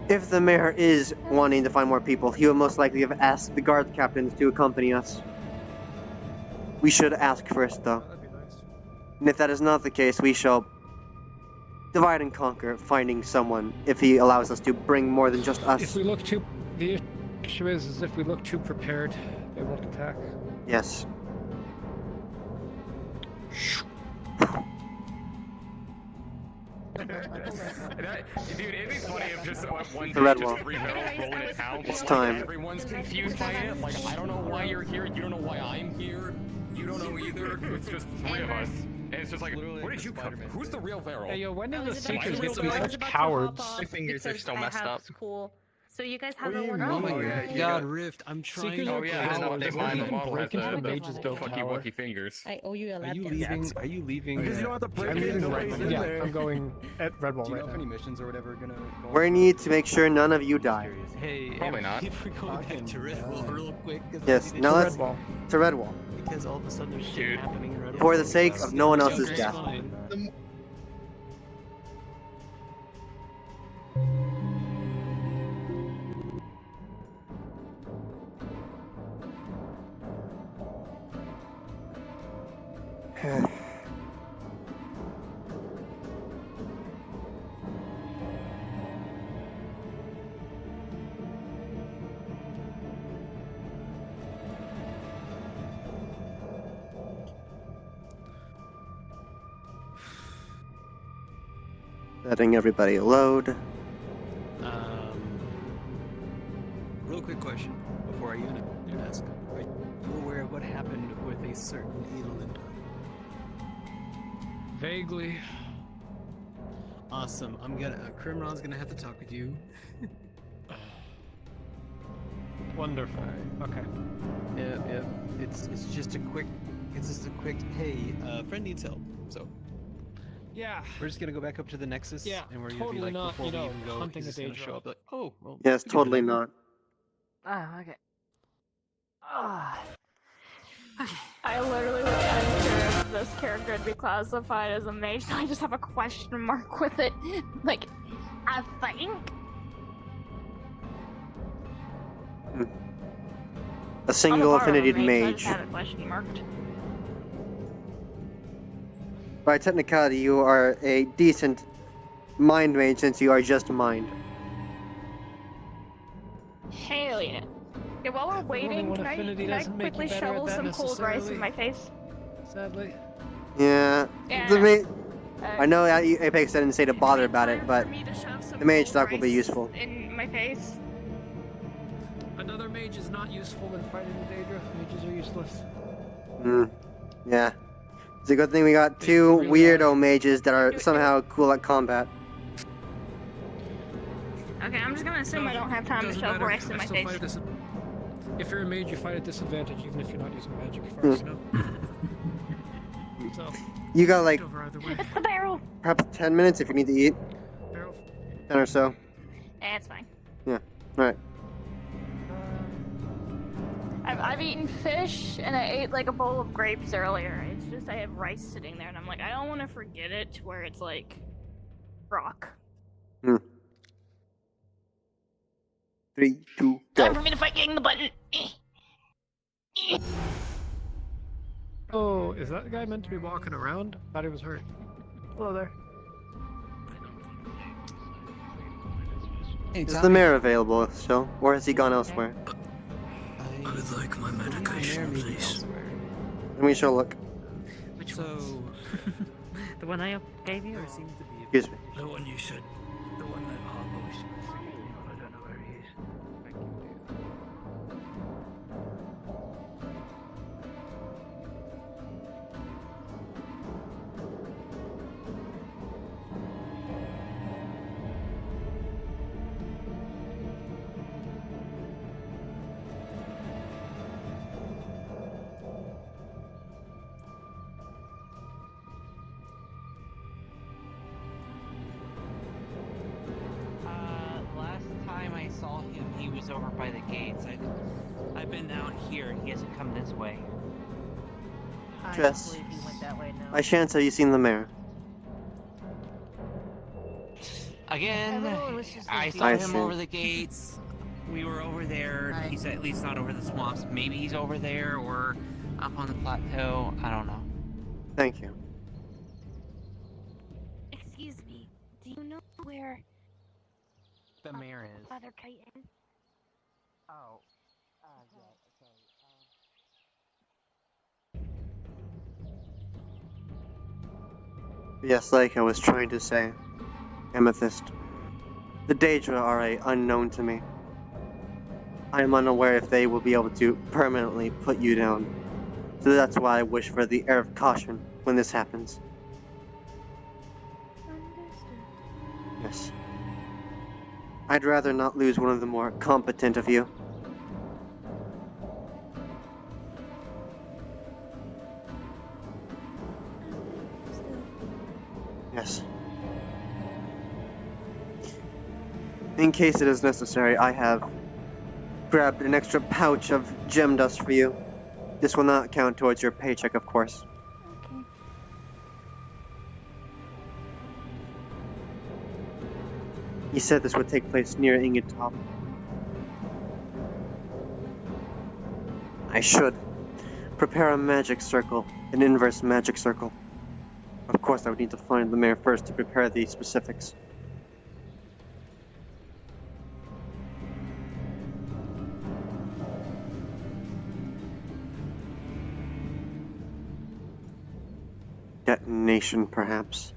If the mayor is wanting to find more people, he would most likely have asked the guard captains to accompany us. We should ask first, though. And if that is not the case, we shall divide and conquer, finding someone, if he allows us to bring more than just us. If we look too... The issue is if we look too prepared, they won't attack. Yes. Dude, it'd be funny if just one The day red just wall. 3 barrels roll into town. It's but, time. Like, everyone's confused by it. Like, I don't know why you're here. You don't know why I'm here. You don't know either. It's just 3 of us. And it's just like, where did you come from? Who's the real Varel? Hey, yo, when did the Am I Seekers the get to real be Varel? such cowards? My fingers are still messed up. School. So you guys What have do a you work. mean? Oh, Yeah, God, Rift, I'm trying Seekers to... are cowards. They They mine won't the even model break has into the the Mage's Guild fucky Tower. wucky fingers. I owe you a lap Are you dance. leaving? Are you leaving? Because you don't have to break I'm in, leaving nobody's right in now. there. I'm going at Redwall Do you right know if now. any missions or whatever are gonna go We need to make sure none of you die. Hey, Probably not. if we're going back to Redwall real quick, 'cause Yes, I now need let's Redwall. to Redwall. because all of a sudden there's shit Dude. happening in Redwall. For the sake of no one else's Okay, death. fine. Letting everybody load. Real quick question before I even ask. Are you aware of what happened with a certain Edelinda? Vaguely. Awesome. Criminal's gonna have to talk with you. Wonderful. Okay. Yeah. It's just a quick. Hey, friend needs help. So. Yeah. We're just gonna go back up to the Nexus. Yeah. And we're gonna Totally be like, not. before You we know, even go, hunting he's a just gonna daedra. show up like, oh, well. Yes, totally not. Oh, okay. I literally was unsure if this character would be classified as a mage, so I just have a question mark with it. Like, I think. A single I'm a part of a affinity mage, so I mage. just have it question marked. By technicality, you are a decent mind mage since you are just mind. Hell yeah. Okay, while we're waiting, one can I affinity doesn't make you quickly better at shovel that some cold rice in necessarily. my face? Sadly. Yeah. Yeah, The no. I know Apex didn't say to bother about it, but the mage stock will be useful. In my face. Another mage is not useful when fighting the daedra. Mages are useless. Yeah. It's a good thing we got two weirdo mages that are somehow cool at combat. Okay, I'm just gonna assume I don't have time to shovel rice in my face. If you're a mage, you fight at disadvantage even if you're not using magic first, you know? So, You got like It's the barrel! perhaps 10 minutes if you need to eat. 10 or so. Eh, it's fine. Yeah. Alright. I've eaten fish and I ate like a bowl of grapes earlier. It's just I have rice sitting there and I'm like, I don't want to forget it to where it's like rock. 3, 2, go. Time for me to fight getting the button. oh, is that guy meant to be walking around? Thought he was hurt. Hello there. Is the mayor available still, or has he gone elsewhere? I would like my medication, please. Let me show look. Which one? The one I gave you, or seems to be? Excuse me. The one you said. The one that Harpo was thinking of. I don't know where he is. Last time I saw him, he was over by the gates. I've been out here. He hasn't come this way. Jess, by chance have you seen the mayor? Again, I saw I him see. over the gates. We were over there. He's at least not over the swamps. Maybe he's over there or up on the plateau. I don't know. Thank you. Excuse me. Do you know where The mayor is. Father Kite is? Oh. Yes, like I was trying to say, Amethyst. The daedra are unknown to me. I am unaware if they will be able to permanently put you down. So that's why I wish for the air of caution when this happens. Yes. I'd rather not lose one of the more competent of you. Yes. In case it is necessary, I have grabbed an extra pouch of gem dust for you. This will not count towards your paycheck, of course. He said this would take place near Ingetop. I should prepare a magic circle, an inverse magic circle. Of course, I would need to find the mayor first to prepare the specifics. Detonation, perhaps.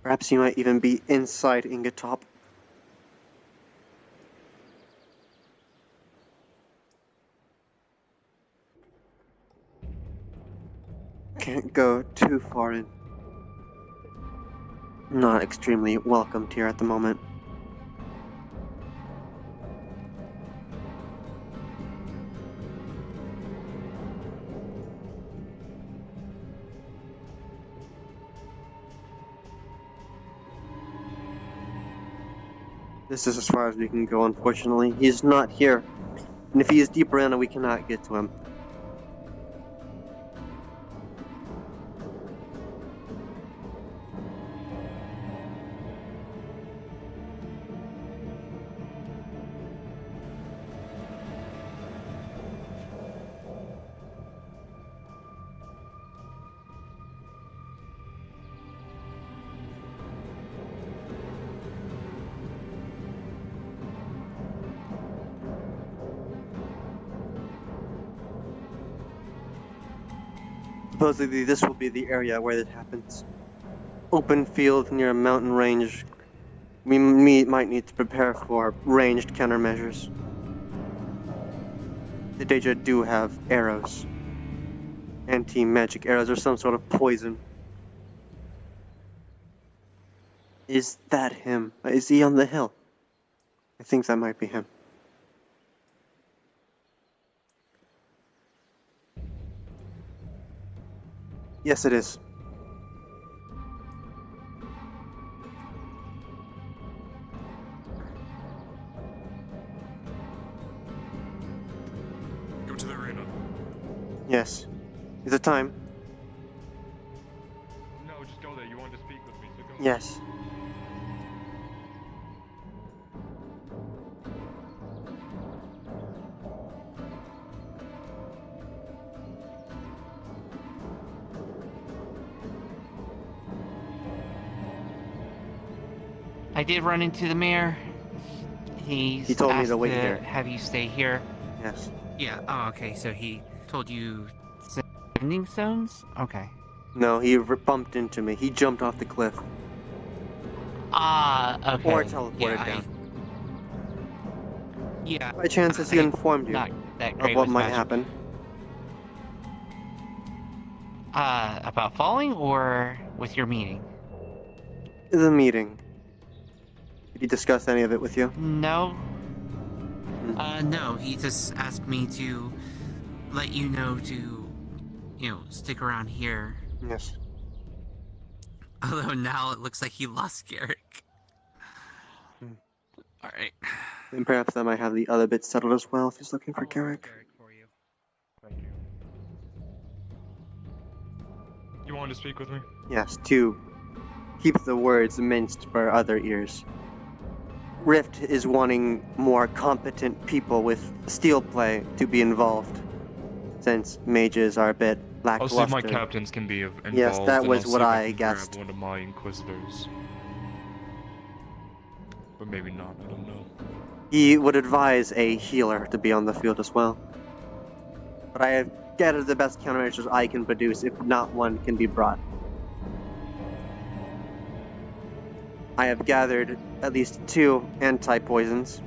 Perhaps you might even be inside Ingetop. can't go too far in. Not extremely welcomed here at the moment. This is as far as we can go, unfortunately. He's not here. And if he is deeper in, we cannot get to him. Supposedly this will be the area where it happens. Open field near a mountain range. We might need to prepare for ranged countermeasures. The daedra do have arrows. Anti-magic arrows or some sort of poison. Is that him? Is he on the hill? I think that might be him. Yes, it is. Go to the arena. Yes. Is it time? No, just go there. You wanted to speak with me, so go. Yes. I did run into the mayor. He told me to wait asked here. Have you stay here? Yes. Yeah. Oh, okay. So he told you sending stones? Okay. No, he bumped into me. He jumped off the cliff. Okay. Or teleported down. Yeah. By chance, has he informed you not that of great what with might magic. happen? About falling or with your meeting? The meeting. Did he discuss any of it with you? No. No, he just asked me to let you know to, stick around here. Yes. Although now it looks like he lost Garrick. Alright. And perhaps that might have the other bits settled as well if he's looking for Garrick. Thank you. You wanted to speak with me? Yes, to keep the words minced for other ears. Rift is wanting more competent people with steel play to be involved, since mages are a bit I'll lackluster. see if my captains can be involved. Yes, that and was I'll what see if I can guessed. Grab one of my inquisitors. But maybe not, I don't know. He would advise a healer to be on the field as well. But I have gathered the best countermeasures I can produce if not one can be brought. I have gathered at least 2 anti-poisons,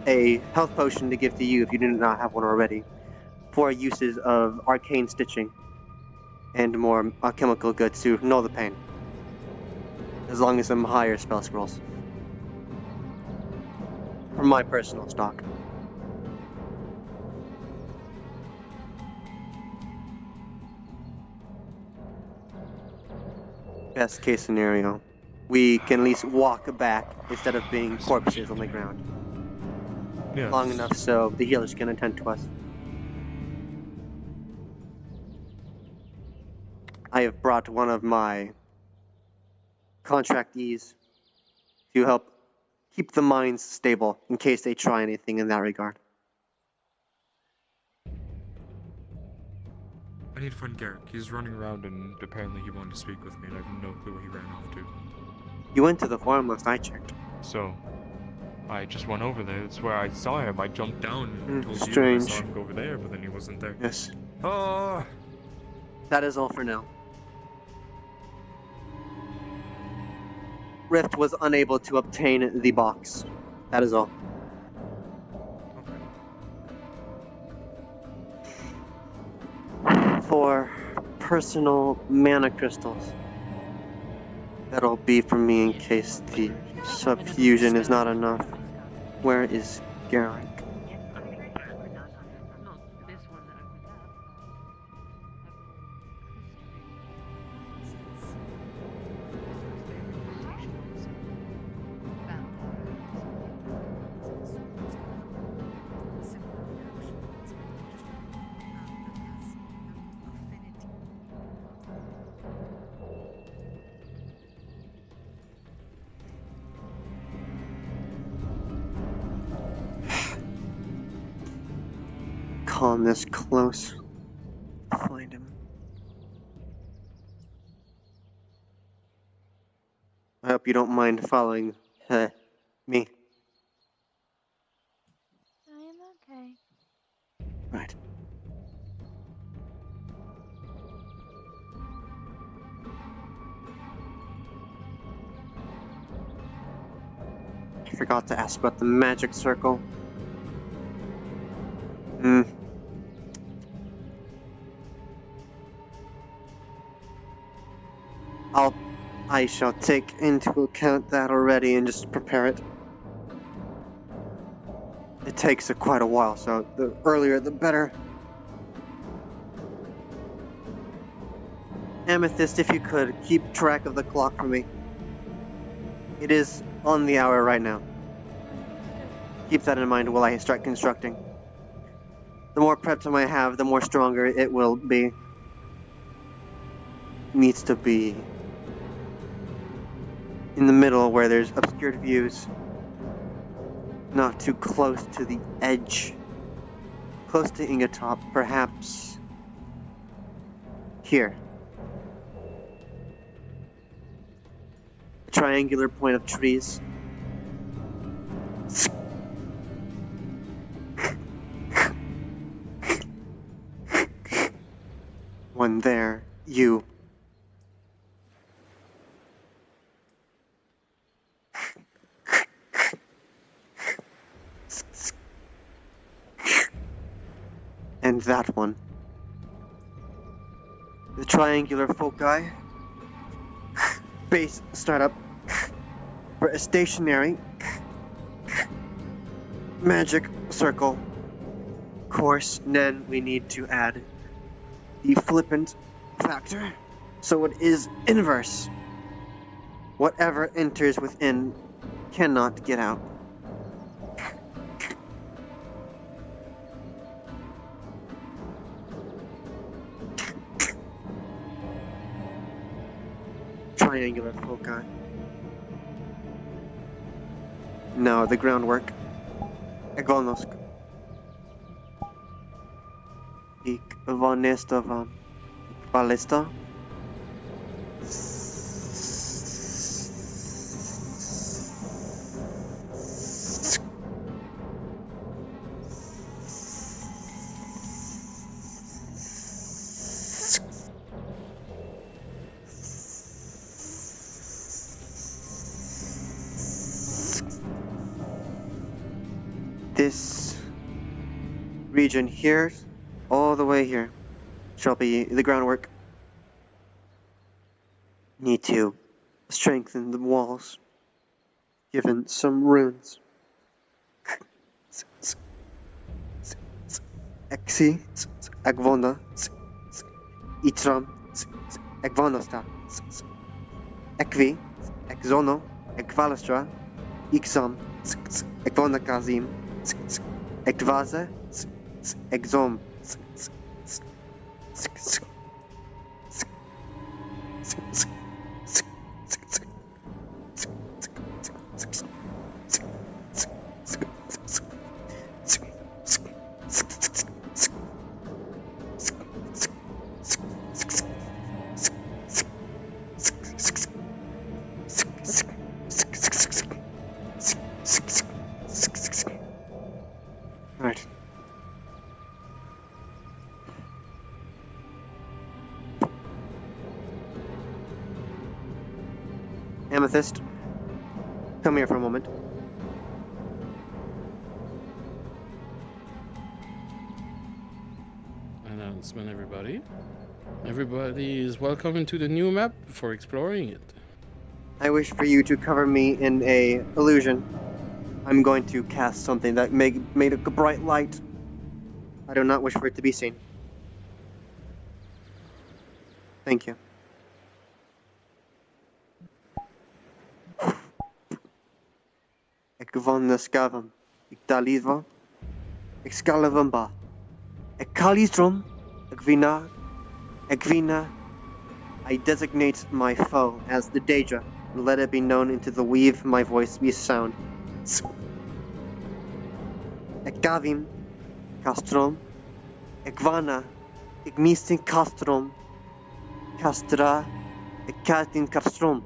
a health potion to give to you if you do not have one already, 4 uses of arcane stitching, and more alchemical goods to null the pain, as long as some higher spell scrolls. From my personal stock. Best case scenario, we can at least walk back instead of being corpses on the ground. Yes. Long enough so the healers can attend to us. I have brought one of my contractees to help keep the mines stable in case they try anything in that regard. I need to find Garrick. He's running around and apparently he wanted to speak with me and I have no clue where he ran off to. You went to the farm last I checked. So, I just went over there. That's where I saw him. I jumped down and told strange. you I saw him go over there, but then he wasn't there. Yes. Oh! That is all for now. Rift was unable to obtain the box. That is all. For personal mana crystals. That'll be for me in case the subfusion is not enough. Where is Garrick? Calm this close. Find him. I hope you don't mind following me. I am okay. Right. I forgot to ask about the magic circle. I shall take into account that already and just prepare it. It takes quite a while, so the earlier the better. Amethyst, if you could, keep track of the clock for me. It is on the hour right now. Keep that in mind while I start constructing. The more prep time I have, the more stronger it will be. Needs to be in the middle where there's obscured views. Not too close to the edge. Close to Ingatop, perhaps here. A triangular point of trees. One there, you. And that one. The triangular foci. Base startup. For a stationary magic circle. Course, then we need to add the flippant factor, so it is inverse. Whatever enters within cannot get out. Triangular foci. Now the groundwork. Egonosk. Ik vanesta ballista. This region here, all the way here, shall be the groundwork. Need to strengthen the walls, given some runes. Exi, Agvona, Itram, Agvonosta, Equi, Exono, Eqvalastra, Ixam, Egvonakazim, Ekvaza, Exom. Right. Amethyst, come here for a moment. Announcement, everybody. Everybody is welcome into the new map for exploring it. I wish for you to cover me in a illusion. I'm going to cast something that made a bright light. I do not wish for it to be seen. Thank you. Ik van de schaven. Ik daliva. Ik scalavamba. Ik kalistrom. Ik vina. I designate my foe as the daedra, and let it be known into the weave my voice be sound. Ik gavim. Castrom. Ik vana. Ik mistin castrom. Castra. Ik katin castrom.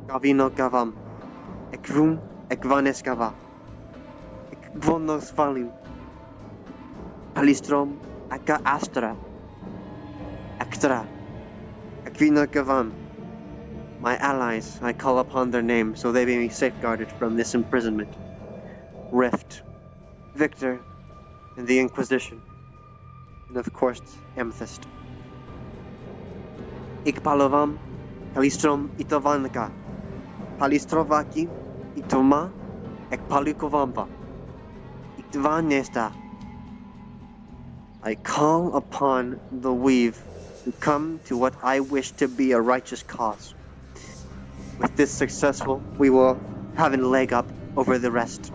Gavino gavam. Ik vum. Ik vanes gava. Ik vonos valim. Palistrom. Aka astra. Extra. Ekvina gavam. My allies, I call upon their name so they may be safeguarded from this imprisonment. Rift. Victor. And the Inquisition. And of course, Amethyst. Ik palovam. Kalistrom itovanka. Palistrovaki. Itoma. Ek palikovampa. Ikvanesta. I call upon the weave to come to what I wish to be a righteous cause. With this successful, we will have a leg up over the rest.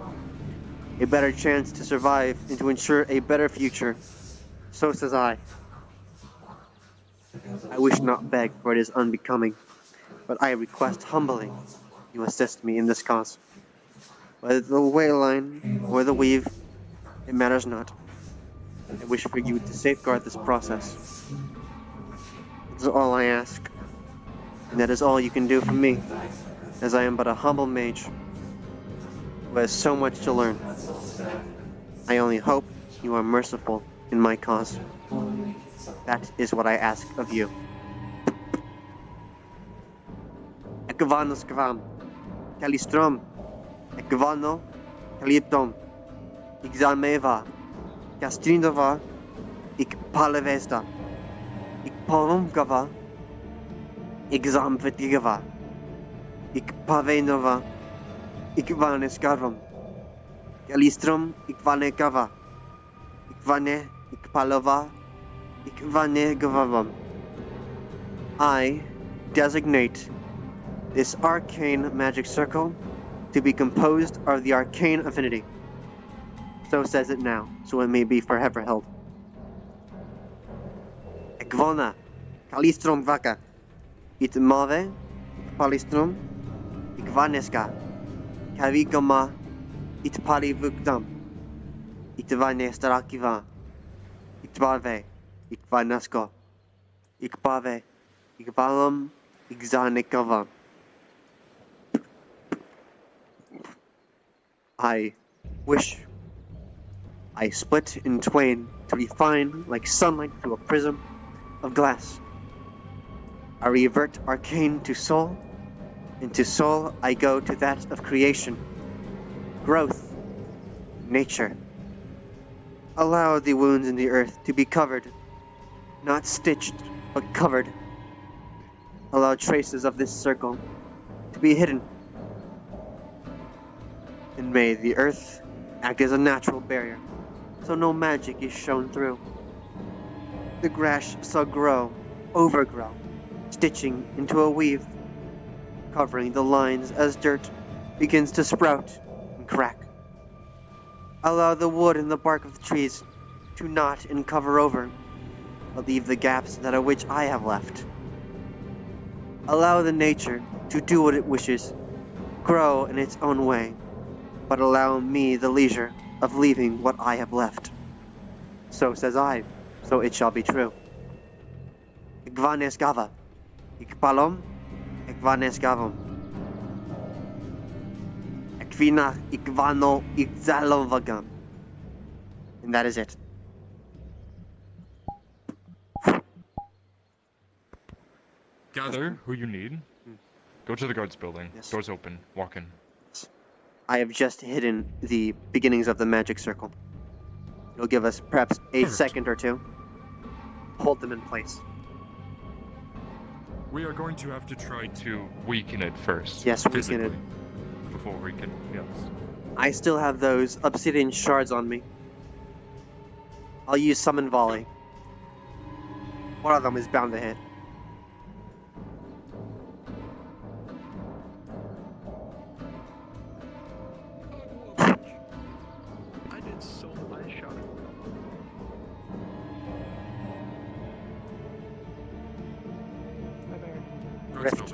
A better chance to survive and to ensure a better future. So says I. I wish not beg, for it is unbecoming, but I request humbly you assist me in this cause. Whether the wayline or the weave, it matters not. I wish for you to safeguard this process. That is all I ask, and that is all you can do for me, as I am but a humble mage who has so much to learn. I only hope you are merciful in my cause. That is what I ask of you. Ekvanos kvam, kalistrom, ekvano, kalitom, exameva, Kastrinova, ik palevesta, ik palumkava, ik zamvetigava, ik pavenova, ik vaneskavam, kalistrom, ik vanekava, ik vane, ik palova, ik vanegavavam. I designate this arcane magic circle to be composed of the arcane affinity. So says it now, so it may be forever held. Ekvona, kalistrom vaka, itmave, palistrom, ikvaneska, kavigama, itpalivukdam, itvanestarakiva, itbave, ikvanasko, ikpave, ikvalam, ikzanekavam. I wish I split in twain to be fine like sunlight through a prism of glass. I revert arcane to soul, and to soul I go to that of creation, growth, nature. Allow the wounds in the earth to be covered, not stitched, but covered. Allow traces of this circle to be hidden. And may the earth act as a natural barrier, so no magic is shown through. The grass shall grow, overgrow, stitching into a weave, covering the lines as dirt begins to sprout and crack. Allow the wood and the bark of the trees to knot and cover over, but leave the gaps that are which I have left. Allow the nature to do what it wishes, grow in its own way, but allow me the leisure of leaving what I have left. So says I, so it shall be true. Ikvanes gava, ikpalom, ikvanes gavom. Ikvina, ikvano, ikzalovagam. And that is it. Gather who you need. Go to the guards building. Yes. Doors open. Walk in. I have just hidden the beginnings of the magic circle. It'll give us perhaps a second or two. hold them in place. We are going to have to try to weaken it first. Yes, weaken it. Before we can, yes. I still have those obsidian shards on me. I'll use summon volley. One of them is bound to hit. I did so much shot. Rift.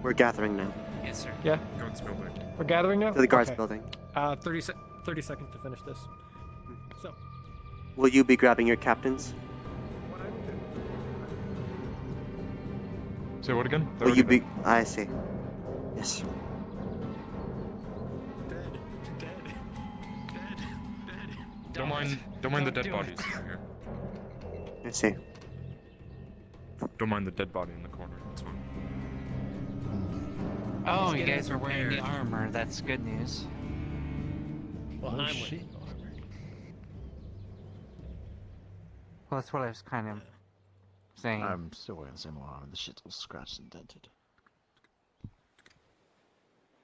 We're gathering now. Yes, sir. Yeah. Guards building. We're gathering now? To the guards Okay. building. 30 seconds to finish this. So. Will you be grabbing your captains? Say what again? Will you be... I see. Yes. Don't mind the dead bodies here. I see. Don't mind the dead body in the corner. It's fine. Oh, you guys are wearing the armor. That's good news. Well, Oh, I'm shit. wearing the armor. Well, that's what I was kind of saying. I'm still wearing the same armor. The shit's all scratched and dented.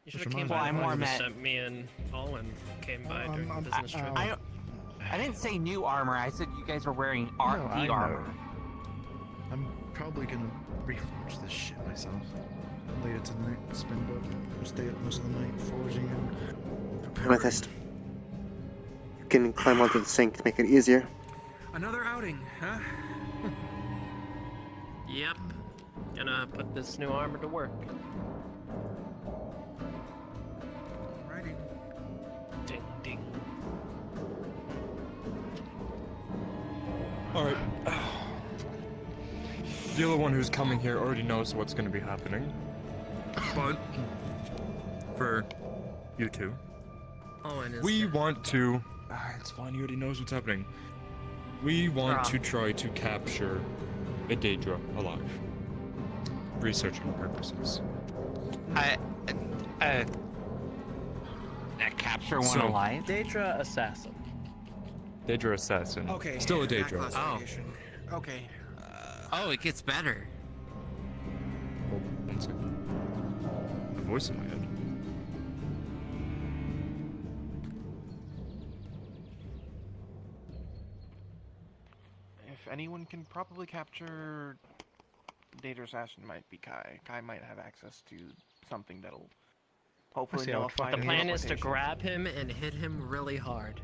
You should Which have came reminds by. me- Well, I'm more You mad- sent me and Owen came by during the business trip. I didn't say new armor. I said you guys were wearing No, I the know. armor. I'm probably gonna reforge this shit myself. Later tonight, spend up, stay up most of the night forging and Amethyst. You can climb onto the sink to make it easier. Another outing, huh? Yep. Gonna put this new armor to work. Alrighty. Ding ding. Alright. The other one who's coming here already knows what's going to be happening. But, for you two, Owen is. we want to... it's fine, he already knows what's happening. We want to try to capture a daedra alive. Researching purposes. Capture one So- alive? Daedra assassin. Daedra assassin. Okay. Still a that daedra. classification. Okay. Oh, it gets better. Hold on 1 second. A voice in my head. If anyone can probably capture Daedra Assassin, might be Kai. Kai might have access to something that'll hopefully see how nullify The his plan is to teleportation. grab him and hit him really hard.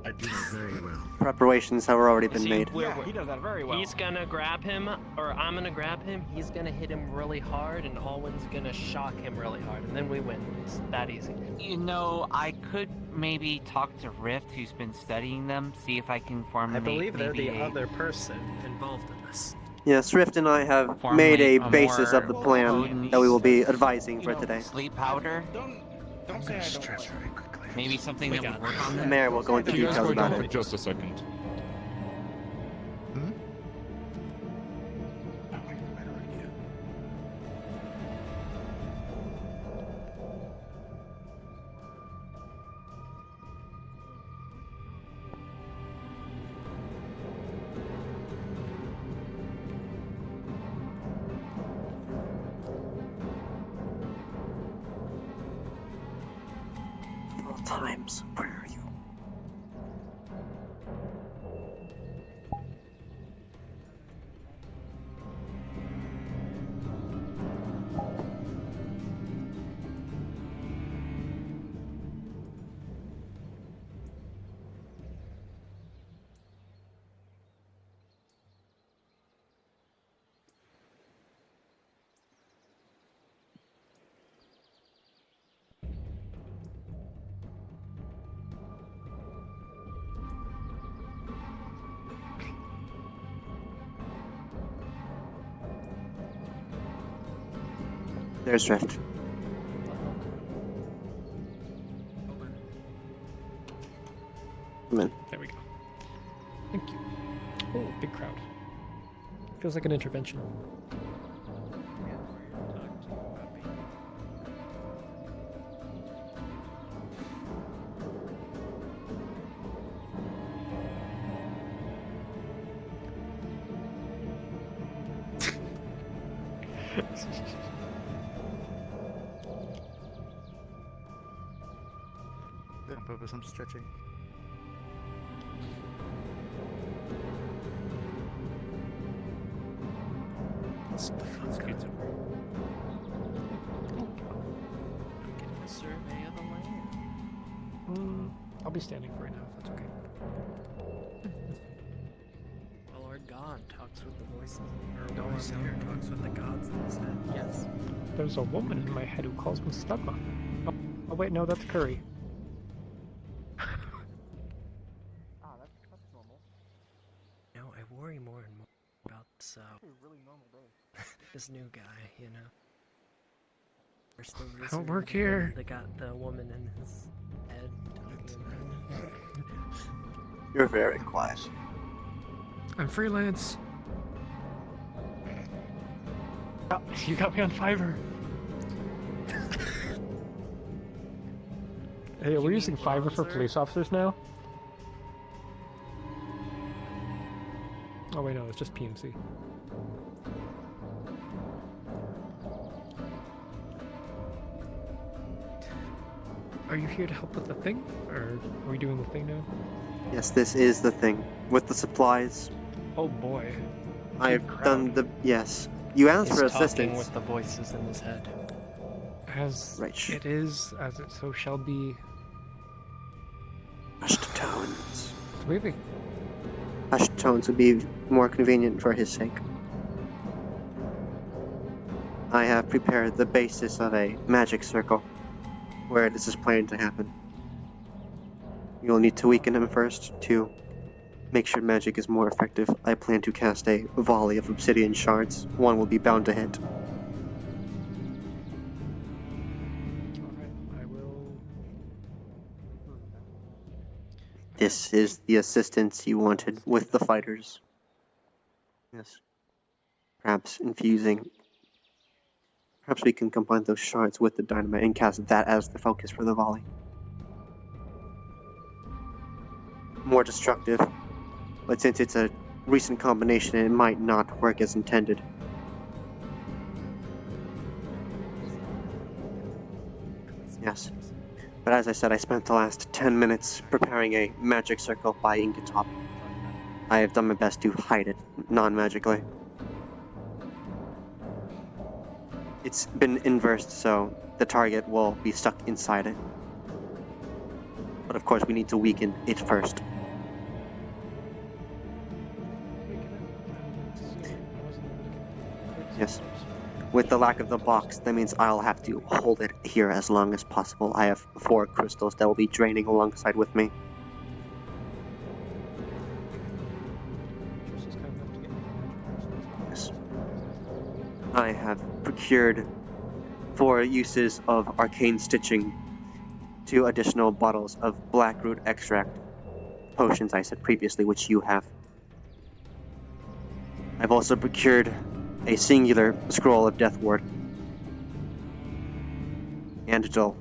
I do that very well. Preparations have already been See, made. Yeah, he does that very well. He's gonna grab him, or I'm gonna grab him. He's gonna hit him really hard, and Owen's gonna shock him really hard, and then we win. It's that easy. You know, I could maybe talk to Rift, who's been studying them, see if I can formulate. I believe they're the maybe a- other person involved in this. Yes, Rift and I have Formulate made a a basis of the more plan potent- that we will be advising for today. Sleep powder? Don't say I don't Stretch want very quickly. Maybe something We that got would work on The them? mayor will go into Can you guys details hold about on for it. just a second? Hmm? I like a better idea. All times, where are you? There's Rift. Come in. There we go. Thank you. Oh, big crowd. Feels like an intervention. On purpose, I'm stretching. Getting a survey of the land. I'll be standing for right now, if that's okay. Well, our god talks with the voices. The voice here talks with the gods in his head. Yes. There's a woman in my head who calls me Stugma. Oh wait, no, that's Curry. That's normal. You know, I worry more and more about Really normal day. this new guy, you know. There's the I don't wizard work here. that got the woman in his head talking about it. You're very quiet. I'm freelance. Oh, you got me on Fiverr. Hey, we're using Fiverr for police officers now? Oh wait, no, it's just PMC. Are you here to help with the thing? Or are we doing the thing now? Yes, this is the thing. With the supplies, Oh boy. I've done the... Yes. You asked He's for talking assistance. with the voices in his head. As Right. it is, as it so shall be. Hushed tones. Moving. Hushed tones would be more convenient for his sake. I have prepared the basis of a magic circle where this is planned to happen. You'll need to weaken him first to make sure magic is more effective. I plan to cast a volley of obsidian shards. One will be bound to hit. I will. This is the assistance you wanted with the fighters. Yes. Perhaps infusing. Perhaps we can combine those shards with the dynamite and cast that as the focus for the volley. More destructive, but since it's a recent combination, it might not work as intended. Yes. But as I said, I spent the last 10 minutes preparing a magic circle by Inkatop. I have done my best to hide it, non-magically. It's been inversed, so the target will be stuck inside it. But of course, we need to weaken it first. Yes. With the lack of the box, that means I'll have to hold it here as long as possible. I have 4 crystals that will be draining alongside with me. Yes. I have procured 4 uses of arcane stitching, 2 additional bottles of blackroot extract, potions I said previously, which you have. I've also procured a singular scroll of death ward. And a dull.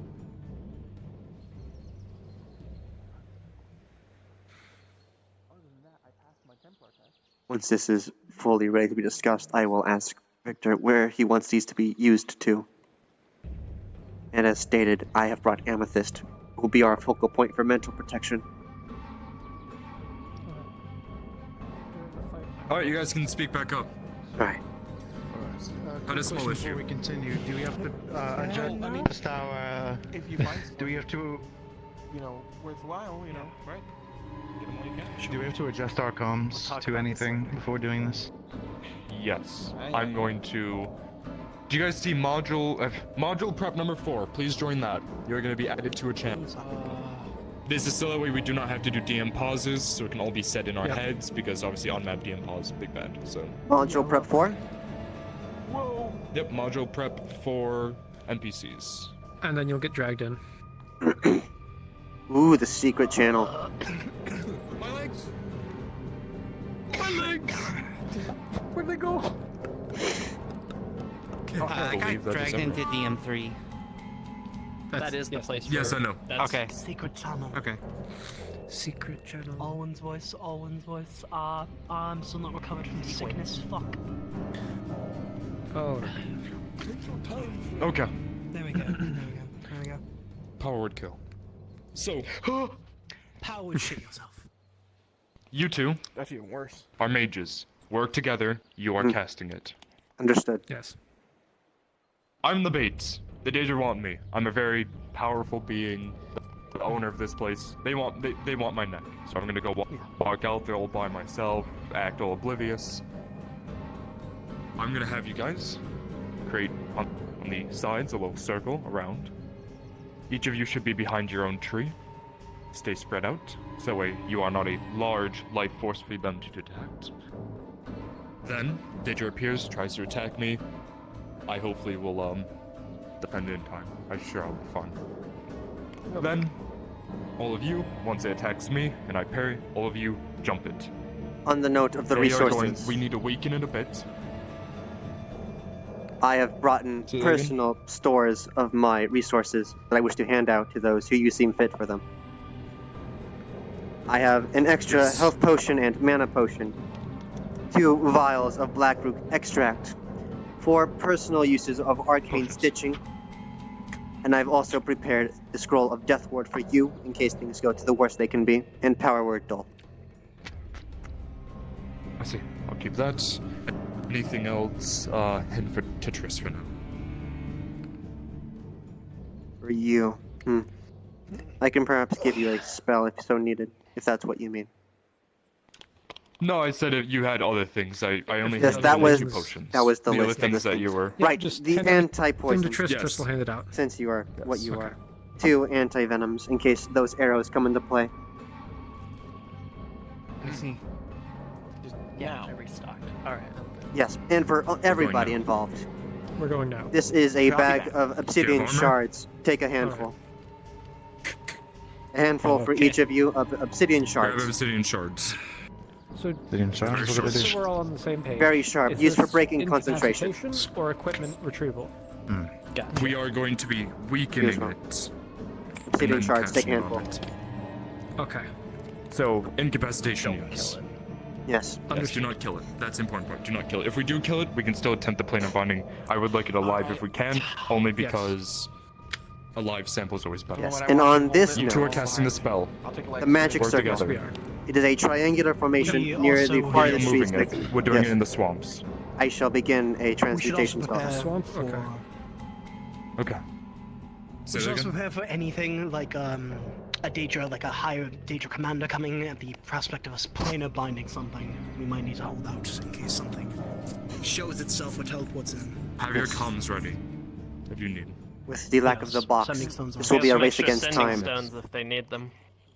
Once this is fully ready to be discussed, I will ask Victor where he wants these to be used to. And as stated, I have brought Amethyst, who will be our focal point for mental protection. Alright, you guys can speak back up. Alright. On a small issue. Before we continue, do we have to adjust our... If you find do we have to... you know, worthwhile, you know, right? Get them while you can. Do we have to adjust our comms to anything before doing this? Yes. I'm going to... Do you guys see module prep number 4? Please join that. You're going to be added to a channel. This is so that way we do not have to do DM pauses, so it can all be set in our heads, because obviously on-map DM pause, big bad, so... Module prep 4? Whoa! Yep, module prep for NPCs. And then you'll get dragged in. Ooh, the secret channel. My legs! My legs! Where'd they go? I got dragged into DM3. That is the place. Yes, I know. Okay. Secret channel. Okay. Secret channel. Alwyn's voice, Alwyn's voice. I'm still not recovered from sickness. Fuck. Oh. Okay. There we go. There we go. Power word kill. So, Power would shit yourself. you two That's even worse. are mages. Work together. You are casting it. Understood. Yes. I'm the bait. The daedra want me. I'm a very powerful being. The owner of this place. They want my neck. So I'm gonna go walk out there all by myself, act all oblivious. I'm gonna have you guys create on the sides a little circle around. Each of you should be behind your own tree. Stay spread out, so that way you are not a large life force for them to detect. Then, daedra appears, tries to attack me. I hopefully will defend it in time. I'm sure I'll be fine. Then, all of you, once it attacks me and I parry, all of you jump it. On the note of the resources, We need to weaken it a bit. I have brought in personal stores of my resources that I wish to hand out to those who you seem fit for them. I have an extra health potion and mana potion, 2 vials of blackroot extract, 4 personal uses of arcane stitching, and I've also prepared the scroll of death ward for you in case things go to the worst they can be, and power word dull. I see. I'll keep that. Anything else hidden for Tetris for now? For you, I can perhaps give you a spell if so needed, if that's what you mean. No, I said if you had other things. I only Yes, had that was two potions. that was the other list of things the that you things. were. Right, just the hand it anti-poison. to Triss will hand it out. Since you are what you okay. are. 2 anti-venoms in case those arrows come into play. I see. Yeah, I restocked. Alright. Yes, and for everybody involved. We're going now. This is a Copy bag that. of obsidian Do you have armor? shards. Take a handful. A handful for each of you of obsidian shards. Grab obsidian shards. So, so we're all on the same page. Very sharp. Is Used for this breaking concentration. incapacitation or equipment retrieval? Gotcha. We are going to be weakening it. Obsidian and then shards, take a casting handful. on it. Okay. So, incapacitation, yes. Yes. Yes, do not kill it. That's the important part. Do not kill it. If we do kill it, we can still attempt the plane of bonding. I would like it alive if we can, only because a live sample is always better. Yes, and on this You two are note, casting the spell. the magic Work circle. together. It is a triangular formation We near the also- part We're of the trees. moving it. We're doing it in the swamps. I shall begin a We should also transmutation prepare spell. for. Okay. We should also prepare for anything like a daedra, like a higher daedra commander coming at the prospect of us planar binding something. We might need to hold out just in case something shows itself or teleports in. Have your comms ready, if you need. With the lack of the box, sending stones this are- will be a Some race extra against sending time. stones if they need them.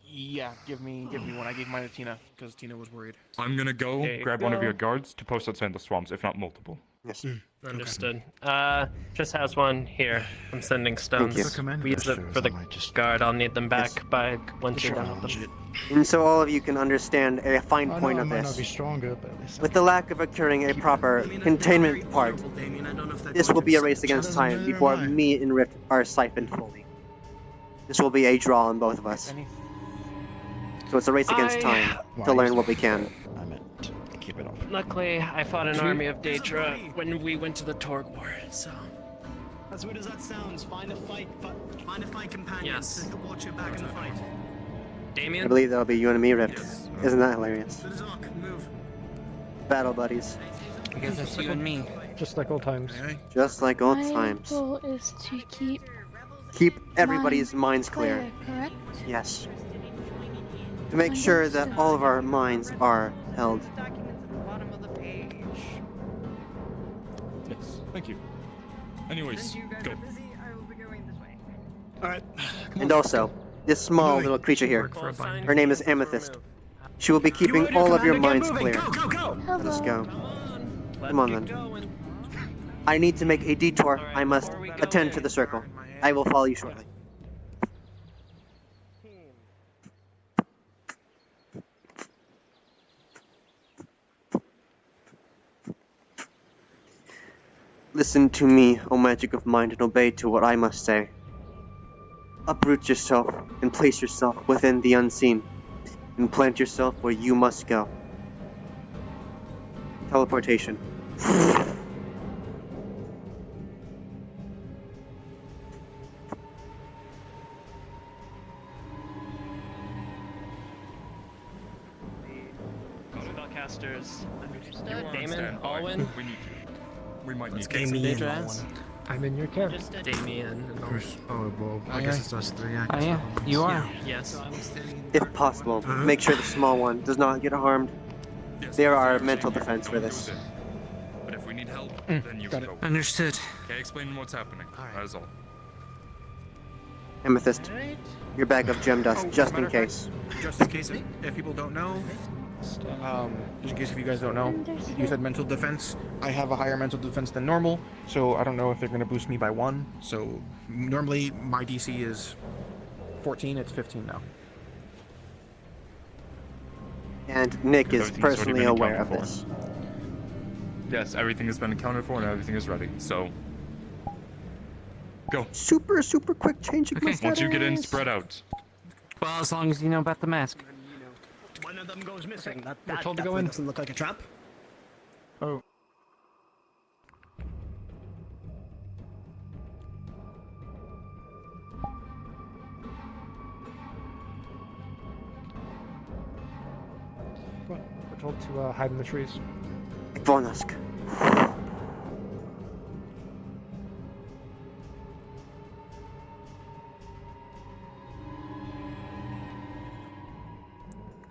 Yeah, give me one. I gave mine to Tina because Tina was worried. I'm gonna go There you grab one of go. your guards to post outside the swamps, if not multiple. Yes. Understood. Just has one here. I'm sending stones. you. We use it for the guard. I'll need them back by once you're done with them. And so all of you can understand a fine I point know I of might not be this. stronger, but at least With the lack of occurring a proper containment part, this will be a race against time before me and Rift are siphoned fully. This will be a draw on both of us. So it's a race against time to learn what we can. I meant keep it off. Luckily, I fought an army of daedra when we went to the Torg War, so. As weird as that sounds, find a fight companion. Yes. To watch your back in the fight. Damien? I believe that'll be you and me, Rift. Isn't that hilarious? Move. Battle buddies. I guess that's you and me. Just like old times. Just like old My times. goal is to Keep everybody's minds clear. correct? Yes. To make sure that all of our minds are held. Yes, thank you. Anyways, go. Alright. And also, this small little creature here, her name is Amethyst. She will be keeping all of your minds clear. Let us go. Come on then. I need to make a detour. I must attend to the circle. I will follow you shortly. Listen to me, O magic of mind, and obey to what I must say. Uproot yourself and place yourself within the unseen, and plant yourself where you must go. Teleportation. casters. You Damon, understand, boy. Alwyn. We need you. We might need Let's you. Damien, Daedra. I'm in your care. Damien and Alwyn. Oh, well, I guess it's us three. Oh yeah, you are. Yes. If possible, make sure the small one does not get harmed. There are mental defense for this. But if we need help, then you can go. Understood. Okay, explain what's happening. That is all. Amethyst, your bag of gem dust, just in case. Just in case, if people don't know, just in case if you guys don't know, you said mental defense. I have a higher mental defense than normal, so I don't know if they're going to boost me by 1. So normally my DC is 14, it's 15 now. And Nick is Everything's already personally been aware accounted of for. this. Yes, everything has been accounted for and everything is ready. So, go. Super quick change of my Once you get in, settings. spread out. Well, as long as you know about the mask. One of them goes missing. That We're told to definitely go in. doesn't look like a trap. Oh. Well, we're told to hide in the trees. Vonask.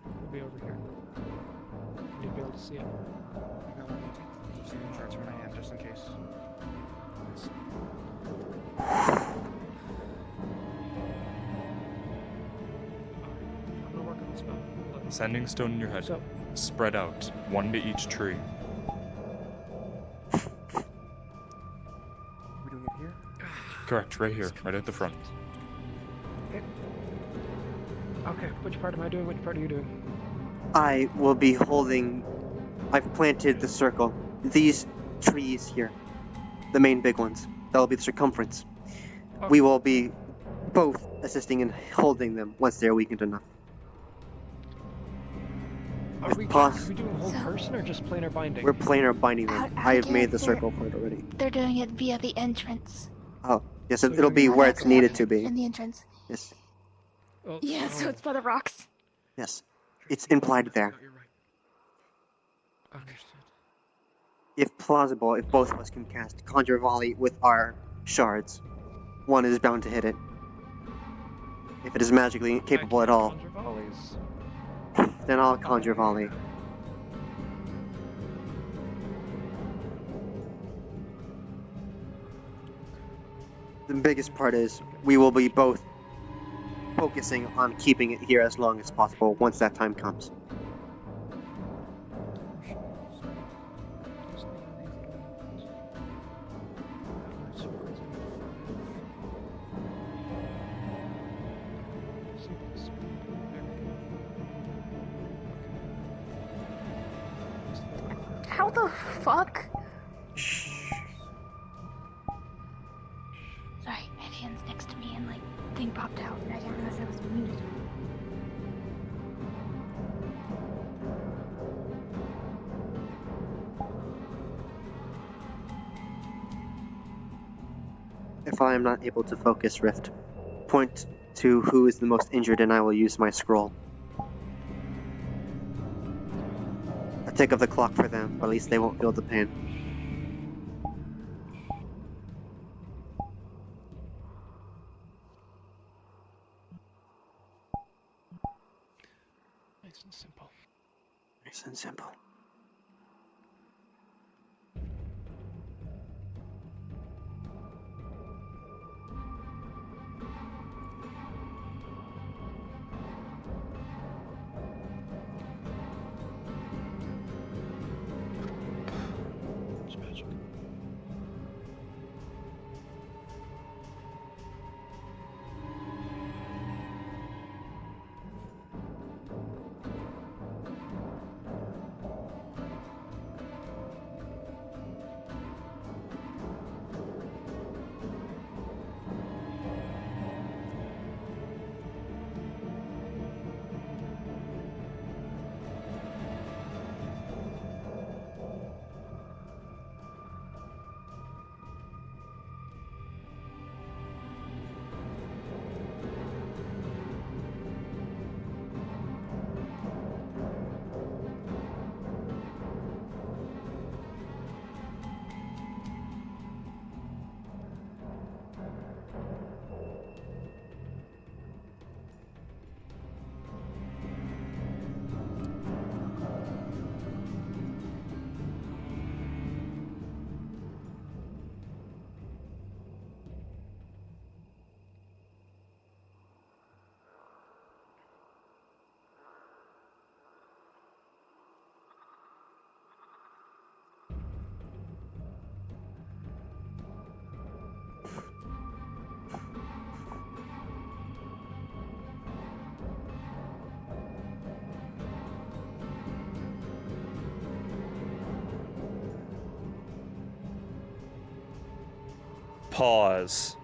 We'll be over here. You'll be able to see it. Charts in my hand, just in case. I'm gonna work on the spell. Sending stone in your head. So- Spread out. 1 to each tree. Are we doing it here? Correct, right here, right at the front. Okay. Okay, which part am I doing? Which part are you doing? I will be holding... I've planted the circle. These trees here. The main big ones. That'll be the circumference. Oh. We will be both assisting in holding them once they're weakened enough. Are we doing whole person or just planar binding? We're planar binding them. I have made the circle for it already. They're doing it via the entrance. Oh, yes, it'll be where it's needed to be. In the entrance. Yes, Oh, Yeah, so it's by the rocks. yes. It's implied there. If plausible, if both of us can cast Conjure Volley with our shards, one is bound to hit it. If it is magically capable at all, Conjure volleys. then I'll Conjure Volley. The biggest part is we will be both focusing on keeping it here as long as possible once that time comes. How the fuck? Sorry, my hand's next to me and like thing popped out and I didn't realize I was muted. If I am not able to focus Rift, point to who is the most injured and I will use my scroll. A tick of the clock for them, but at least they won't feel the pain. Nice and simple. Nice and simple. It's magic. Pause.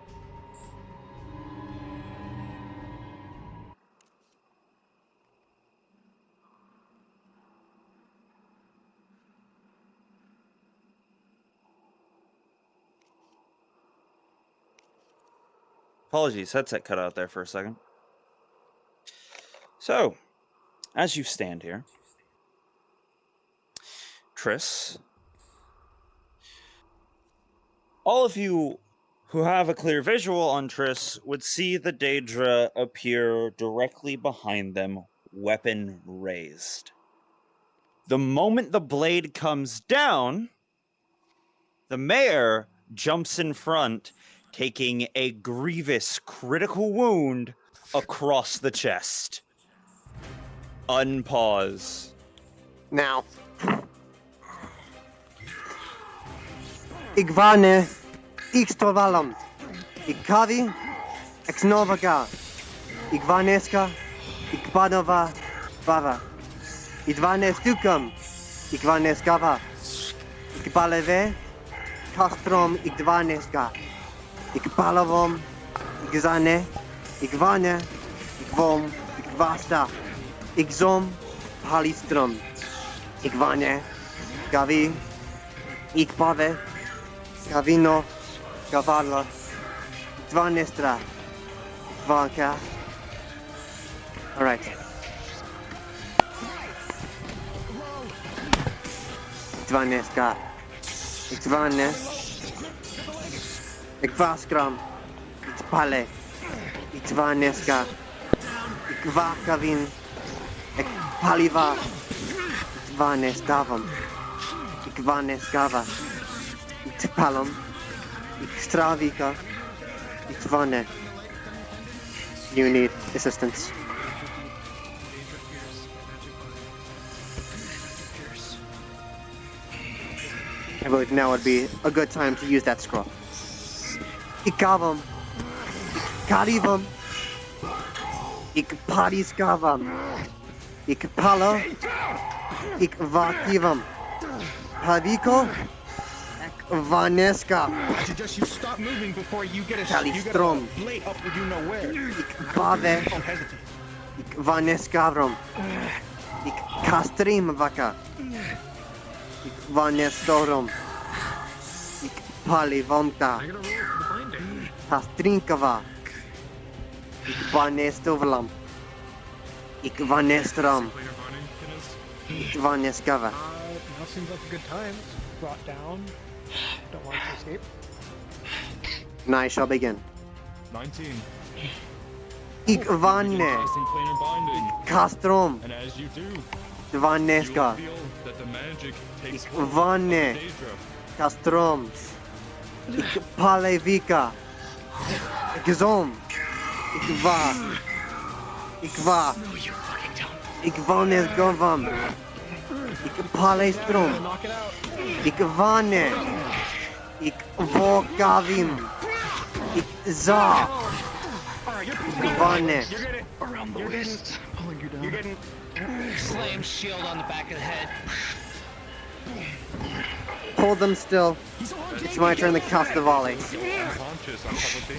Apologies, headset cut out there for a second. So, as you stand here, Triss, all of you who have a clear visual on Triss would see the daedra appear directly behind them, weapon raised. The moment the blade comes down, the mayor jumps in front, taking a grievous critical wound across the chest. Unpause. Now. Igvane, Ixtovalam, Ikavi, Exnovaga, Igvaneska, Ikbanova, Vava, Idvane Stukam, Igvaneskava, Ikbaleve, Kastrom, Igvaneska, Ikpalovom, Igzane, Igvane, Ikvom, Ikvasta, Igzom, Halistrom, Igvane, Gavi, Ikpave, Gavino, Gavala, Dvanestra, Vanka. Alright. Dvaneska. Ikvane. Ikvaskram. Ikpale. Ikvaneska. Ikvakavin. Ikpaliva. Ikvaneskavam. Ikvaneskava. Ikpalam. Ikstravika. Ikvane. You need assistance. I believe now would be a good time to use that scroll. Ikavam. Ikarivam. Ikpadiskavam. Ikpalo. Ikvakivam. Haviko. Ikvaneska. I suggest you stop moving before you get a Kalistrom. blade up with you know where. Ikpave. Don't hesitate. Ikvaneskavrom. Ikastrim vaka. Ikvanestorom. Ikpalivomta. Kastrinkava. Ikvanestovlam. Ikvanestram. Ikvaneskava. Now seems like a good time. It's brought down. Don't want to escape. And I shall begin. 19. Ikvane. Kastrom. And as you do, Dvaneska. feel that the magic takes Ikvane. Kastrom. Ikpalevika. Ikzom. Ikva. Ikva. Ikvanes govam. Ikpalestrom. Ikvane. Ikvokavim. Ikza. Ikvane. Around the wrist. Pulling you down. You're getting slam shield on the back of the head. Hold them still. It's my turn to cast the volley.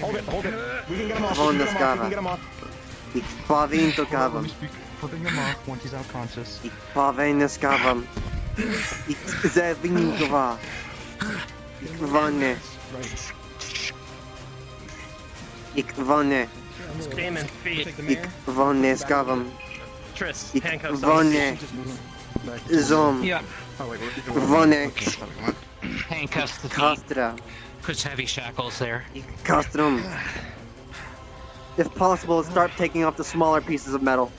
Hold it. We can get him off. On We the can scava. get him off. Ikpavinto kavam. Flipping him off once he's unconscious. Ikpavenes kavam. Ikzevinkova. Ikvane. Ikvane. Screaming feet. Ikvane skavam. Triss, handcuffs on. Ikvane. Zom. Yeah. Vane. Handcuffs the feet. Kastra. Puts heavy shackles there. Castrum. If possible, start taking off the smaller pieces of metal.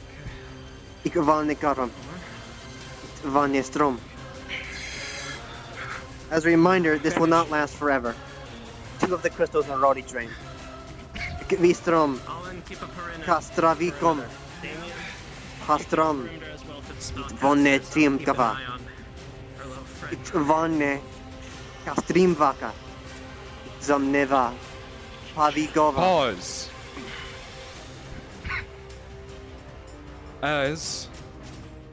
Ikvanekaram. Ikvanestrom. As a reminder, this will not last forever. 2 of the crystals are already drained. Ikvistrom. Kastravikom. Pastrom. Ikvane Trimkava. Ikvane Kastrimvaka. Zamneva. Pavigova. Pause. As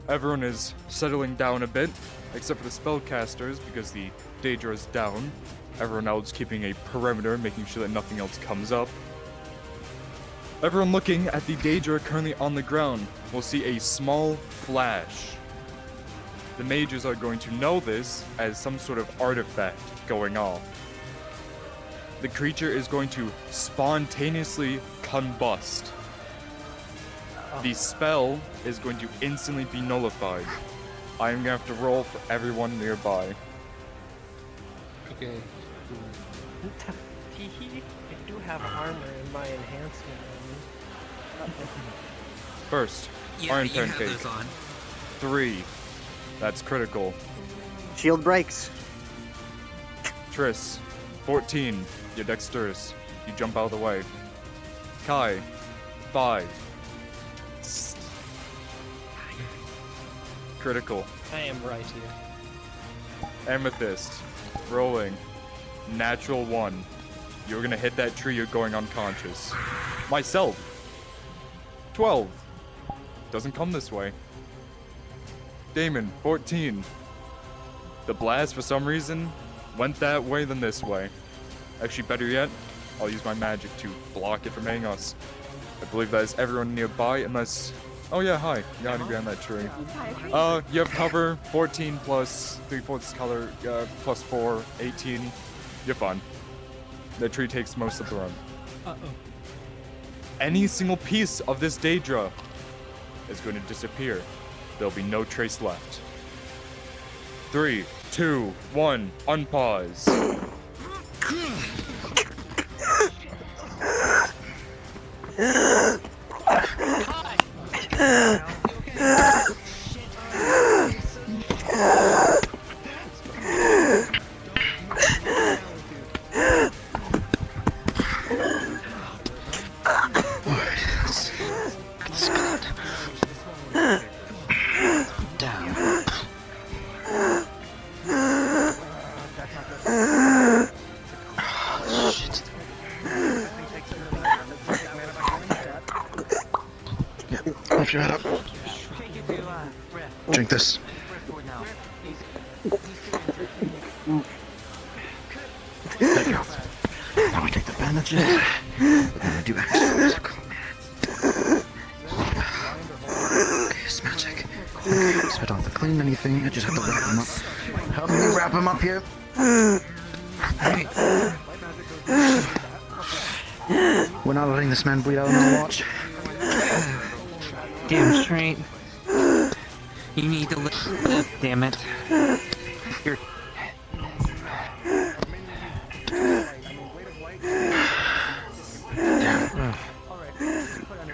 everyone is settling down a bit, except for the spellcasters because the daedra is down, Everyone else keeping a perimeter, making sure that nothing else comes up. Everyone looking at the daedra currently on the ground will see a small flash. The mages are going to know this as some sort of artifact going off. The creature is going to spontaneously combust. The spell is going to instantly be nullified. I am going to have to roll for everyone nearby. Okay. I do have armor in my enhancement. First, Iron Pancake. 3. That's critical. Shield breaks. Triss, 14. You're dexterous. You jump out of the way. Kai, 5. Critical. I am right here. Amethyst, rolling. Natural 1. You're gonna hit that tree, you're going unconscious. Myself, 12. Doesn't come this way. Damon, 14. The blast, for some reason, went that way than this way. Actually, better yet, I'll use my magic to block it from hitting us. I believe that is everyone nearby, unless... Oh yeah, hi. You gotta grab that tree. You have cover, 14 plus 3/4 color, plus 4, 18. You're fine. The tree takes most of the run. Any single piece of this daedra is going to disappear. There'll be no trace left. 3, 2, 1, unpause. Lift your head up. Drink this. There you go. Now we take the bandages. We're gonna do extra physical. Okay, smell check. Okay, so I don't have to clean anything. I just have to wrap them up. Help me wrap them up here. We're not letting this man bleed out on our watch. Damn straight. You need to live, damn it. You're...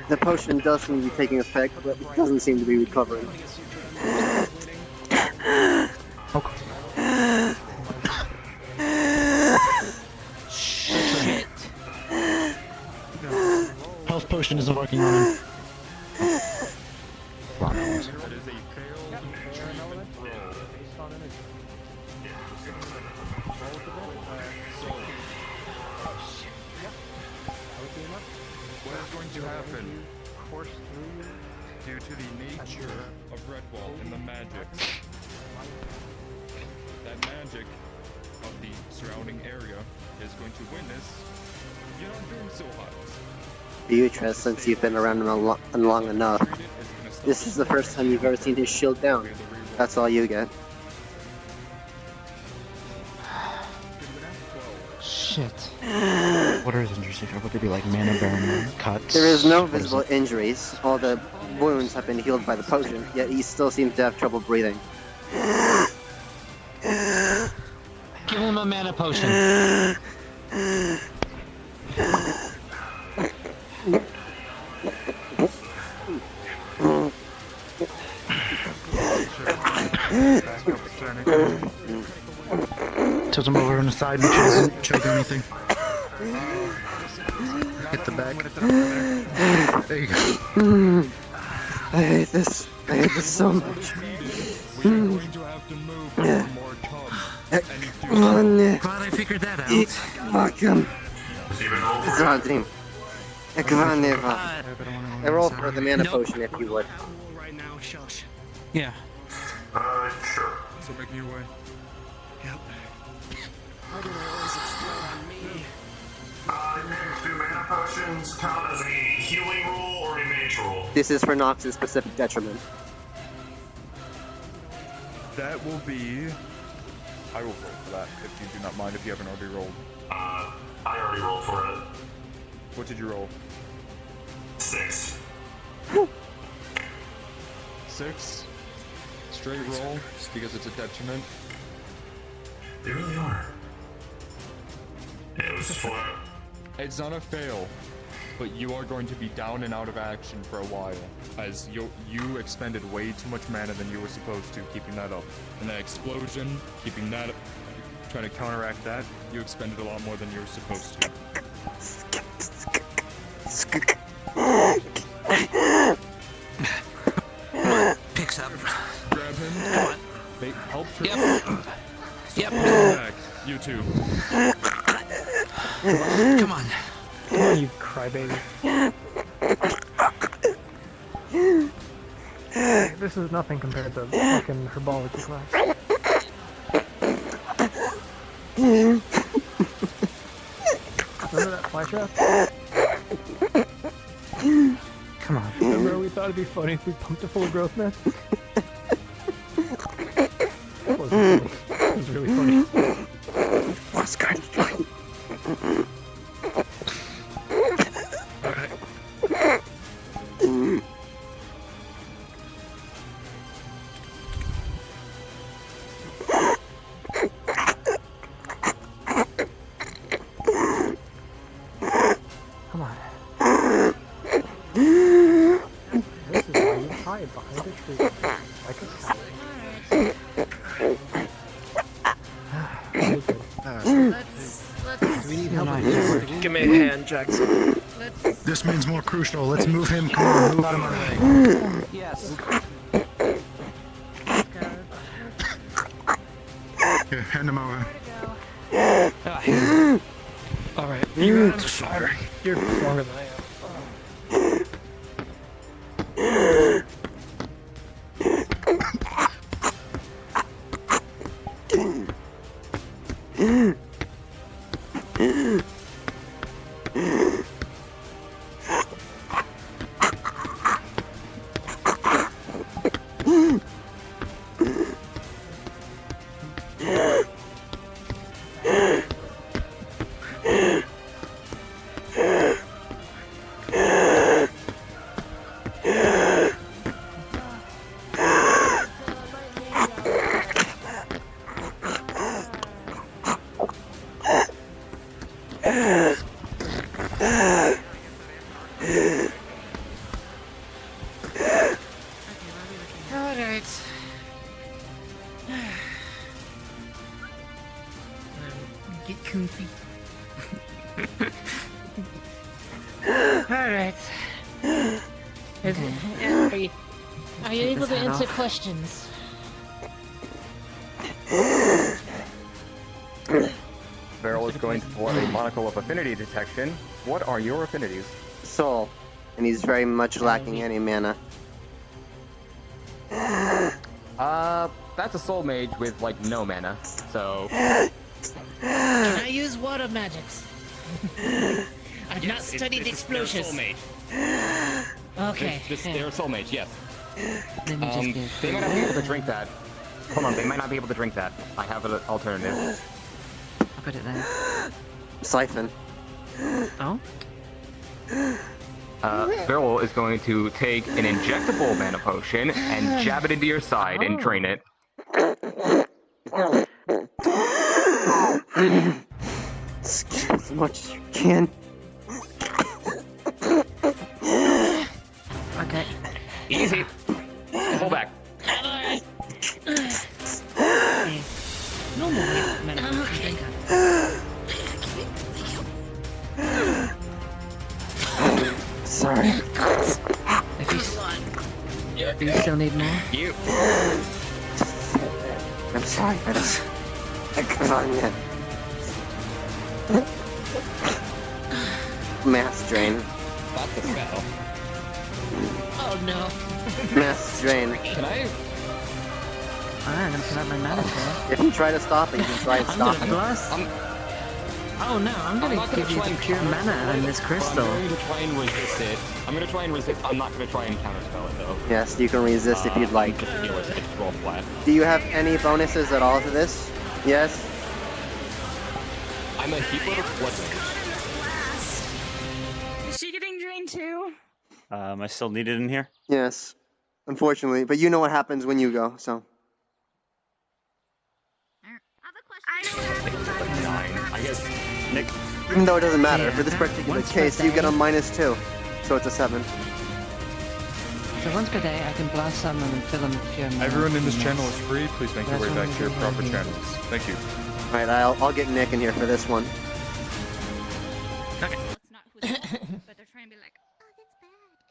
The potion does seem to be taking effect, but it doesn't seem to be recovering. Shit. Health potion isn't working on him. What is going to happen? Due to the nature of redwall and the magics, that magic of the surrounding area is going to witness you're not doing so hot. Beatrice, since you've been around him long enough, this is the first time you've ever seen his shield down. That's all you get. Shit. What are his injuries? Would they be like mana burn, cuts? There is no visible injuries. All the wounds have been healed by the potion, yet he still seems to have trouble breathing. Give him a mana potion. Tilt him over on the side, make sure he doesn't choke or anything. Hit the back. There you go. I hate this. I hate this so much. Glad I figured that out. Fuck him. Team. I roll for the mana potion if you would. Right now, shush. Yeah. Sure. So make me your way. Yep. Do mana potions count as a healing roll or a mage roll? This is for Knox's specific detriment. That will be... I will roll for that, if you do not mind, if you haven't already rolled. I already rolled for it. What did you roll? 6. 6? Straight roll, because it's a detriment. They really are. It was flat. It's not a fail, but you are going to be down and out of action for a while, as you expended way too much mana than you were supposed to, keeping that up. And that explosion, keeping that up, trying to counteract that, you expended a lot more than you were supposed to. Picks up. Grab him. Come on. They help her. Yep. Back. You too. Come on. Come on, you crybaby. This is nothing compared to fucking herbology class. Remember that fly trap? Come on. Remember we thought it'd be funny if we pumped it full of growth meth? It wasn't funny. It was really funny. What's kind of funny? Alright. Come on. This is why you hide behind a tree. Like a We need help. Give me a hand, Jackson. This means more crucial. Let's move him. Come on, move out of my way. Yes. Here, hand him over. Alright, you got him. You're stronger than I am. Alright. Get comfy. Alright. Are you able to answer questions? Beryl is going to pull out a monocle of affinity detection. What are your affinities? Soul. And he's very much lacking any mana. That's a soul mage with like no mana, so. Can I use water magics? I've not studied explosives. Soul mage. Okay. They're a soul mage, yes. Let me just get They might not be able to drink that. Hold on, they might not be able to drink that. I have an alternative. I'll put it there. Siphon. Oh? Beryl is going to take an injectable mana potion and jab it into your side and drain it. Skip as much as you can. Okay. Easy. Pull back. No more mana. Okay. Sorry. Do you still need more? You. I'm sorry, I just... Come on, man. Mass drain. That's a spell. Oh no. Mass drain. Can I? I'm gonna put out my mana spell. If you try to stop it, you can try and I'm stop gonna it. blast. Oh no, I'm gonna give you the pure mana and this crystal. I'm going to try and resist it. I'm going to try and resist. I'm not going to try and counterspell it though. Yes, you can resist if you'd like. Just roll flat. Do you have any bonuses at all to this? Yes? I'm a healer of blood mage. Is she getting drained too? I still need it in here? Yes. Unfortunately, but you know what happens when you go, so. I guess, Nick. Even though it doesn't matter, for this particular case, you get a -2. So it's a 7. So once per day, I can blast someone and fill them with pure mana. Everyone in this channel is free. Please make your way back to your proper channels. Thank you. Alright, I'll get Nick in here for this one.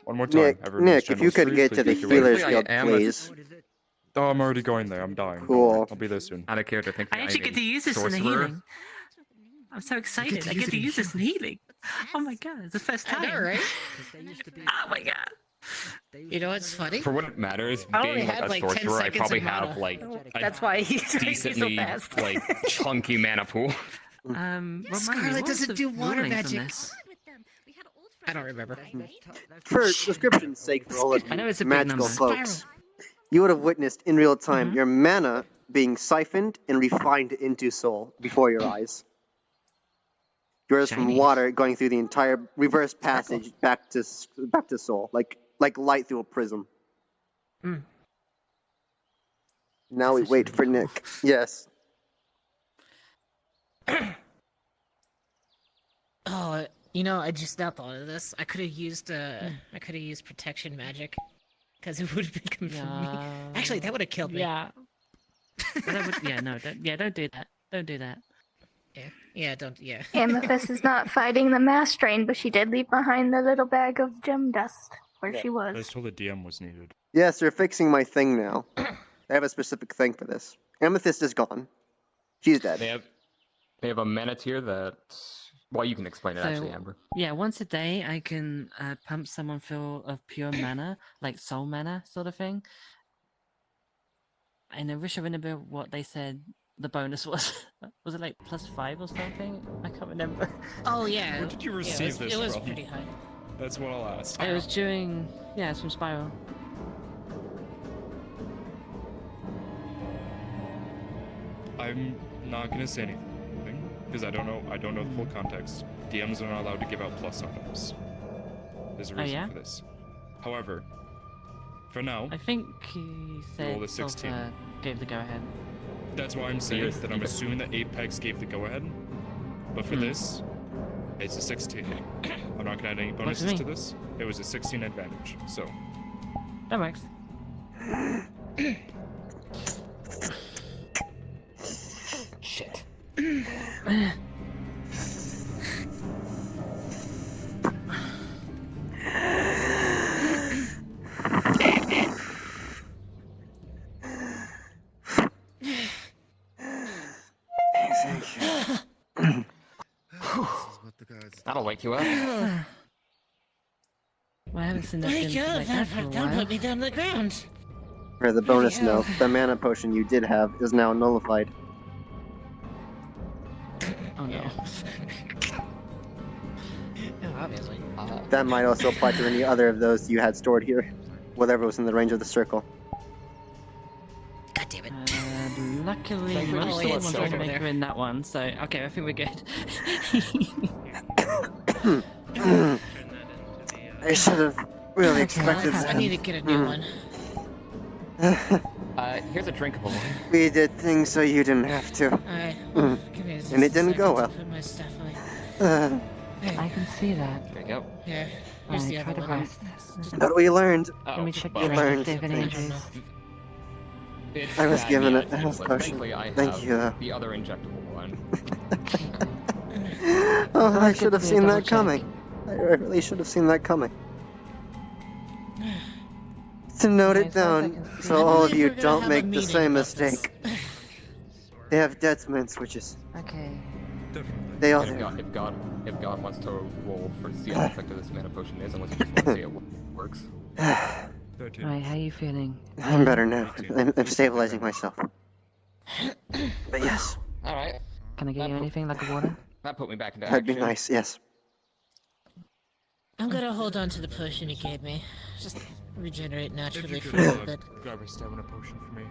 One more time. Everyone in this Nick, if channel you is could free. get Please to the make your way healer's back. field, please. Oh, I'm already going there. I'm dying. Cool. I'll be there soon. Out of character, thank I actually get to use this in the healing. I'm so excited. I get to use this in healing. Oh my god, it's the first time. I know, right? Oh my god. You know what's funny? For what it matters, I only being like had, a like, 10 sorcerer, I seconds probably of have mana. like a That's why he's so decently fast. like chunky mana pool. Remind me, Scarlet what was doesn't the do water ruling from magic. this? I don't remember. For description's sake, for all of I know you it's a big magical number. folks, you would have witnessed in real time your mana being siphoned and refined into soul before your eyes. Yours from water going through the entire reverse passage back to soul, like light through a prism. Now we wait for Nick. Yes. Oh, you know, I just now thought of this. I could have used protection magic, because it would have been coming from me. Actually, that would have killed me. Yeah. Don't do that. Don't do that. Yeah. Amethyst is not fighting the mass drain, but she did leave behind the little bag of gem dust where she I was. was told the DM was needed. Yes, they're fixing my thing now. They have a specific thing for this. Amethyst is gone. She's dead. They have a mana tier that. Well, you can explain it So, actually, Amber. Yeah, once a day I can pump someone full of pure mana, like soul mana sort of thing. And I wish I remember what they said the bonus was. Was it like +5 or something? I can't remember. Oh yeah. Where did you receive this It was from? pretty high. That's what I'll ask. It was during... Yeah, it's from Spiral. I'm not gonna say anything because I don't know the full context. DMs are not allowed to give out plus items. There's a reason yeah? for this. However, for now, I think he said roll a 16. Sulfur gave the go-ahead. That's why I'm saying that I'm assuming that Apex gave the go-ahead. But for this, it's a 16. I'm not gonna add any bonuses to this. It was a 16 advantage, so. That works. Shit. That'll wake you up. Well, I haven't seen that Wake thing up! like that for a Don't while. put me down to the ground. For the bonus note, the mana potion you did have is now nullified. Oh no. Yeah, obviously. That might also apply to any other of those you had stored here, whatever was in the range of the circle. God damn it. Luckily, Thankfully, most we of still the have ones silver are there. in that one, so okay, I think we're good. I should have really expected I that. need to get a new one. Here's a drinkable one. We did things so you didn't have to. Alright. Mm. Give me just And a it didn't go second to well. Put my stuff away. I can see that. There you go. Here. Here's the try other to one. rest. But we learned. Let me check We your learned active things. injuries. It's I was bad given news, a health but potion. Thankfully, I Thank have you, though. the other injectable one. Oh, I should have to seen double that coming. I really should have seen that coming. To note it down, so all of you don't make the same mistake. They have deathman switches. Okay. They all if do. God wants to roll for see how effective this mana potion is, unless you just want to see it works. Right, how you feeling? I'm better now. I'm stabilizing myself. But yes, All right. Can I get you anything like a water? That put me back into that'd action. be nice. Yes. I'm gonna hold on to the potion you gave me. Just regenerate If naturally you for could a little bit. grab a stamina potion for me.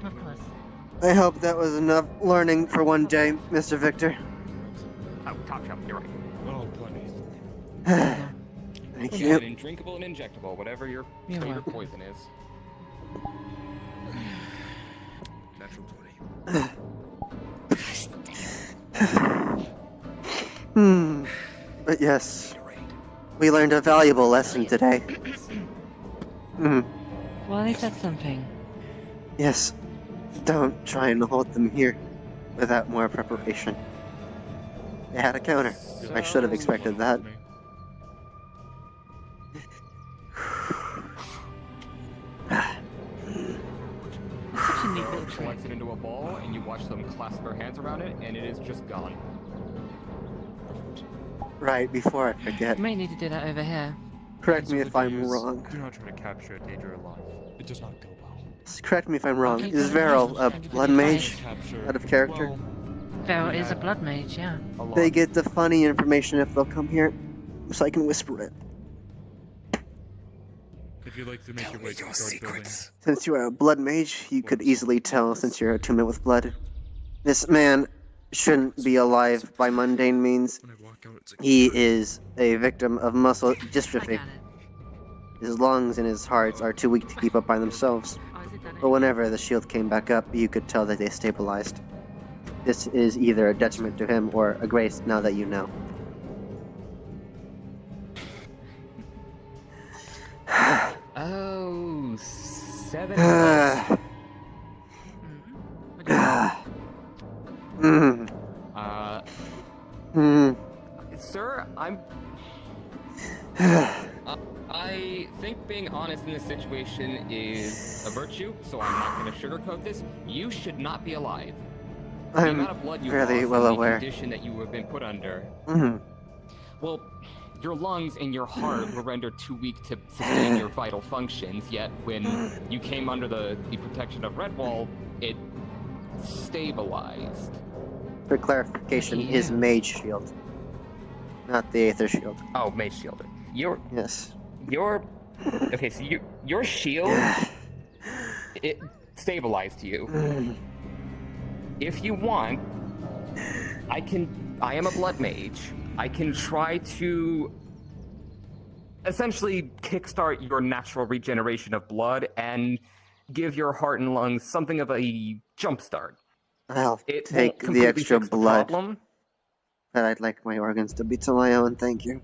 Of course. I hope that was enough learning for one day, Mr. Victor. Oh, top shelf. You're right. Oh, plenty. Thank Yeah, you. and drinkable and injectable, whatever your You're favorite welcome. poison is. Natural 20. But yes, we learned a valuable lesson today. Well, at least that's something. Yes, don't try and hold them here without more preparation. They had a counter. I should have expected that. Such a neat little trick. Collects it into a ball, and you watch them clasp their hands around it, and it is just gone. Right, before I forget. You may need to do that over here. Correct me if I'm wrong. Do not try to capture a daedra alive. It does not go well. Correct me if I'm wrong. Is Veril a blood mage? Out of character? Vero is a blood mage, yeah. They get the funny information if they'll come here, so I can whisper it. If you'd like to make your way to the guard building. Since you are a blood mage, you could easily tell since you're attuned with blood. This man shouldn't be alive by mundane means. He is a victim of muscle dystrophy. His lungs and his hearts are too weak to keep up by themselves. But whenever the shield came back up, you could tell that they stabilized. This is either a detriment to him or a grace now that you know. Oh, 7 Sir, I think being honest in this situation is a virtue, so I'm not going to sugarcoat this. You should not be alive. The I'm amount of blood you fairly lost well and the aware. condition that you have been put under. Mhm. Well, your lungs and your heart were rendered too weak to sustain your vital functions, yet when you came under the protection of Redwall, it stabilized. For clarification, his mage shield, not the Aether shield. Oh, mage shield. Yes. Okay, so your shield, it stabilized you. If you want, I am a blood mage. I can try to essentially kickstart your natural regeneration of blood and give your heart and lungs something of a jump start. I'll It take won't the completely extra fix the blood. problem. But I'd like my organs to be to my own, thank you.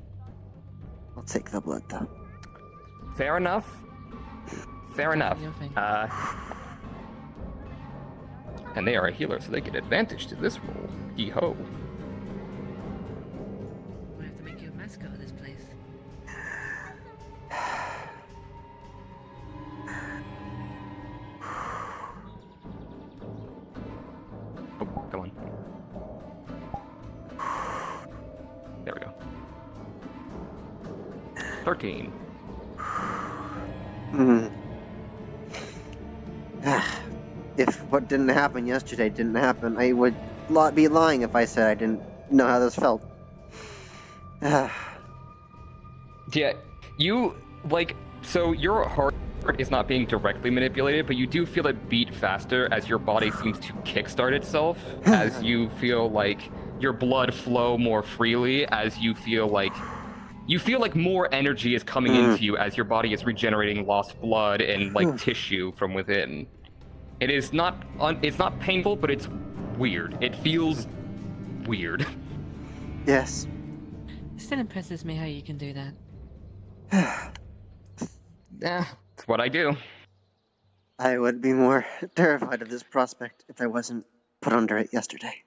I'll take the blood, though. Fair enough. Fair enough. And they are a healer, so they get advantage to this roll. Yee-ho. We have to make you a mascot of this place. Oh, come on. There we go. 13. If what didn't happen yesterday didn't happen, I would be lying if I said I didn't know how this felt. Yeah, so your heart is not being directly manipulated, but you do feel it beat faster as your body seems to kickstart itself, as you feel like your blood flow more freely, as you feel like more energy is coming into you as your body is regenerating lost blood and tissue from within. It is not it's not painful, but it's weird. It feels weird. Yes. It still impresses me how you can do that. Yeah, it's what I do. I would be more terrified of this prospect if I wasn't put under it yesterday.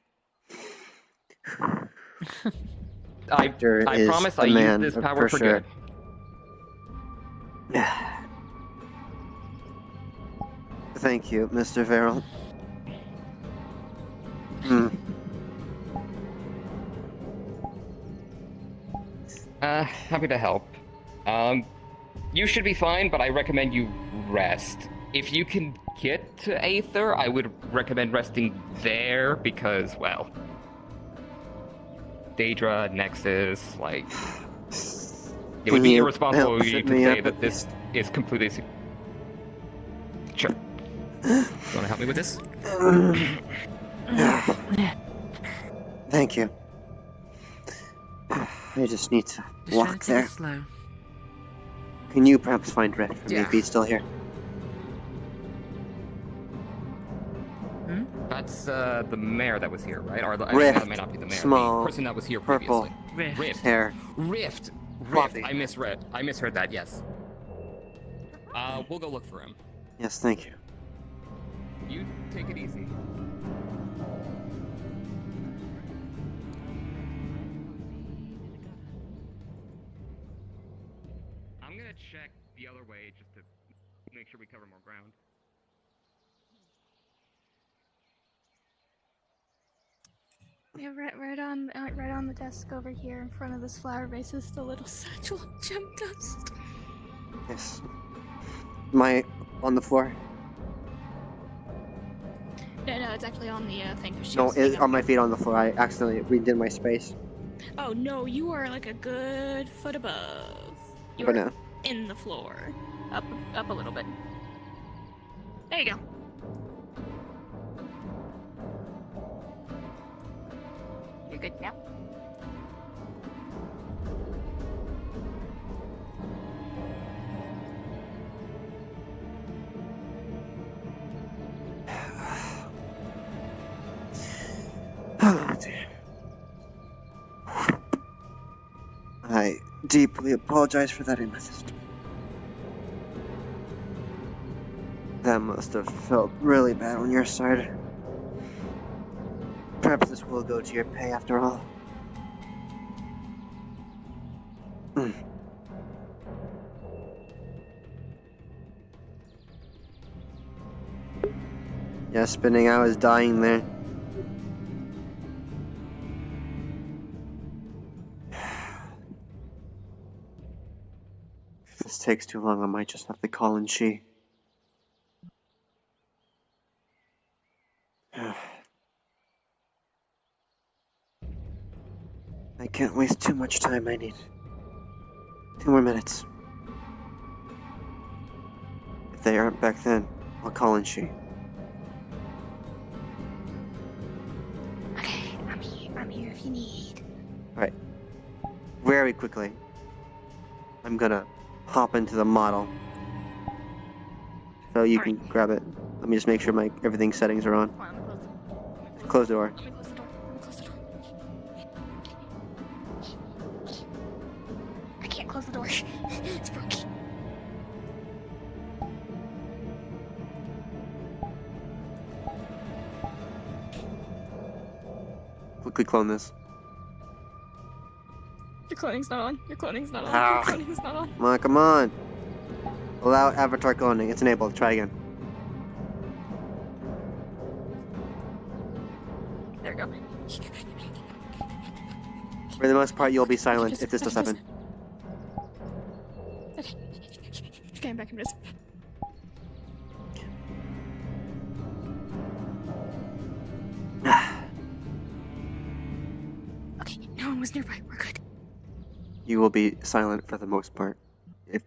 I promise I use this power for good. Thank you, Mr. Verrill. Happy to help. You should be fine, but I recommend you rest. if you can get to Aether, I would recommend resting there because, well, daedra, Nexus, like, it would be irresponsible of you to say that this is completely. Sure. You want to help me with this? Thank you. I just need to walk there. Slow. Can you perhaps find Red for me if he's still here? That's the mayor that was here, right? Or Rift. That may not be the mayor. Small. The person that was here Purple. previously. Rift. Hair. Rift. Fluffy. I misread. I misheard that. Yes. We'll go look for him. Yes, thank you. You take it easy. I'm gonna check the other way just to make sure we cover more ground. Yeah, right on the desk over here in front of this flower vase is the little satchel of gem dust. Yes. Am I on the floor? No, it's actually on the thing. No, are my feet on the floor? I accidentally redid my space. Oh no, you are like a good foot above. You But are no. in the floor, up a little bit. There you go. You're good now. Oh, dear. I deeply apologize for that, Amethyst. That must have felt really bad on your side. Perhaps this will go to your pay after all. Yeah, spinning out is dying there. If this takes too long, I might just have to call in Shee. I can't waste too much time. I need 2 more minutes. If they aren't back then, I'll call in Shee. Okay, I'm here if you need. Alright. Very quickly, I'm gonna hop into the model. So you can grab it. Let me just make sure my everything's settings are on. Close the door. I can't close the door. It's broken. Quickly clone this. Your cloning's not on. Your cloning's not on. Ah. Your cloning's not on. Come on, come on. Allow avatar cloning. It's enabled. Try again. There we go. For the most part, you'll be silent if this does happen. Okay. Okay, I'm back in this. Okay, no one was nearby. We're good. You will be silent for the most part,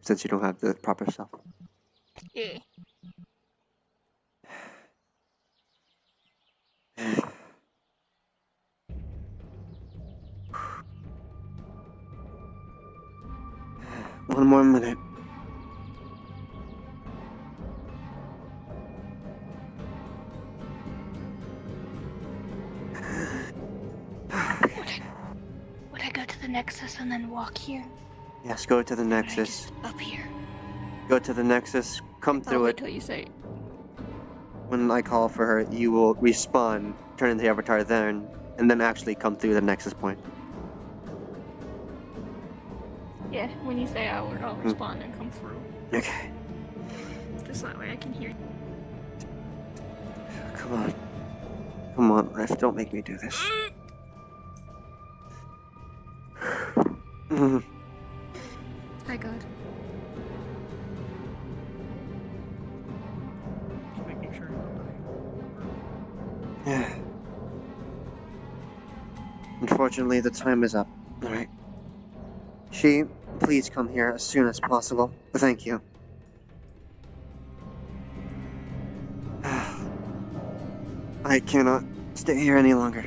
since you don't have the proper stuff. Yeah. One more minute. Would I go to the Nexus and then walk here? Yes, go to the Nexus. Up here. Go to the Nexus, come I'll through wait it. till you say. When I call for her, you will respawn, turn into the avatar then, and then actually come through the Nexus point. Yeah, when you say I'll respond and come through. Okay, Just that way I can hear you. come on. Come on, Riff, don't make me do this. Hi, God. Yeah. Unfortunately, the time is up. Alright. She, please come here as soon as possible. Thank you. I cannot stay here any longer.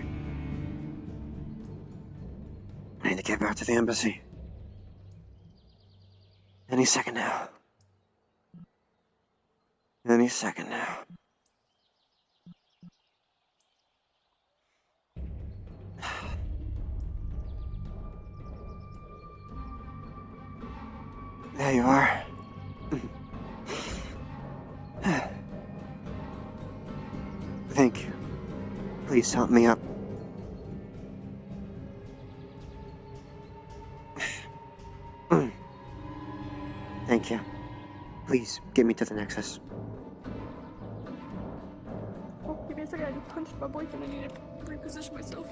I need to get back to the embassy. Any second now. Any second now. There you are. Thank you. Please help me up. Thank you. Please, get me to the Nexus. Oh, give me a second, I just punched my boyfriend, I need to reposition myself.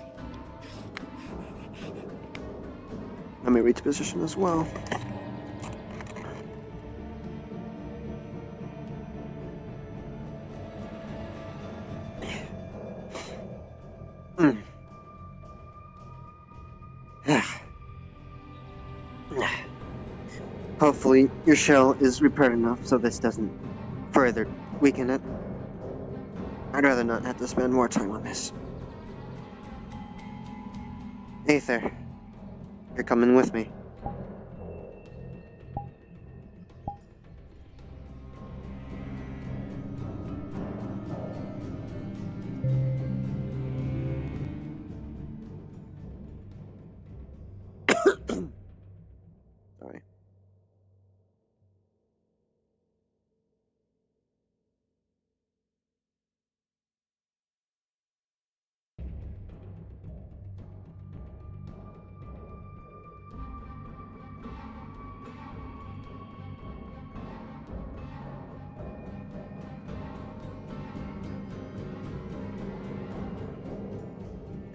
Let me reposition as well. Hopefully, your shell is repaired enough so this doesn't further weaken it. I'd rather not have to spend more time on this. Aether, you're coming with me. Sorry.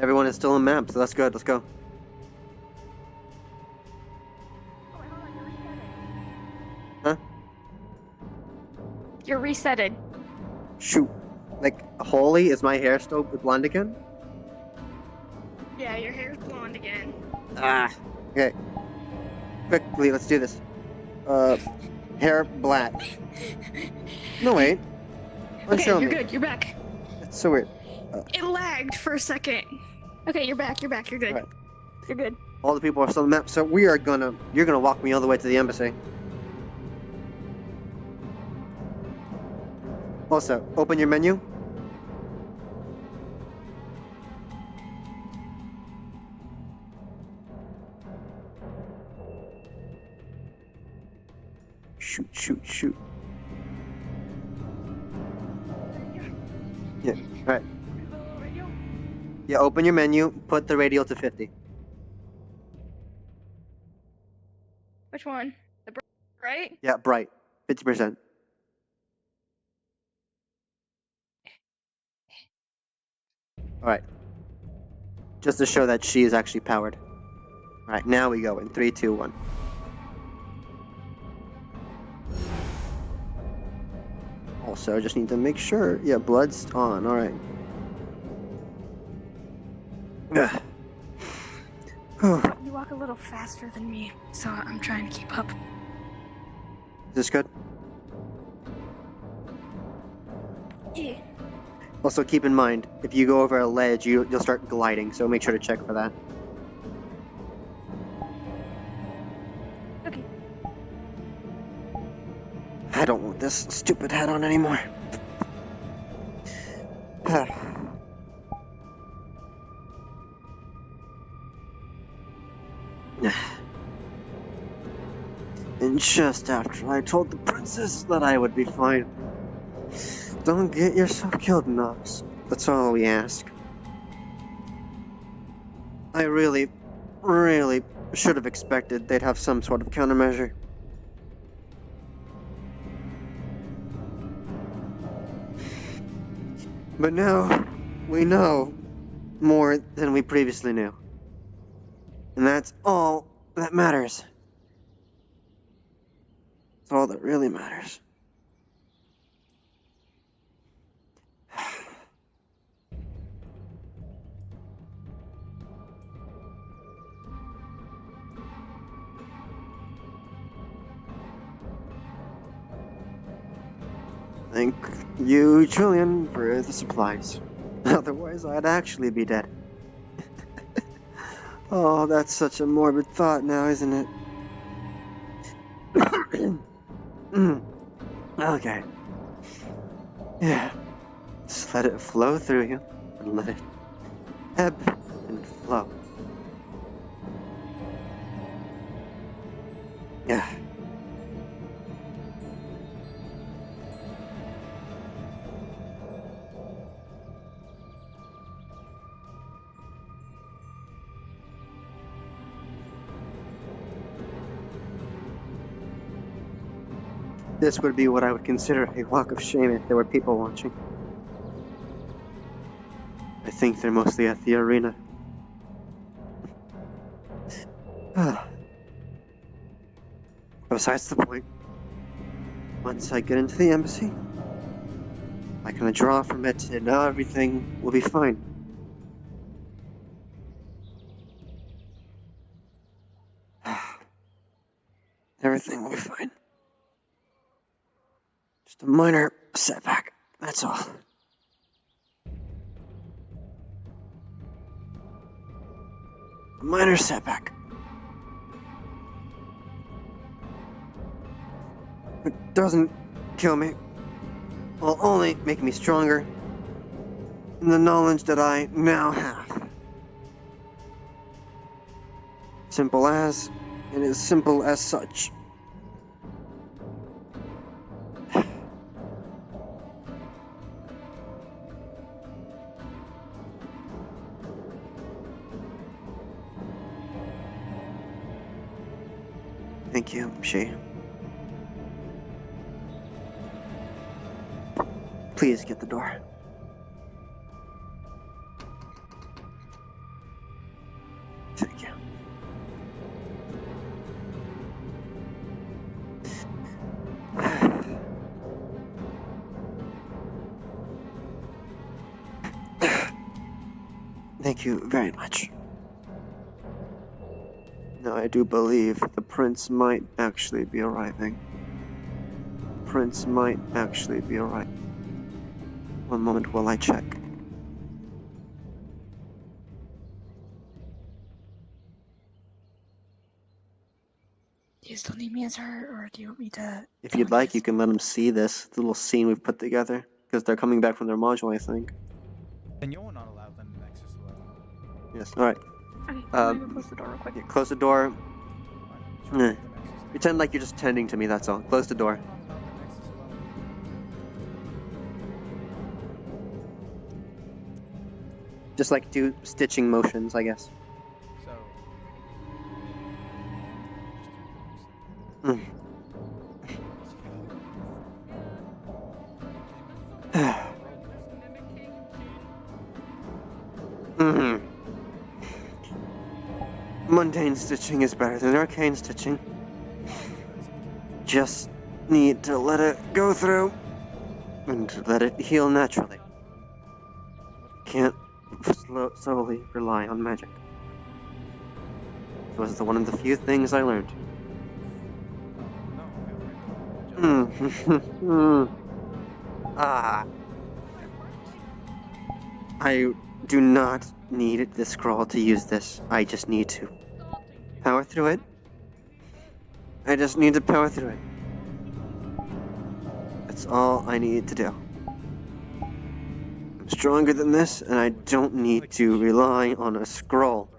Everyone is still on map, so that's good. Let's go. Huh? You're resetted. Shoot. Like, holy, is my hair still blonde again? Yeah, your hair's blonde again. Ah. Okay. Quickly, let's do this. Hair black. No, wait. Okay, Unshow you're me. good, you're back. It's so weird. It lagged for a second. Okay, you're back, you're good. Right. You're good. All the people are still on the map, so you're gonna walk me all the way to the embassy. Also, open your menu. Shoot. Yeah, alright. Yeah, open your menu, put the radial to 50. Which one? The right? Yeah, bright. 50%. Alright. Just to show that she is actually powered. Alright, now we go in 3, 2, 1. Also, just need to make sure. Yeah, blood's on. Alright. You walk a little faster than me, so I'm trying to keep up. Is this good? Yeah. Also, keep in mind, if you go over a ledge, you'll start gliding, so make sure to check for that. Okay. I don't want this stupid hat on anymore. And just after I told the princess that I would be fine. Don't get yourself killed, Knox. That's all we ask. I really should have expected they'd have some sort of countermeasure. But now, we know more than we previously knew. And that's all that matters. That's all that really matters. Thank you, Trillion, for the supplies. Otherwise, I'd actually be dead. Oh, that's such a morbid thought now, isn't it? Okay. Yeah. Just let it flow through you, and let it ebb and flow. Yeah. This would be what I would consider a walk of shame if there were people watching. I think they're mostly at the arena. Besides the point, once I get into the embassy, I can draw from it and now everything will be fine. Everything will be fine. Just a minor setback, that's all. A minor setback. It doesn't kill me. Will only make me stronger in the knowledge that I now have. Simple as, and as simple as such. Thank you, Shee. Please get the door. Thank you. Thank you very much. Now I do believe the prince might actually be arriving. Prince might actually be arriving. One moment while I check. Do you still need me as her, or do you want me to... If you'd like, you can let them see this little scene we've put together. Because they're coming back from their module, I think. And you'll not allow them access to it. Yes, alright. Okay, I'm gonna close the door real quick. Yeah, close the door. Pretend like you're just tending to me, that's all. Close the door. Just like do stitching motions, I guess. Mundane stitching is better than arcane stitching. Just need to let it go through and let it heal naturally. Can't solely rely on magic. It was one of the few things I learned. I do not need this scroll to use this. I just need to power through it. I just need to power through it. That's all I need to do. I'm stronger than this, and I don't need to rely on a scroll.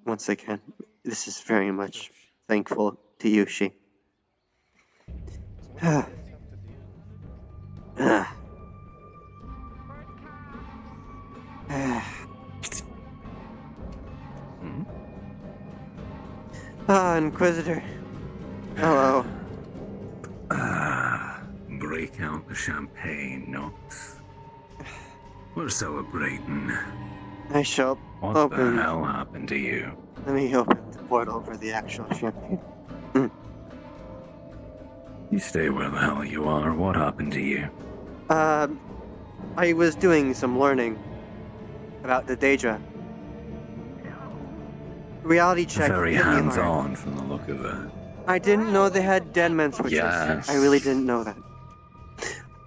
Once again, this is very much thankful to you, Shee. Inquisitor. Hello. Break out the champagne, Knox. We're celebrating. I shall What open. the hell happened to you? Let me open the portal for the actual champagne. You stay where the hell you are. What happened to you? I was doing some learning about the daedra. Reality check. Very hit me hard. hands-on from the look of it. I didn't know they had dead men switches. Yes. I really didn't know that.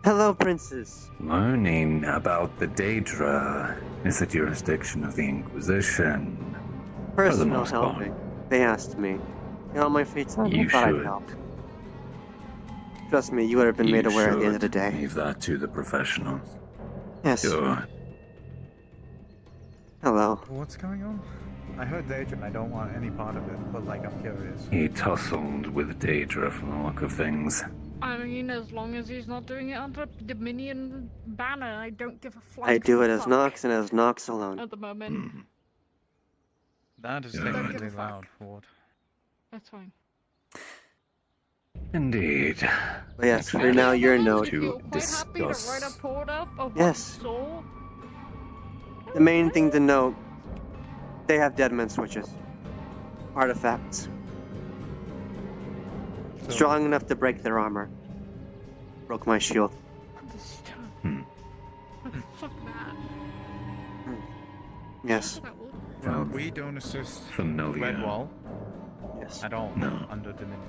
Hello, princess. Learning about the daedra is the jurisdiction of the Inquisition. For the Personal most part. helping. They asked me. And on my free time, I You thought I'd should. help. Trust me, you would have been made aware at the end of the day. Leave that to the professionals. Yes. Good. Hello. What's going on? I heard daedra and I don't want any part of it, but like I'm curious. He tussled with daedra from the look of things. I mean, as long as he's not doing it under Dominion banner, I don't give a flying I do it as fuck Knox and as Knox alone. at the moment. That is Don't give a definitely fuck. loud, Ford. That's fine. Indeed. But yes, for now, your note. To Quite happy to write a report up of what Yes. you saw. The main thing to note, they have dead men switches. Artifacts. Strong enough to break their armor. Broke my shield. Fuck that. Yes. Well, we don't assist Familiar. Redwall Yes. at all No. under Dominion.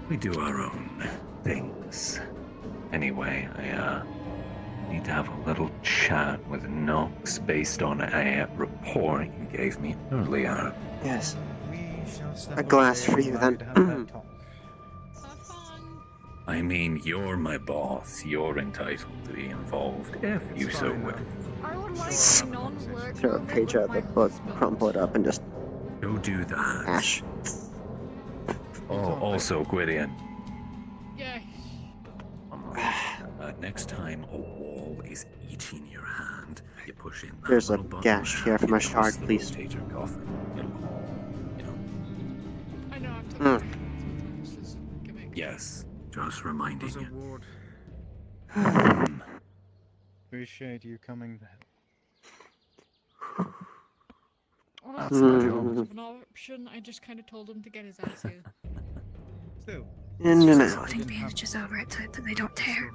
We do our own things. Anyway, I need to have a little chat with Knox based on a report you gave me earlier. Yes. We shall step A glass away for you while then. we have that talk. I mean, you're my boss. You're entitled to be involved if you so will. I would like a non-work Throw a page out of the book, crumple it up, and just Go do that. ash. Oh, also, Gwydion. Yeah. Next time a wall is eating your hand, you push in that There's a little button gash here from a shard, please. rotate your coffin. I know I'm Mm. Yes, just reminding Was a you. ward. Appreciate you coming there. Well, that's Mm. not much of an option. I just kind of told him to get his ass here. Still. In and out. Folding bandages over it so that they don't tear.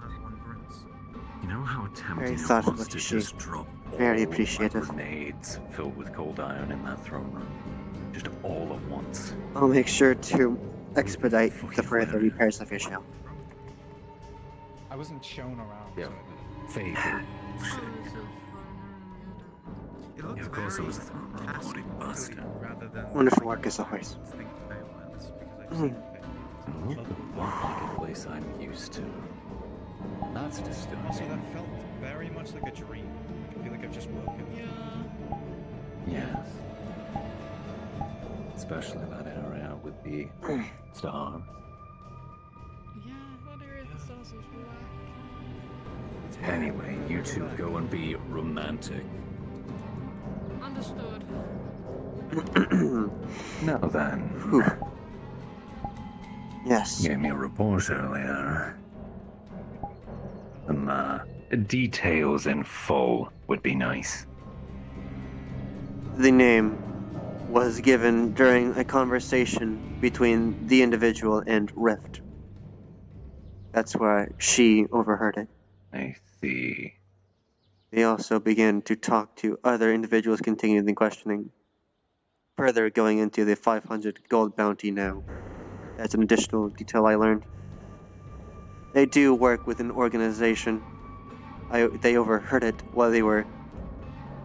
You know how tempting Very it thoughtful was of to you, just Shee. drop Very all appreciative. my grenades filled with cold iron in that throne room, just all at once. I'll make sure to expedite the further repairs of your shell. I wasn't shown around. Yeah. Fake. Yeah, of course it was the throne room body busted. Rather than Wonderful work as always. Doesn't look a lot like a place I'm used to. That's disturbing. Also, that felt very much like a dream. I feel like I've just woken. Yes. Especially that area with the stars. Yeah, that area of the stars is whack. Anyway, you two go and be romantic. Understood. Now then. Yes. You gave me a report earlier. Some details in full would be nice. The name was given during a conversation between the individual and Rift. That's where she overheard it. I see. They also began to talk to other individuals continuing the questioning. Further going into the 500 gold bounty now. That's an additional detail I learned. They do work with an organization. They overheard it while they were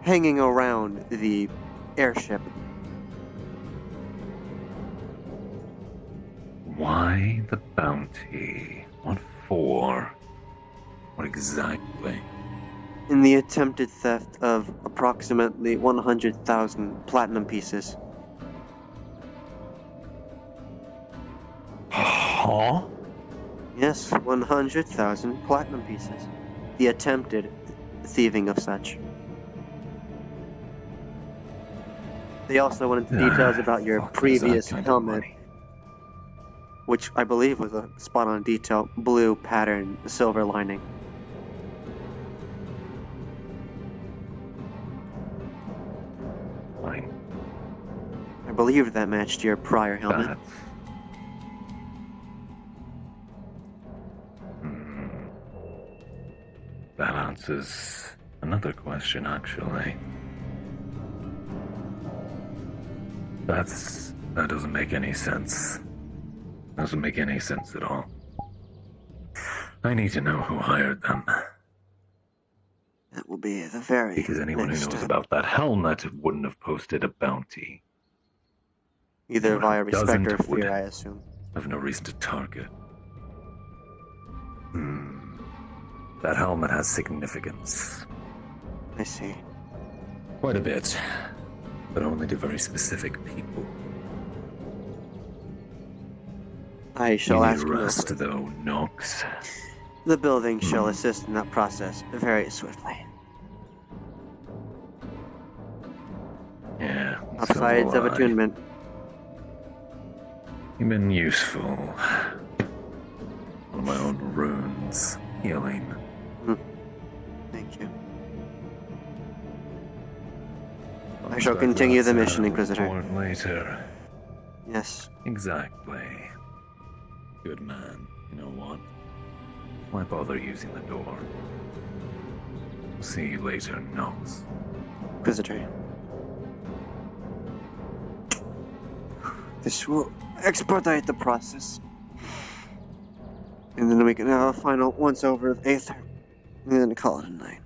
hanging around the airship. Why the bounty? What for? What exactly? In the attempted theft of approximately 100,000 platinum pieces. Huh? Yes, 100,000 platinum pieces. The attempted thieving of such. They also went into details about your previous helmet, which I believe was a spot-on detail, blue pattern, silver lining. Fine. I believe that matched your prior helmet. That answers another question, actually. That doesn't make any sense. Doesn't make any sense at all. I need to know who hired them. That will be the very Because anyone who next knows step. about that helmet wouldn't have posted a bounty. Either Anyone via who respect or doesn't would fear, I assume. have no reason to target. That helmet has significance. I see. Quite a bit. But only to very specific people. I You shall need ask you rest, over. though, Knox. The building shall assist in that process very swiftly. Yeah. Upsides so of will I. attunement. You've been useful. One of my own runes. Healing. Thank you. I shall continue the mission, Inquisitor. Report later. Yes. Exactly. Good man. You know what? Why bother using the door? See you later, Knox. Inquisitor. This will expedite the process. And then we can have a final once-over of Aether. And then call it a night.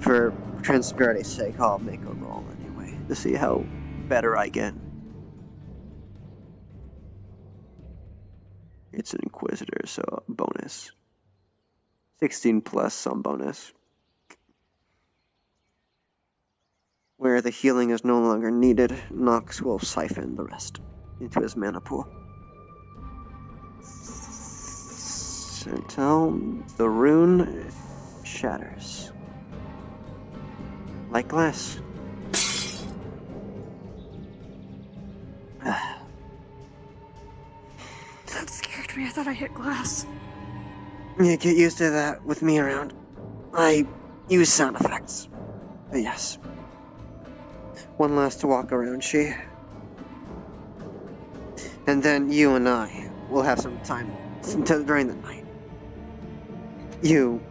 For transparency's sake, I'll make a roll anyway, to see how better I get. It's an Inquisitor, so bonus. 16 plus some bonus. Where the healing is no longer needed, Knox will siphon the rest into his mana pool. Until the rune shatters. Like glass. That scared me. I thought I hit glass. You get used to that with me around. I use sound effects. But yes. One last walk around, Shee. And then you and I will have some time during the night. You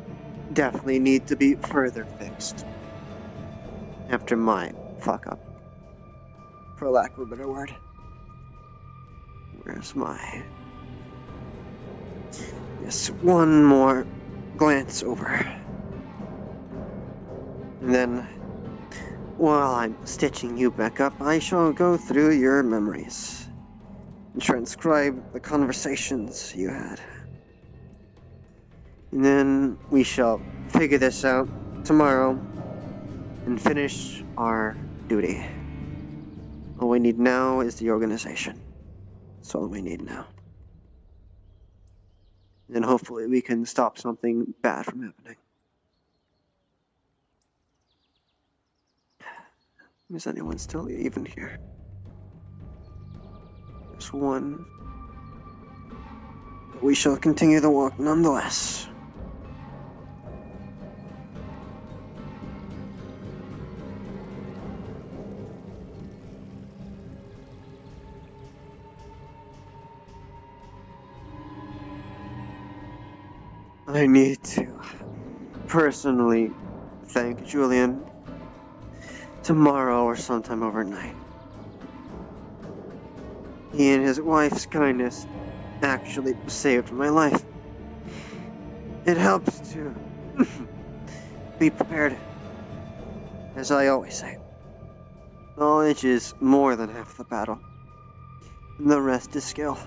definitely need to be further fixed. After my fuck up. For lack of a better word. Where's my... Yes, one more glance over. And then, while I'm stitching you back up, I shall go through your memories and transcribe the conversations you had. And then we shall figure this out tomorrow and finish our duty. All we need now is the organization. That's all we need now. And then hopefully we can stop something bad from happening. Is anyone still even here? There's one. But we shall continue the walk nonetheless. I need to personally thank Julian tomorrow or sometime overnight. He and his wife's kindness actually saved my life. It helps to be prepared. As I always say, knowledge is more than half the battle. And the rest is skill.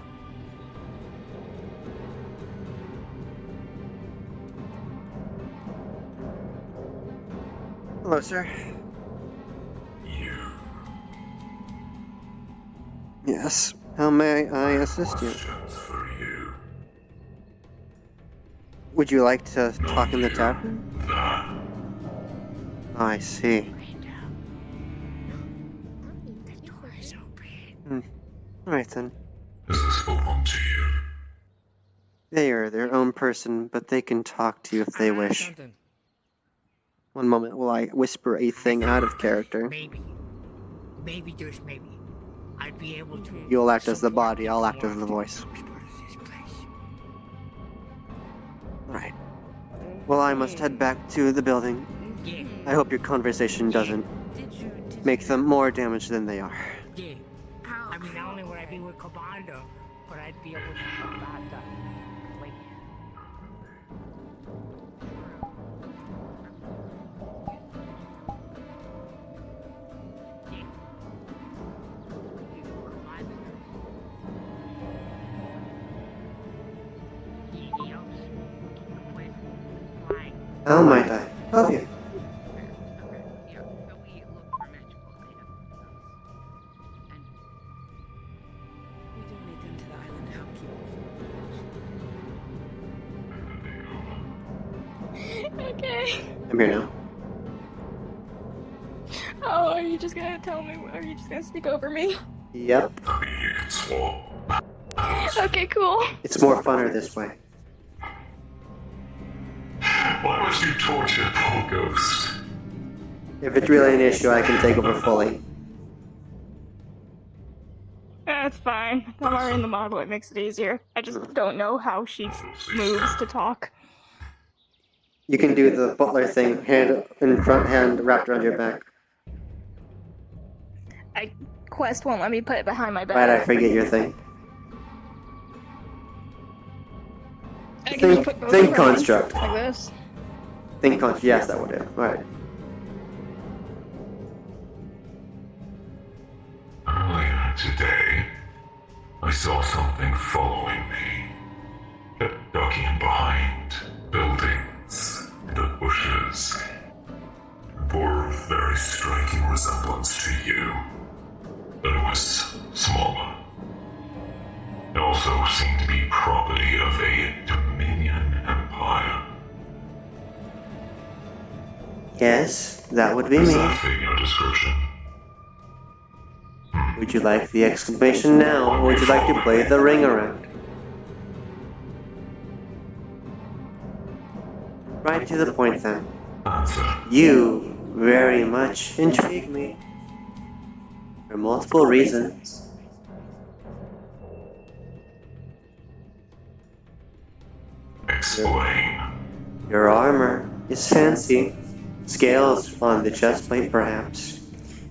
Hello, sir. Yes. How may I assist you? Would you like to talk in the tavern? I see. Alright then. Has this belong to you? They are their own person, but they can talk to you if they wish. One moment while I whisper a thing out of character. Maybe just maybe, I'd be able to. You'll act as the body, I'll act as the voice. Alright. Well, I must head back to the building. I hope your conversation doesn't make them more damage than they are. Yeah. I mean, not only would I be with Commander, but I'd be able to help that like. How might I help you? Okay. I'm here now. Oh, are you just gonna tell me? Are you just gonna speak over me? Yep. Okay, cool. It's more funner this way. Why must you torture poor ghost? If it's really an issue, I can take over fully. That's fine. I'm already in the model. It makes it easier. I just don't know how she moves to talk. You can do the butler thing, hand in front, hand wrapped around your back. Quest won't let me put it behind my back. Right, I forget your thing. I can just put both Think of them on, construct. like this. Think construct. Yes, that would do. Alright. Earlier today, I saw something following me. Ducking behind buildings and the bushes. It bore a very striking resemblance to you, but it was smaller. It also seemed to be property of a Dominion empire. Yes, that would be Does me. that fit your description? Would you like the exclamation now, or would you like to play the ring around? Right to the point then. You very much intrigue me. For multiple reasons. Explain. Your armor is fancy. Scales on the chestplate perhaps.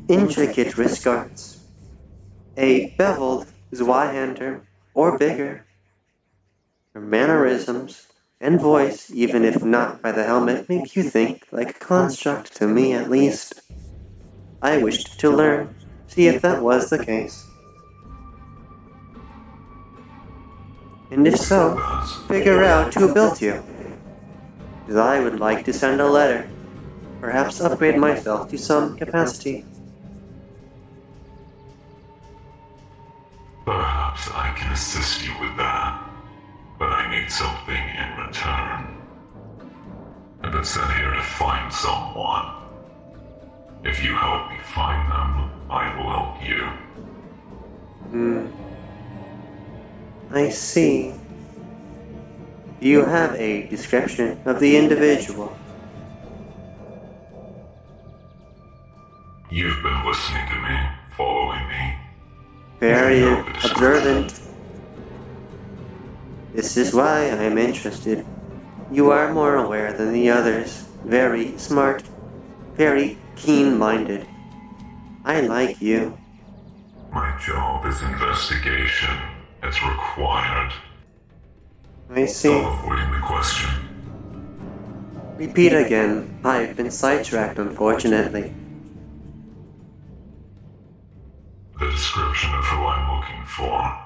Intricate wrist guards. A beveled Zweihander or bigger. Your mannerisms and voice, even if not by the helmet, make you think like a construct to me at least. I wished to learn, see if that was the case. And if so, figure out who built you. Because I would like to send a letter, perhaps upgrade myself to some capacity. Perhaps I can assist you with that, but I need something in return. I've been sent here to find someone. If you help me find them, I will help you. I see. Do you have a description of the individual? You've been listening to me, following me. Very observant. This is why I am interested. You are more aware than the others. Very smart. Very keen-minded. I like you. My job is investigation. It's required. I see. Stop avoiding the question. Repeat again. I've been sidetracked, unfortunately. The description of who I'm looking for.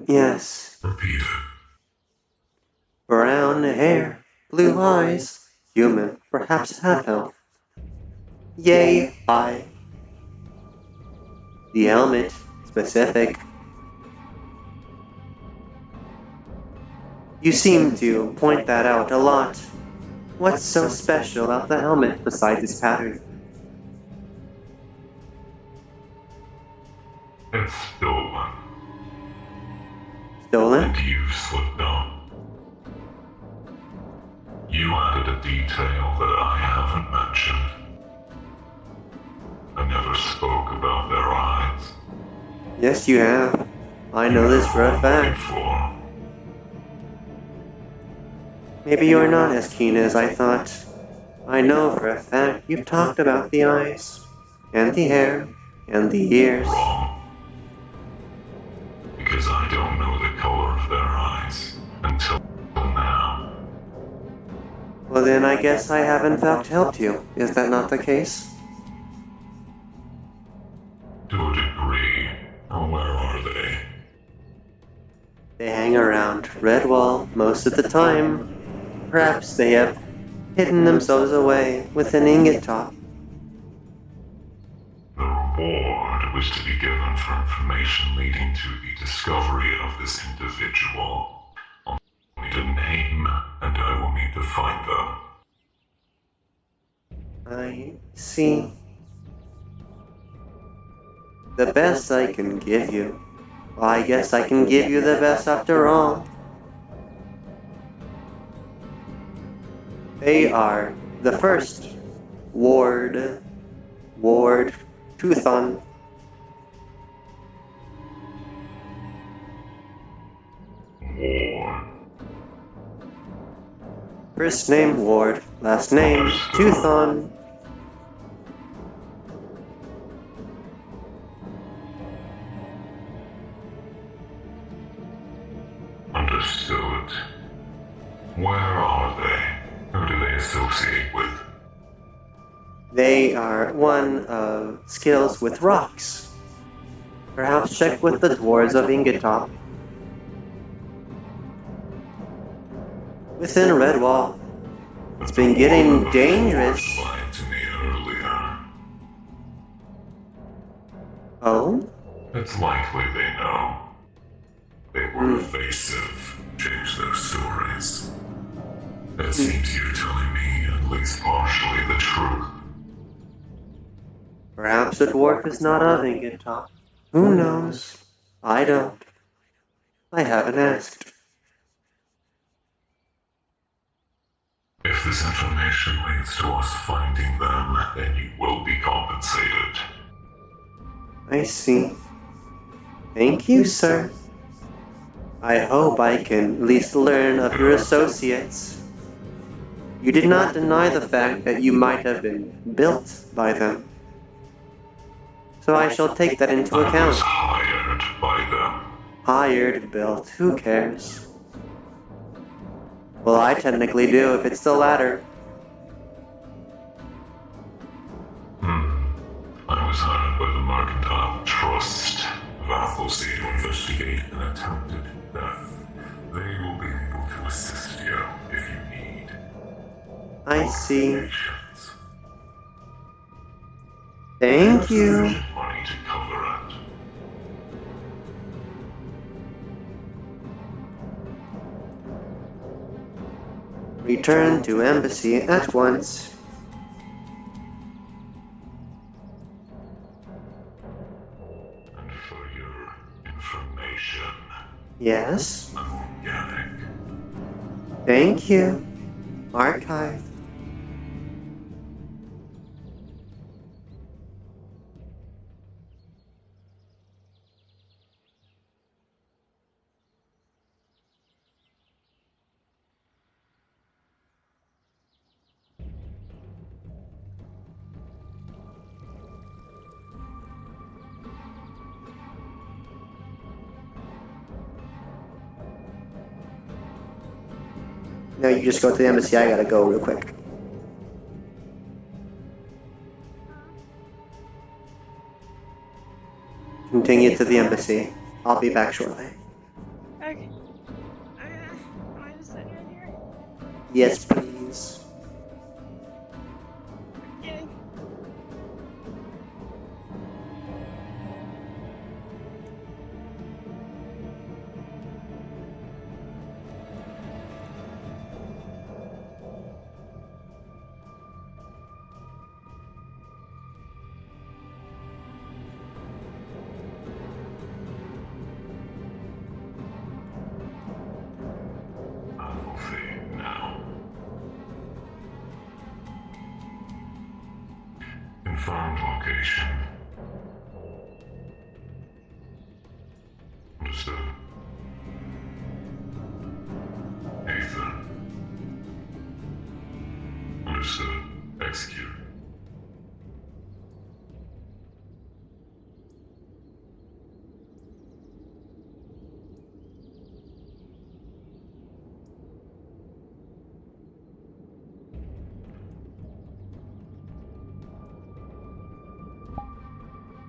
Yes. Repeat it. Brown hair, blue eyes, human, perhaps half-elf. Yay, I. The helmet, specific. You seem to point that out a lot. What's so special about the helmet besides its pattern? It's stolen. Stolen? And you slipped up. You added a detail that I haven't mentioned. I never spoke about their eyes. Yes, you have. I know this for a fact. Maybe you're not as keen as I thought. I know for a fact you've talked about the eyes. and the hair, and the ears. Wrong. Because I don't know the color of their eyes until now. Well then I guess I have in fact helped you. Is that not the case? To a degree. Where are they? They hang around Redwall most of the time. Perhaps they have hidden themselves away with an ingot top. The reward was to be given for information leading to the discovery of this individual. I'll need a name, and I will need to find them. I see. The best I can give you. Well, I guess I can give you the best after all. They are the first Ward Toothon. Ward. First name Ward, last name Toothon. Understood. Where are they? Who do they associate with? They are one of skills with rocks. Perhaps check with the dwarves of Ingetop. Within Redwall. It's been getting dangerous. Lied to me earlier. Oh? It's likely they know. They were evasive, changed their stories. It seems you're telling me at least partially the truth. Perhaps the dwarf is not of Ingetop. Who knows? I don't. I haven't asked. If this information leads to us finding them, then you will be compensated. I see. Thank you, sir. I hope I can at least learn of your associates. You did not deny the fact that you might have been built by them. So I shall take that into account. I was hired by them. Hired, built, who cares? Well, I technically do if it's the latter. I was hired by the Mercantile Trust of Athelstane to investigate an attempted death. They will be able to assist you if you need. I see. Thank you. Money to cover it. Return to embassy at once. And for your information, Yes? I'm organic. Thank you. Archive. No, you just go to the embassy. I gotta go real quick. Continue to the embassy. I'll be back shortly. Okay. Am I just sitting right here? Yes, please. Okay. Now. Confirmed location. Understood. Aether. Understood. Execute.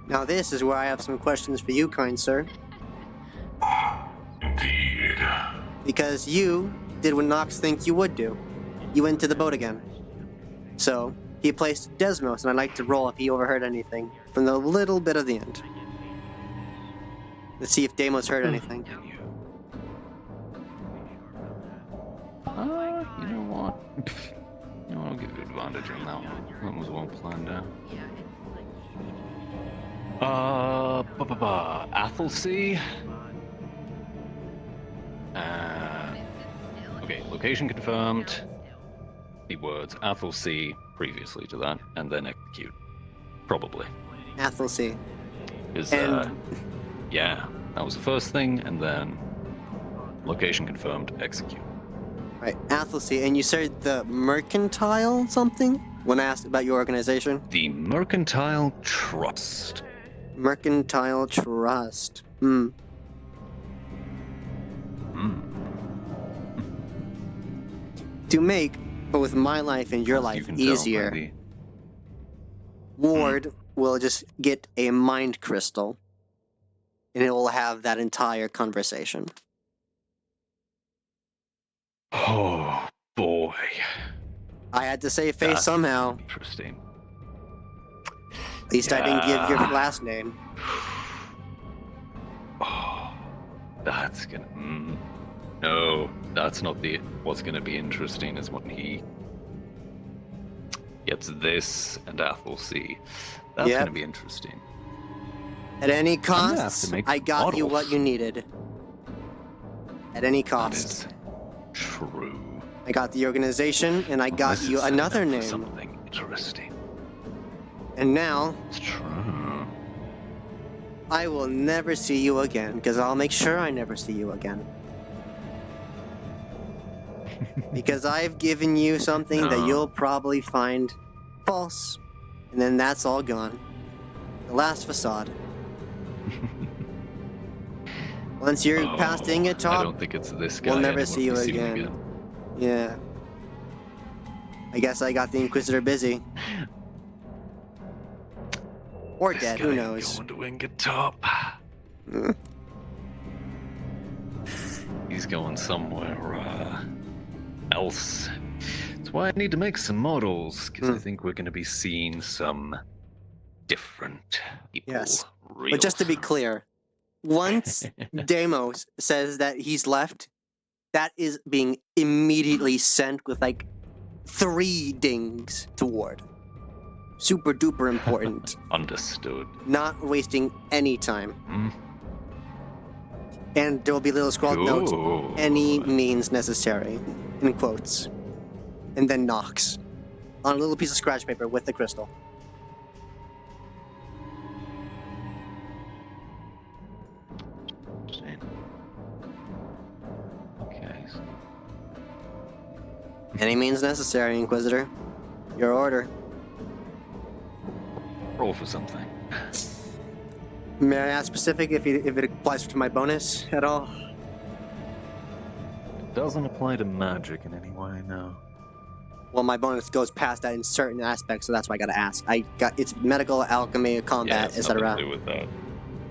Now this is where I have some questions for you, kind sir. Indeed. Because you did what Knox thinks you would do. You went to the boat again. So, he placed Desmos, and I'd like to roll if he overheard anything from the little bit of the end. Let's see if Deimos heard anything. You know what? You know what? I'll give you advantage on that one. That was well planned out. Athelsea. Okay, location confirmed. The words Athelsea previously to that, and then execute. Probably. Athelsea. Is And- yeah, that was the first thing, and then location confirmed, execute. Right, Athelsea, and you said the Mercantile something? When I asked about your organization? The Mercantile Trust. Mercantile Trust. To make both my life and your life easier, Ward will just get a mind crystal, and it will have that entire conversation. Oh, boy. I had to save face That's somehow. Interesting. At least I didn't give your Yeah. last name. That's gonna. No, that's not the. What's gonna be interesting is when he gets this and Athelsea. That's Yep. gonna be interesting. At any gonna have cost, to make I some got you models. what you needed. At any cost. is true. I got the organization, and I got This you is setting another up for name. Something interesting. And now, It's true. I will never see you again, because I'll make sure I never see you again. Because I've given you something that No. you'll probably find false, and then that's all gone. The last facade. Once you're past being a I top, don't think it's this guy. we'll never anymore. see you We him again. Yeah. I guess I got the Inquisitor busy. Or This dead, guy who ain't knows? Going to Wingetop. He's going somewhere else. That's why I need to make some models, because I think we're going to be seeing some different people. Yes. Real But just to be clear, once Deimos says that he's left, that is being immediately sent with like 3 dings to Ward. Super duper important. Understood. Not wasting any time. Mm. And there will be little scrawled notes, Cool. any means necessary, in quotes. And then Knox. On a little piece of scratch paper with the crystal. Okay. Any means necessary, Inquisitor. Your order. Roll for something. May I ask specific if it applies to my bonus at all? It doesn't apply to magic in any way, no. Well, my bonus goes past that in certain aspects, so that's why I gotta ask. It's medical, alchemy, combat, it's nothing etc. to do with that.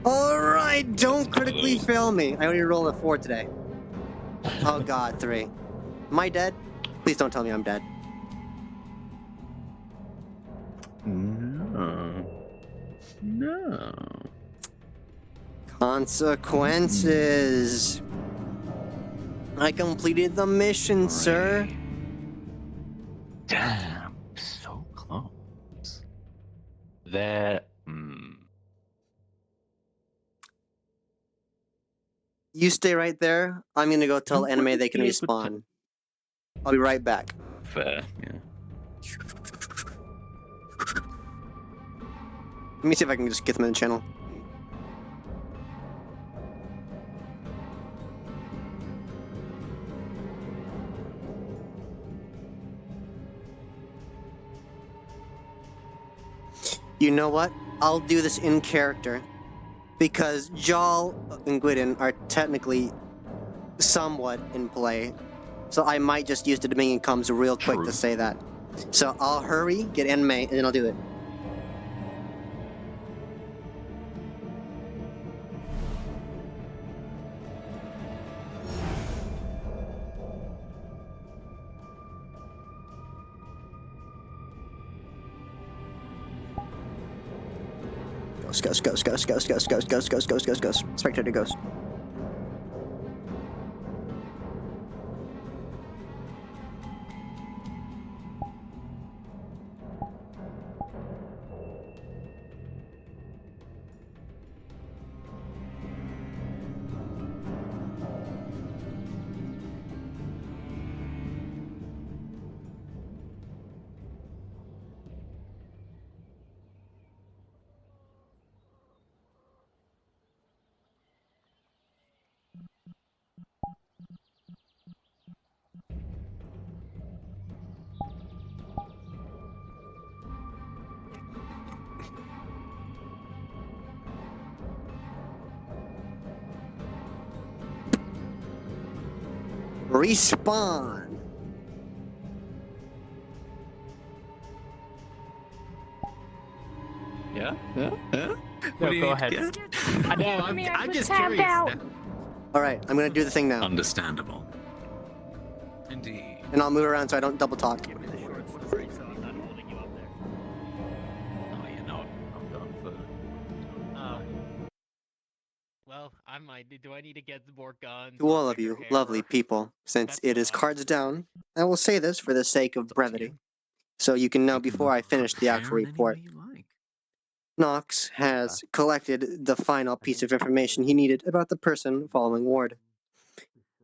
Alright, don't critically fail me. I only rolled a 4 today. Oh god, 3. Am I dead? Please don't tell me I'm dead. No. No. Consequences. I completed the mission, sir. Damn, so close. There. You stay right there. I'm gonna go tell You anime wouldn't they can be able to- respawn. I'll be right back. Fair, yeah. Let me see if I can just get them in the channel. You know what? I'll do this in character. Because Jal and Gwydin are technically somewhat in play. So I might just use the Dominion comms real quick to say that. So I'll hurry, get anime, and then I'll do it. Ghost. Spectator ghost. Respawn. Yeah? No, go ahead. I know, I'm just curious now. Alright, I'm gonna do the thing now. Understandable. Indeed. And I'll move around so I don't double talk. Oh, you know, I'm done for. Well, I might. Do I need to get more guns? To all of you, lovely people, since it is cards down, I will say this for the sake of brevity, so you can know before I finish the actual report. Knox has collected the final piece of information he needed about the person following Ward.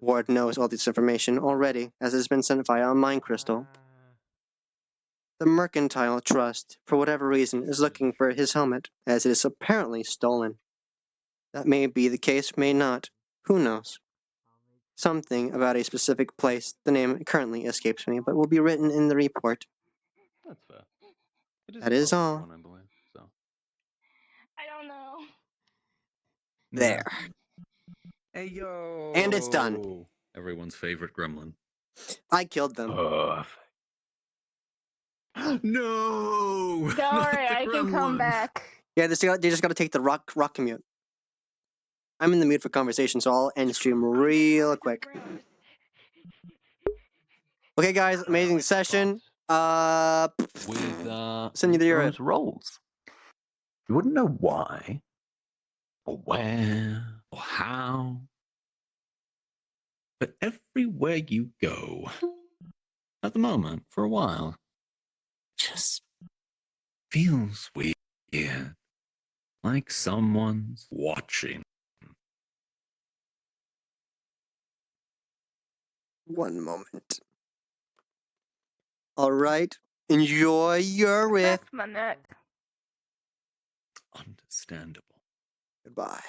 Ward knows all this information already, as it has been sent via a mind crystal. The Mercantile Trust, for whatever reason, is looking for his helmet, as it is apparently stolen. That may be the case, may not. Who knows? Something about a specific place, the name currently escapes me, but will be written in the report. That's fair. That is all. One, I believe, so. I don't know. There. Hey, yo! And it's done. Everyone's favorite gremlin. I killed them. No! Don't worry, I can come back. Yeah, they just gotta take the rock commute. I'm in the mood for conversation, so I'll end stream real quick. Okay, guys, amazing session. With send you the those rolls. You wouldn't know why, or where, or how. But everywhere you go, at the moment, for a while, just feels weird. Like someone's watching. One moment. Alright, enjoy your riff. That's my neck. Understandable. Goodbye.